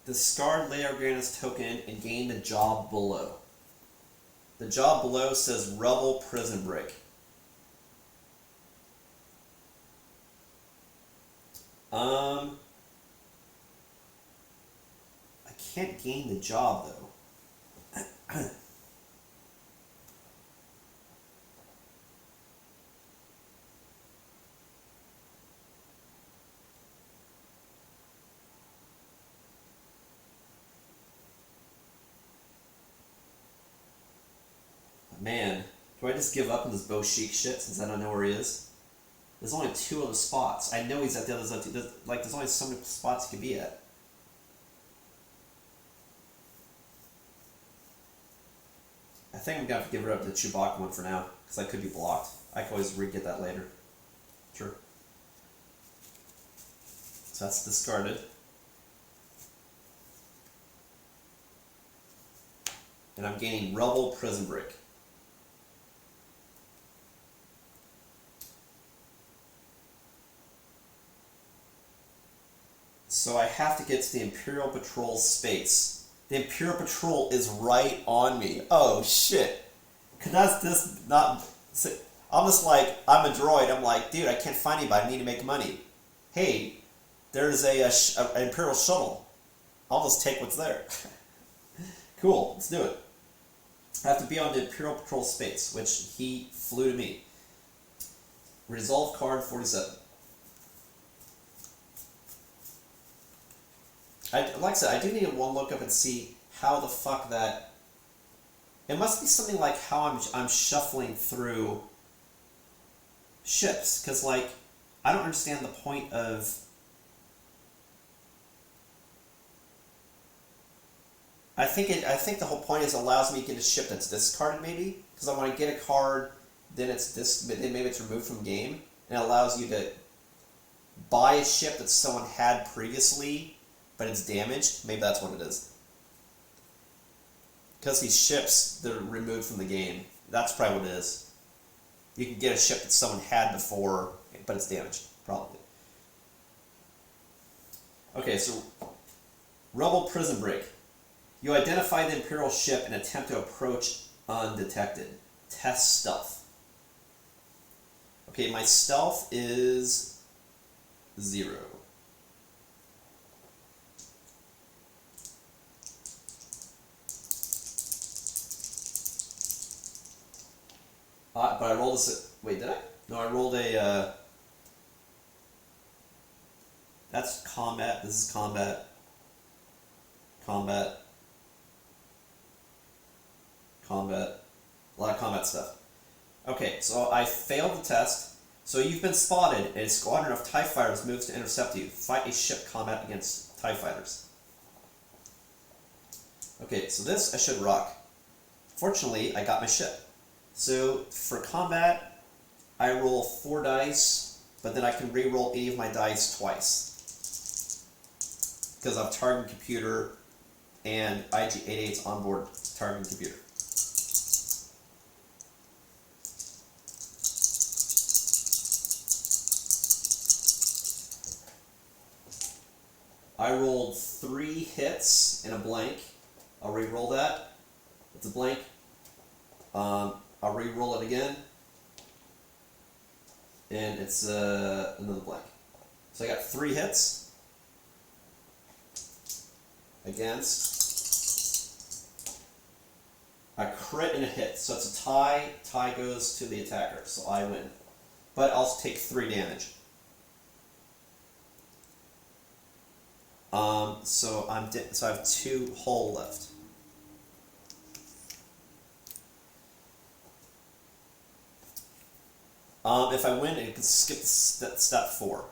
Discard Leia Organa's token and gain the job below. The job below says Rebel Prison Break. I can't gain the job though. Man, do I just give up on this Boshik shit since I don't know where he is? There's only 2 other spots. I know he's at the other side. There's only so many spots he could be at. I think I'm gonna have to give her up to the Chewbacca one for now, because I could be blocked. I can always re-get that later. Sure. So that's discarded. And I'm gaining Rebel Prison Break. So I have to get to the Imperial Patrol space. The Imperial Patrol is right on me. Oh shit. Cause that's this not... I'm just like, I'm a droid. I'm like, dude, I can't find anybody. I need to make money. Hey, there's an Imperial shuttle. I'll just take what's there. Cool, let's do it. I have to be on the Imperial Patrol space, which he flew to me. Resolve card 47. Like I said, I do need to one look up and see how the fuck that... It must be something like how I'm shuffling through ships, because, like, I don't understand the point of... I think the whole point is it allows me to get a ship that's discarded, maybe, because I want to get a card, then maybe it's removed from the game, and it allows you to buy a ship that someone had previously, but it's damaged. Maybe that's what it is. Because these ships, they're removed from the game. That's probably what it is. You can get a ship that someone had before, but it's damaged, probably. Okay, so Rebel Prison Break. You identify the Imperial ship and attempt to approach undetected. Test stealth. Okay, my stealth is 0. But I rolled this. Wait, did I? No, I rolled a. That's combat. This is combat. Combat. Combat. A lot of combat stuff. Okay, so I failed the test. So you've been spotted, and a squadron of TIE fighters moves to intercept you. Fight a ship combat against TIE fighters. Okay, so this I should rock. Fortunately, I got my ship. So for combat, I roll 4 dice, but then I can re-roll 8 of my dice twice. Because I have targeting computer and IG-88's onboard targeting computer. I rolled 3 hits and a blank. I'll re-roll that. It's a blank. I'll re-roll it again. And it's another blank. So I got 3 hits against a crit and a hit. So it's a tie. Tie goes to the attacker, so I win. But I'll take 3 damage. So I have 2 hull left. If I win, it can skip step 4.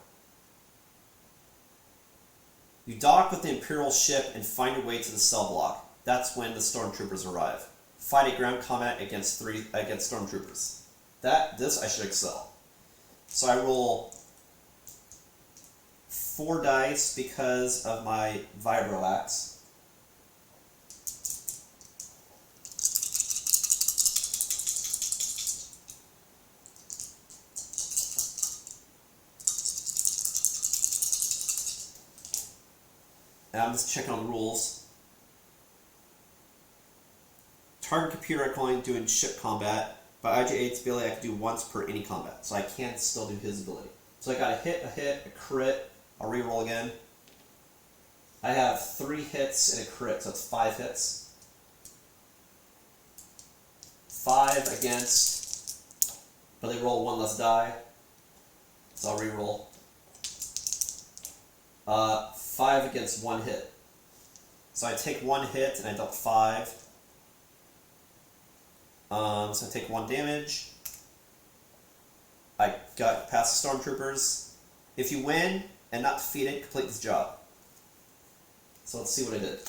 You dock with the Imperial ship and find your way to the cell block. That's when the stormtroopers arrive. Fight a ground combat against stormtroopers. This I should excel. So I roll 4 dice because of my vibro axe. And I'm just checking on the rules. Target computer I can only do in ship combat, but IG-88's ability I can do once per any combat, so I can still do his ability. So I got a hit, a crit. I'll re-roll again. I have 3 hits and a crit, so it's 5 hits. 5 against, but they roll 1 less die, so I'll re-roll. 5 against 1 hit. So I take 1 hit and I dealt 5. So I take 1 damage. I got past the stormtroopers. If you win and not defeated, complete this job. So let's see what I did.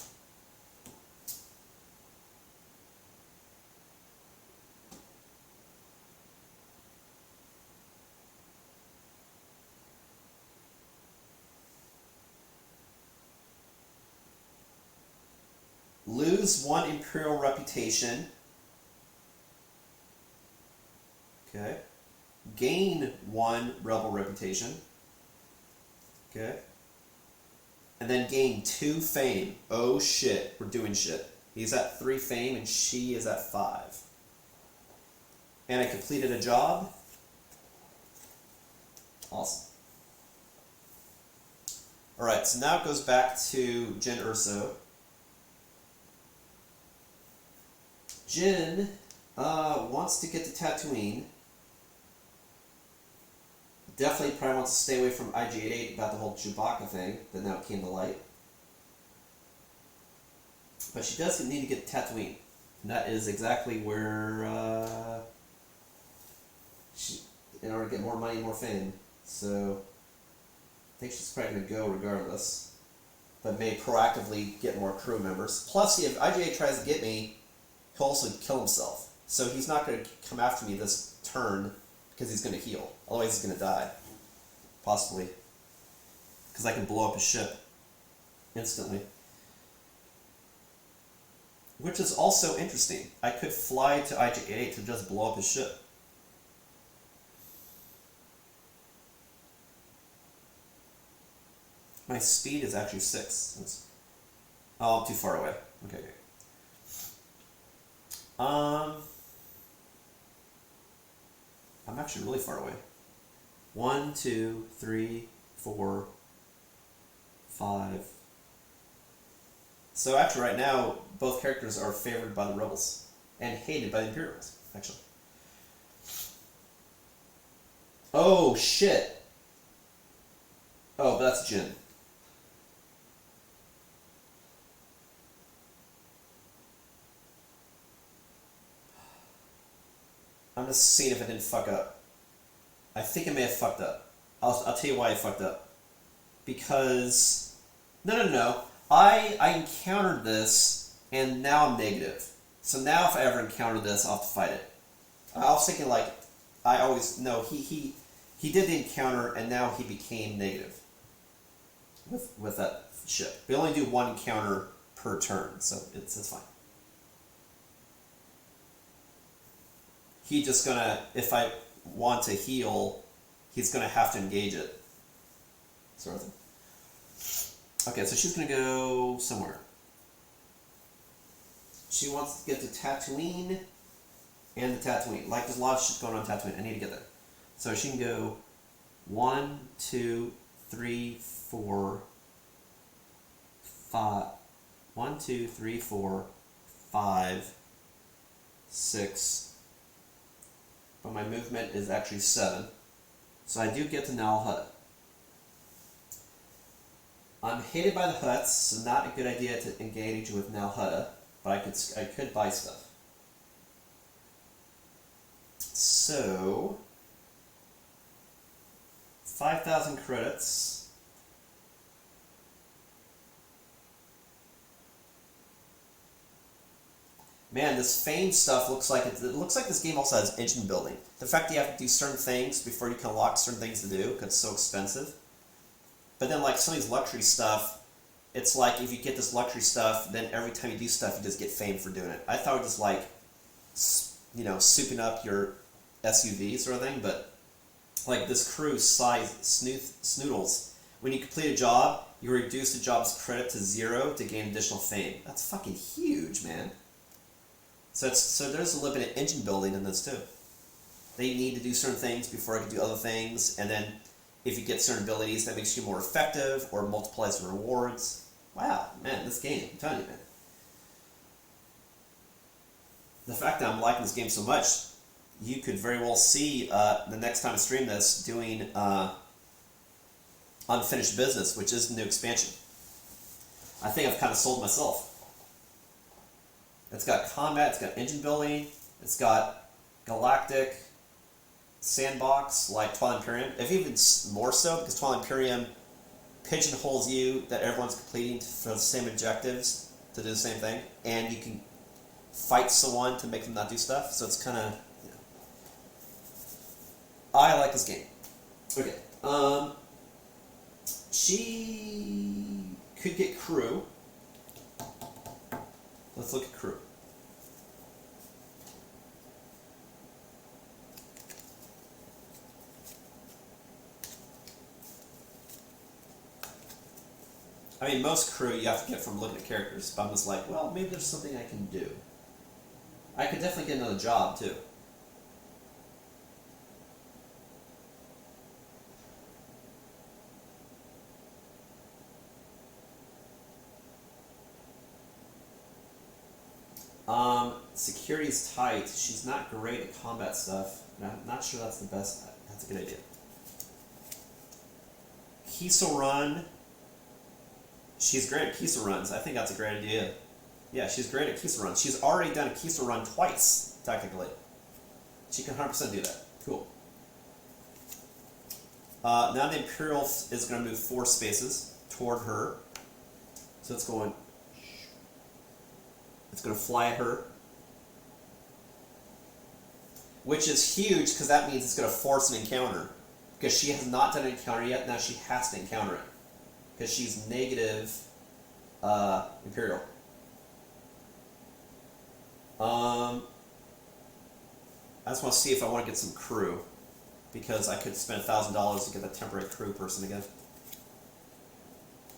Lose 1 Imperial reputation. Okay. Gain 1 Rebel reputation. Okay. And then gain 2 fame. Oh shit, we're doing shit. He's at 3 fame and she is at 5. And I completed a job. Awesome. Alright, so now it goes back to Jin Erso. Jin wants to get to Tatooine. Definitely probably wants to stay away from IG-88 about the whole Chewbacca thing that now came to light. But she does need to get to Tatooine. And that is exactly where she, in order to get more money, more fame. So I think she's probably going to go regardless. But may proactively get more crew members. Plus, if IG-88 tries to get me, he'll also kill himself. So he's not going to come after me this turn because he's going to heal. Otherwise he's going to die. Possibly. Because I can blow up his ship instantly. Which is also interesting. I could fly to IG-88 to just blow up his ship. My speed is actually 6. Oh, I'm too far away. Okay. I'm actually really far away. 1, 2, 3, 4, 5. So actually right now, both characters are favored by the rebels. And hated by the Imperials, actually. Oh, shit. Oh, but that's Jin. I'm just seeing if I didn't fuck up. I think I may have fucked up. I'll tell you why I fucked up. Because... No. I encountered this, and now I'm negative. So now if I ever encounter this, I'll have to fight it. I was thinking like, I always... No, he did the encounter, and now he became negative. With that ship. We only do one encounter per turn, so it's fine. He's just gonna, if I want to heal, he's gonna have to engage it. Sort of thing. Okay, so she's gonna go somewhere. She wants to get to Tatooine and the Tatooine. Like, there's a lot of shit going on Tatooine. I need to get there. So she can go 1, 2, 3, 4, 5. 1, 2, 3, 4, 5, 6. But my movement is actually 7. So I do get to Nal Hut. I'm hated by the Hutts, so not a good idea to engage with Nal Hutta, but I could buy stuff. So 5,000 credits. Man, this fame stuff looks like it looks like this game also has engine building. The fact that you have to do certain things before you can unlock certain things to do, because it's so expensive. But then, like, some of these luxury stuff, it's like if you get this luxury stuff, then every time you do stuff, you just get fame for doing it. I thought it was just like, you know, souping up your SUV sort of thing, but like this crew size snoodles. When you complete a job, you reduce the job's credit to 0 to gain additional fame. That's fucking huge, man. So there's a little bit of engine building in this too. They need to do certain things before I can do other things, and then if you get certain abilities, that makes you more effective or multiplies the rewards. Wow, man, this game, I'm telling you, man. The fact that I'm liking this game so much, you could very well see the next time I stream this doing Unfinished Business, which is the new expansion. I think I've kind of sold myself. It's got combat, it's got engine building, it's got galactic sandbox like Twilight Imperium, if even more so, because Twilight Imperium pigeonholes you that everyone's completing for the same objectives to do the same thing, and you can fight someone to make them not do stuff, so it's kind of, you know. I like this game. Okay, she could get crew. Let's look at crew. I mean, most crew you have to get from looking at characters, but I'm just like, well, maybe there's something I can do. I could definitely get another job, too. Security's tight. She's not great at combat stuff. And I'm not sure that's the best. That's a good idea. Kiso run. She's great at Kiso runs. I think that's a great idea. Yeah, she's great at Kiso runs. She's already done a Kiso run twice, technically. She can 100% do that. Cool. Now the Imperial is going to move 4 spaces toward her. So it's going to fly at her. Which is huge because that means it's going to force an encounter. Because she has not done an encounter yet, now she has to encounter it. Because she's negative Imperial. I just want to see if I want to get some crew. Because I could spend $1,000 to get that temporary crew person again.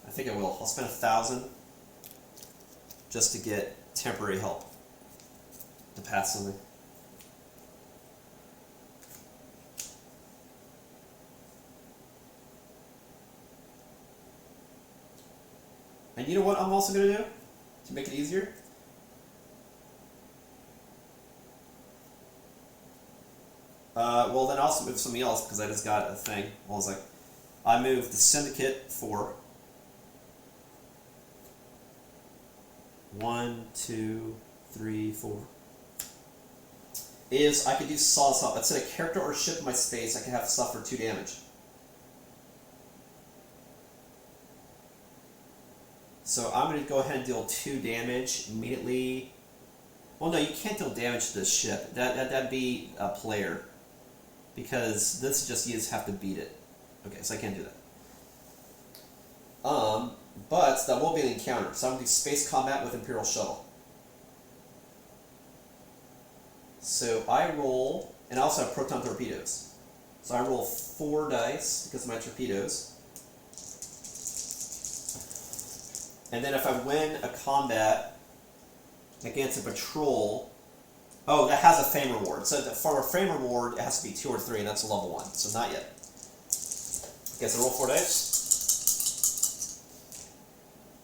I think I will. I'll spend $1,000 just to get temporary help to pass something. And you know what I'm also going to do to make it easier? Well, then I'll also move something else because I just got a thing. Well, I was like, I moved the Syndicate 4. 1, 2, 3, 4. Is I could do solid stuff. Let's say a character or ship in my space, I can have suffer 2 damage. So I'm going to go ahead and deal 2 damage immediately. Well, no, you can't deal damage to this ship. That'd be a player. Because this just, you just have to beat it. Okay, so I can't do that. But that will be an encounter. So I'm going to do space combat with Imperial Shuttle. So I roll, and I also have proton torpedoes. So I roll 4 dice because of my torpedoes. And then if I win a combat against a patrol, oh, that has a fame reward. So for a fame reward, it has to be 2 or 3, and that's a level 1. So not yet. Okay, so roll 4 dice.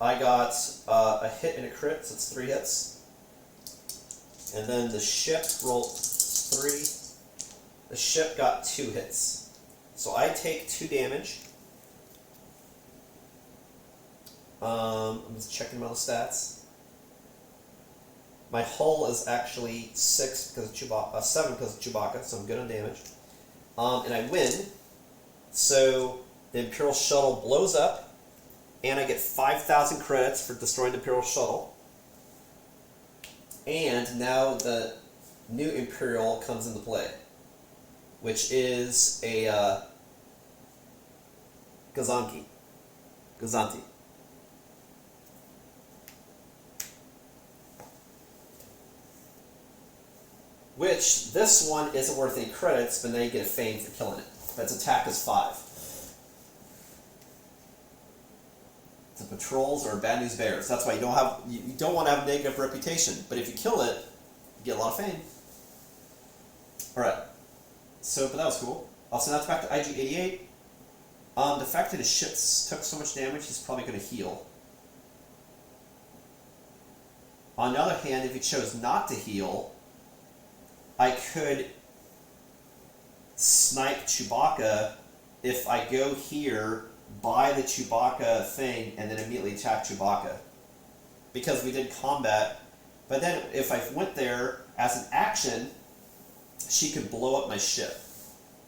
I got a hit and a crit, so it's 3 hits. And then the ship rolled 3. The ship got 2 hits. So I take 2 damage. I'm just checking my stats. My hull is actually 6 because of Chewbacca, 7 because of Chewbacca, so I'm good on damage. And I win. So the Imperial Shuttle blows up, and I get 5,000 credits for destroying the Imperial Shuttle. And now the new Imperial comes into play, which is a Gazanti. Which, this one isn't worth any credits, but now you get a fame for killing it. But its attack is 5. The patrols are bad news bears. That's why you don't want to have a negative reputation. But if you kill it, you get a lot of fame. Alright. So, but that was cool. Also, that's back to IG-88. The fact that his ships took so much damage, he's probably going to heal. On the other hand, if he chose not to heal, I could snipe Chewbacca if I go here, buy the Chewbacca thing, and then immediately attack Chewbacca. Because we did combat. But then if I went there as an action, she could blow up my ship,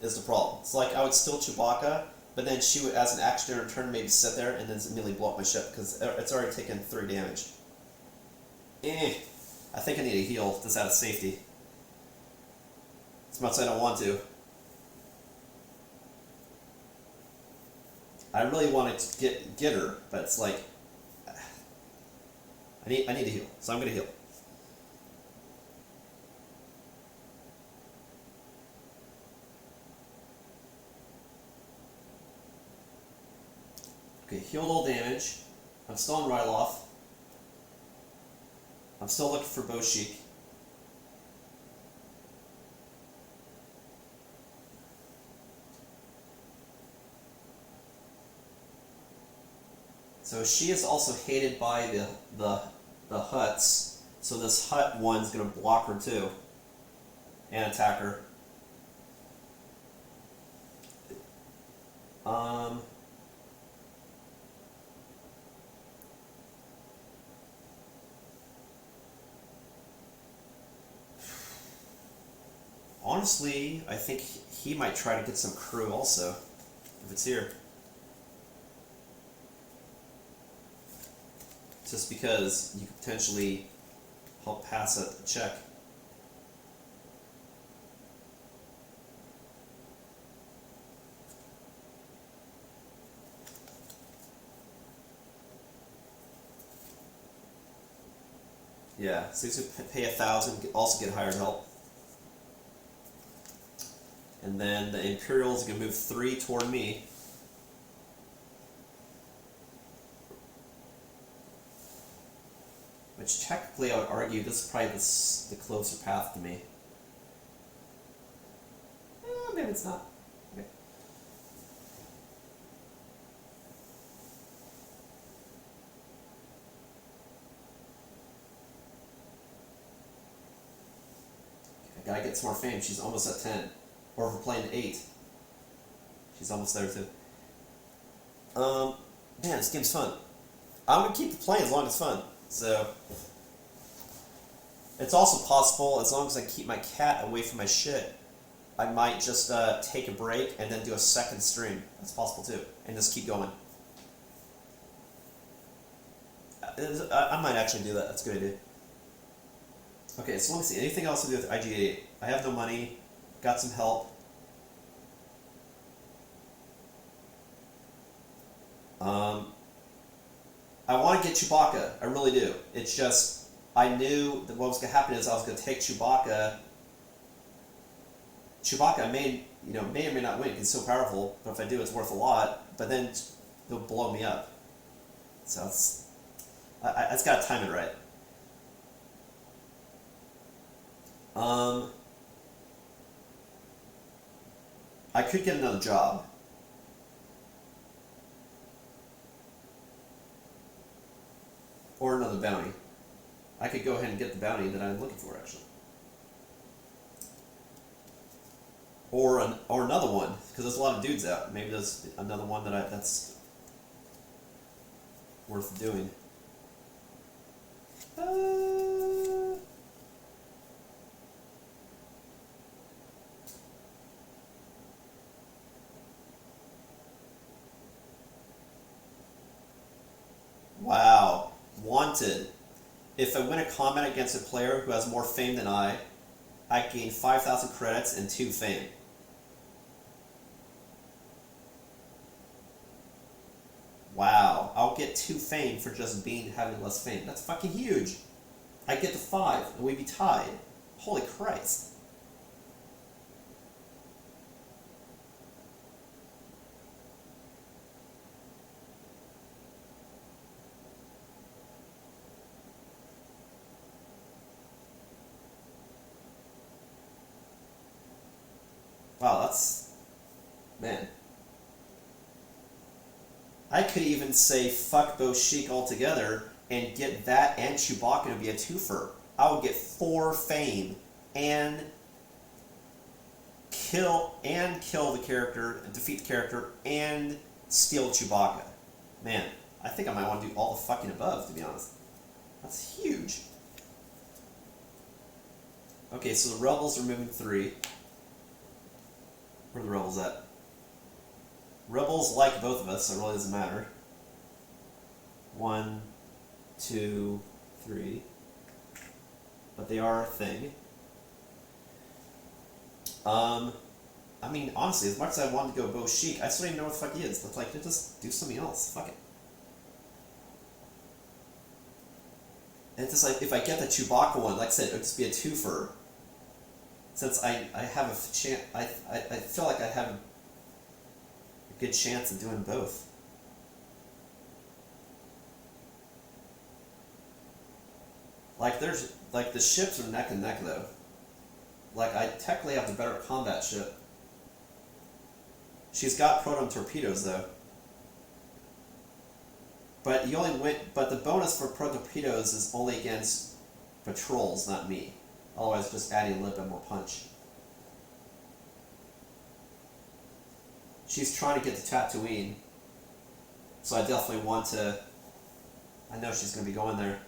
is the problem. It's like I would steal Chewbacca, but then she would, as an action in her turn, maybe sit there and then immediately blow up my ship, because it's already taken 3 damage. I think I need a heal just out of safety. As much as I don't want to. I really want to get her, but it's like I need to heal, so I'm gonna heal. Okay, healed all damage. I'm still on Ryloth. I'm still looking for Boshik. So she is also hated by the Hutts, So this hut one's gonna block her too. And attack her. Honestly, I think he might try to get some crew also, if it's here. Just because you could potentially help pass a check. Yeah, so he's going to pay 1,000, also get hired help. And then the Imperials are going to move 3 toward me. Which technically I would argue this is probably the closer path to me. Maybe it's not. Okay. I gotta get some more fame. She's almost at 10. Or if we're playing 8. She's almost there too. Man, this game's fun. I'm gonna keep playing as long as it's fun. So it's also possible, as long as I keep my cat away from my shit, I might just take a break and then do a second stream. That's possible too, and just keep going. I might actually do that. That's a good idea. Okay, so let me see. Anything else to do with IG-88? I have no money. Got some help. I want to get Chewbacca. I really do. It's just, I knew that what was going to happen is I was going to take Chewbacca. Chewbacca may or may not win because he's so powerful, but if I do, it's worth a lot. But then he'll blow me up. So I just got to time it right. I could get another job. Or another bounty. I could go ahead and get the bounty that I'm looking for, actually. Or another one, because there's a lot of dudes out. Maybe there's another one that's worth doing. Wow. Wanted. If I win a combat against a player who has more fame than I gain 5,000 credits and 2 fame. Wow. I'll get 2 fame for just having less fame. That's fucking huge. I get to 5 and we'd be tied. Holy Christ. Wow, that's... man. I could even say fuck Bo Sheik altogether and get that and Chewbacca to be a twofer. I would get 4 fame and kill the character, defeat the character, and steal Chewbacca. Man, I think I might want to do all the fucking above, to be honest. That's huge. Okay, so the Rebels are moving 3. Where are the Rebels at? Rebels like both of us, so it really doesn't matter. 1, 2, 3. But they are a thing. I mean, honestly, as much as I wanted to go Bo Sheik, I still don't even know what the fuck he is. It's like, just do something else. Fuck it. And it's just like, if I get the Chewbacca one, like I said, it would just be a twofer. Since I have a chance, I feel like I have a good chance of doing both. Like the ships are neck and neck though. Like I technically have the better combat ship. She's got proton torpedoes though. But you only win. But the bonus for proton torpedoes is only against patrols, not me. Otherwise, just adding a little bit more punch. She's trying to get to Tatooine, so I definitely want to. I know she's going to be going there.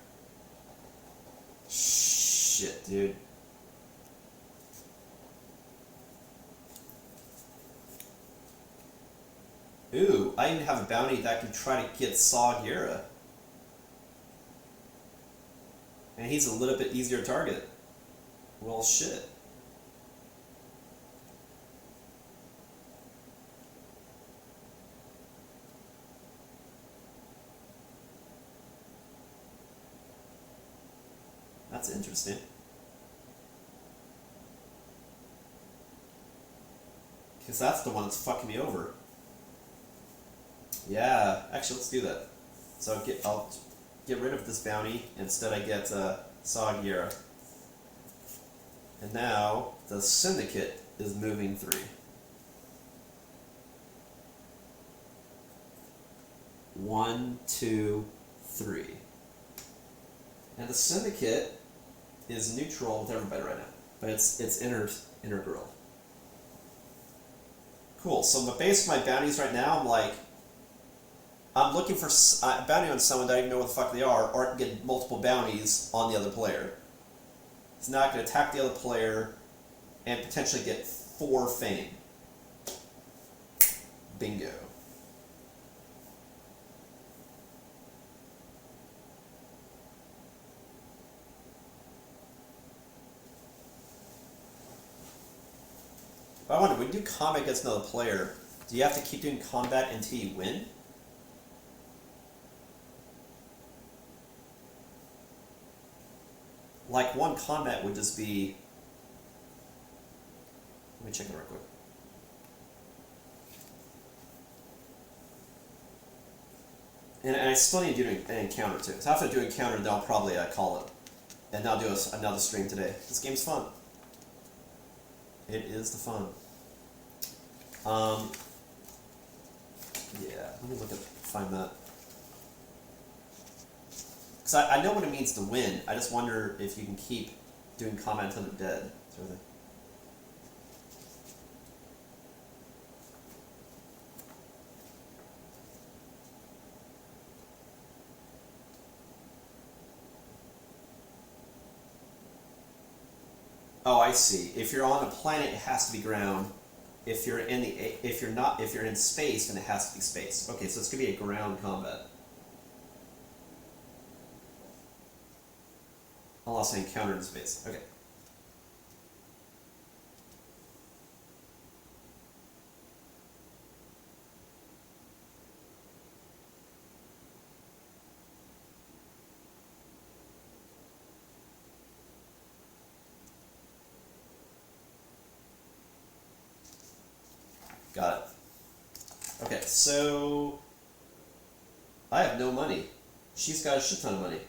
Shit, dude. Ooh, I even have a bounty that can try to get Saw Gerrera. And he's a little bit easier to target. Well, shit. That's interesting. Because that's the one that's fucking me over. Yeah, actually, let's do that. So I'll get rid of this bounty. Instead, I get Saw Gerrera. And now the Syndicate is moving 3. 1, 2, 3. And the Syndicate is neutral with everybody right now, but it's inner grill. Cool. So based on my bounties right now, I'm looking for a bounty on someone that I don't even know what the fuck they are, or I can get multiple bounties on the other player. It's not going to attack the other player and potentially get 4 fame. Bingo. But I wonder, when you do combat against another player, do you have to keep doing combat until you win? Like, one combat would just be... Let me check it real quick. And I still need to do an encounter too. So after I do an encounter, then I'll probably call it. And I'll do another stream today. This game's fun. It is the fun. Yeah, let me find that. Because I know what it means to win. I just wonder if you can keep doing combat until they're dead, sort of thing. Oh, I see. If you're on a planet, it has to be ground. If you're in space, then it has to be space. Okay, so it's gonna be a ground combat. Unless I encounter in space. Okay. Got it. Okay, so I have no money. She's got a shit ton of money.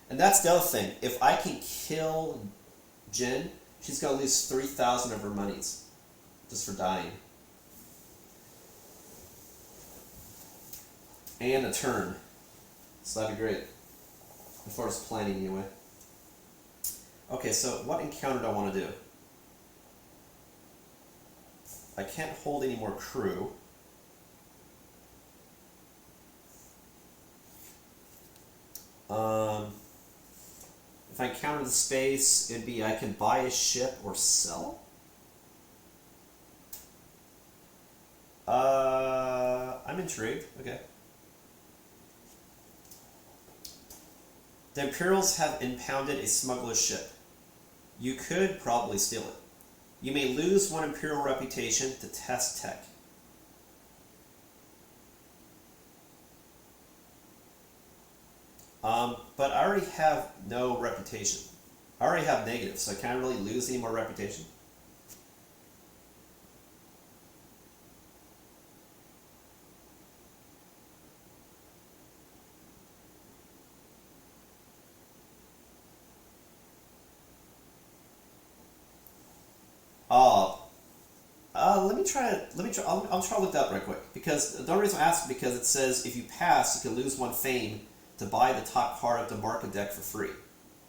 And that's the other thing. If I can kill Jin, she's going to lose 3,000 of her monies just for dying. And a turn. So that'd be great. As far as planning, anyway. Okay, so what encounter do I want to do? I can't hold any more crew. If I encounter the space, it'd be I can buy a ship or sell. I'm intrigued. Okay. The Imperials have impounded a smuggler's ship. You could probably steal it. You may lose 1 Imperial reputation to test tech. But I already have no reputation. I already have negative, so I can't really lose any more reputation. I'll try to look that up right quick. Because the only reason I ask is because it says if you pass, you can lose 1 fame to buy the top card of the market deck for free.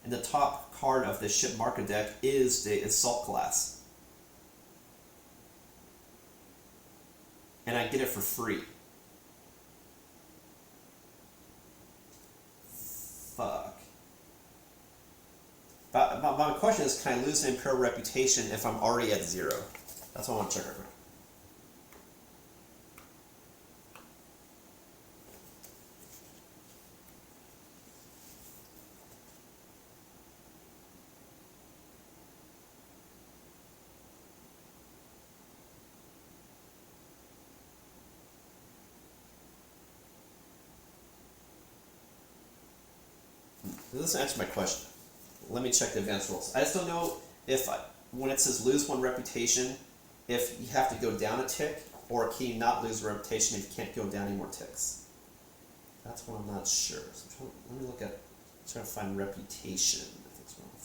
and the top card of the ship marker deck is the Assault class. And I get it for free. Fuck. But my question is, can I lose an Imperial reputation if I'm already at 0? That's what I want to check right now. This doesn't answer my question. Let me check the advanced rules. I just don't know if, when it says lose 1 reputation, if you have to go down a tick, or can you not lose a reputation if you can't go down any more ticks? That's what I'm not sure. So let me look at, trying to find reputation. I think it's what I'm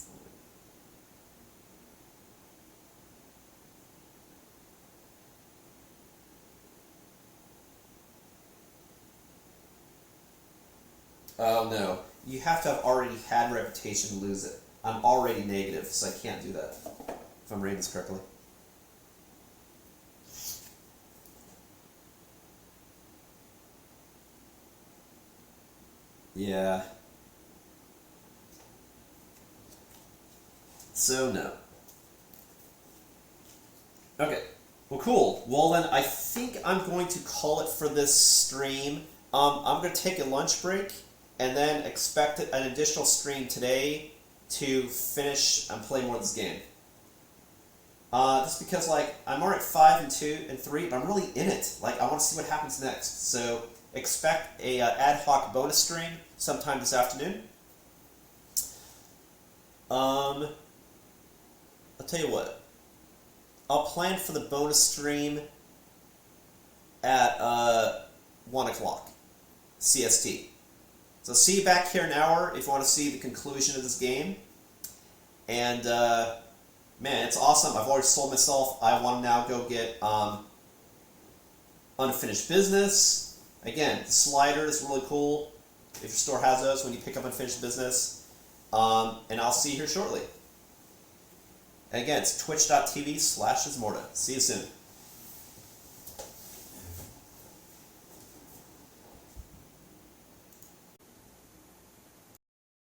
finding. Oh no. You have to have already had reputation to lose it. I'm already negative, so I can't do that, if I'm reading this correctly. Yeah. So, no. Okay. Well, cool. Well, then, I think I'm going to call it for this stream. I'm going to take a lunch break, and then expect an additional stream today to finish and play more of this game. Just because, like, I'm already at 5 and 2 and 3, but I'm really in it. Like, I want to see what happens next. So, expect a ad hoc bonus stream sometime this afternoon. I'll tell you what. I'll plan for the bonus stream at 1 o'clock CST. So see you back here in an hour if you want to see the conclusion of this game. And, man, it's awesome. I've already sold myself. I want to now go get unfinished business. Again, the slider is really cool if your store has those when you pick up unfinished business. And I'll see you here shortly. And again, it's twitch.tv/Ismortah. See you soon.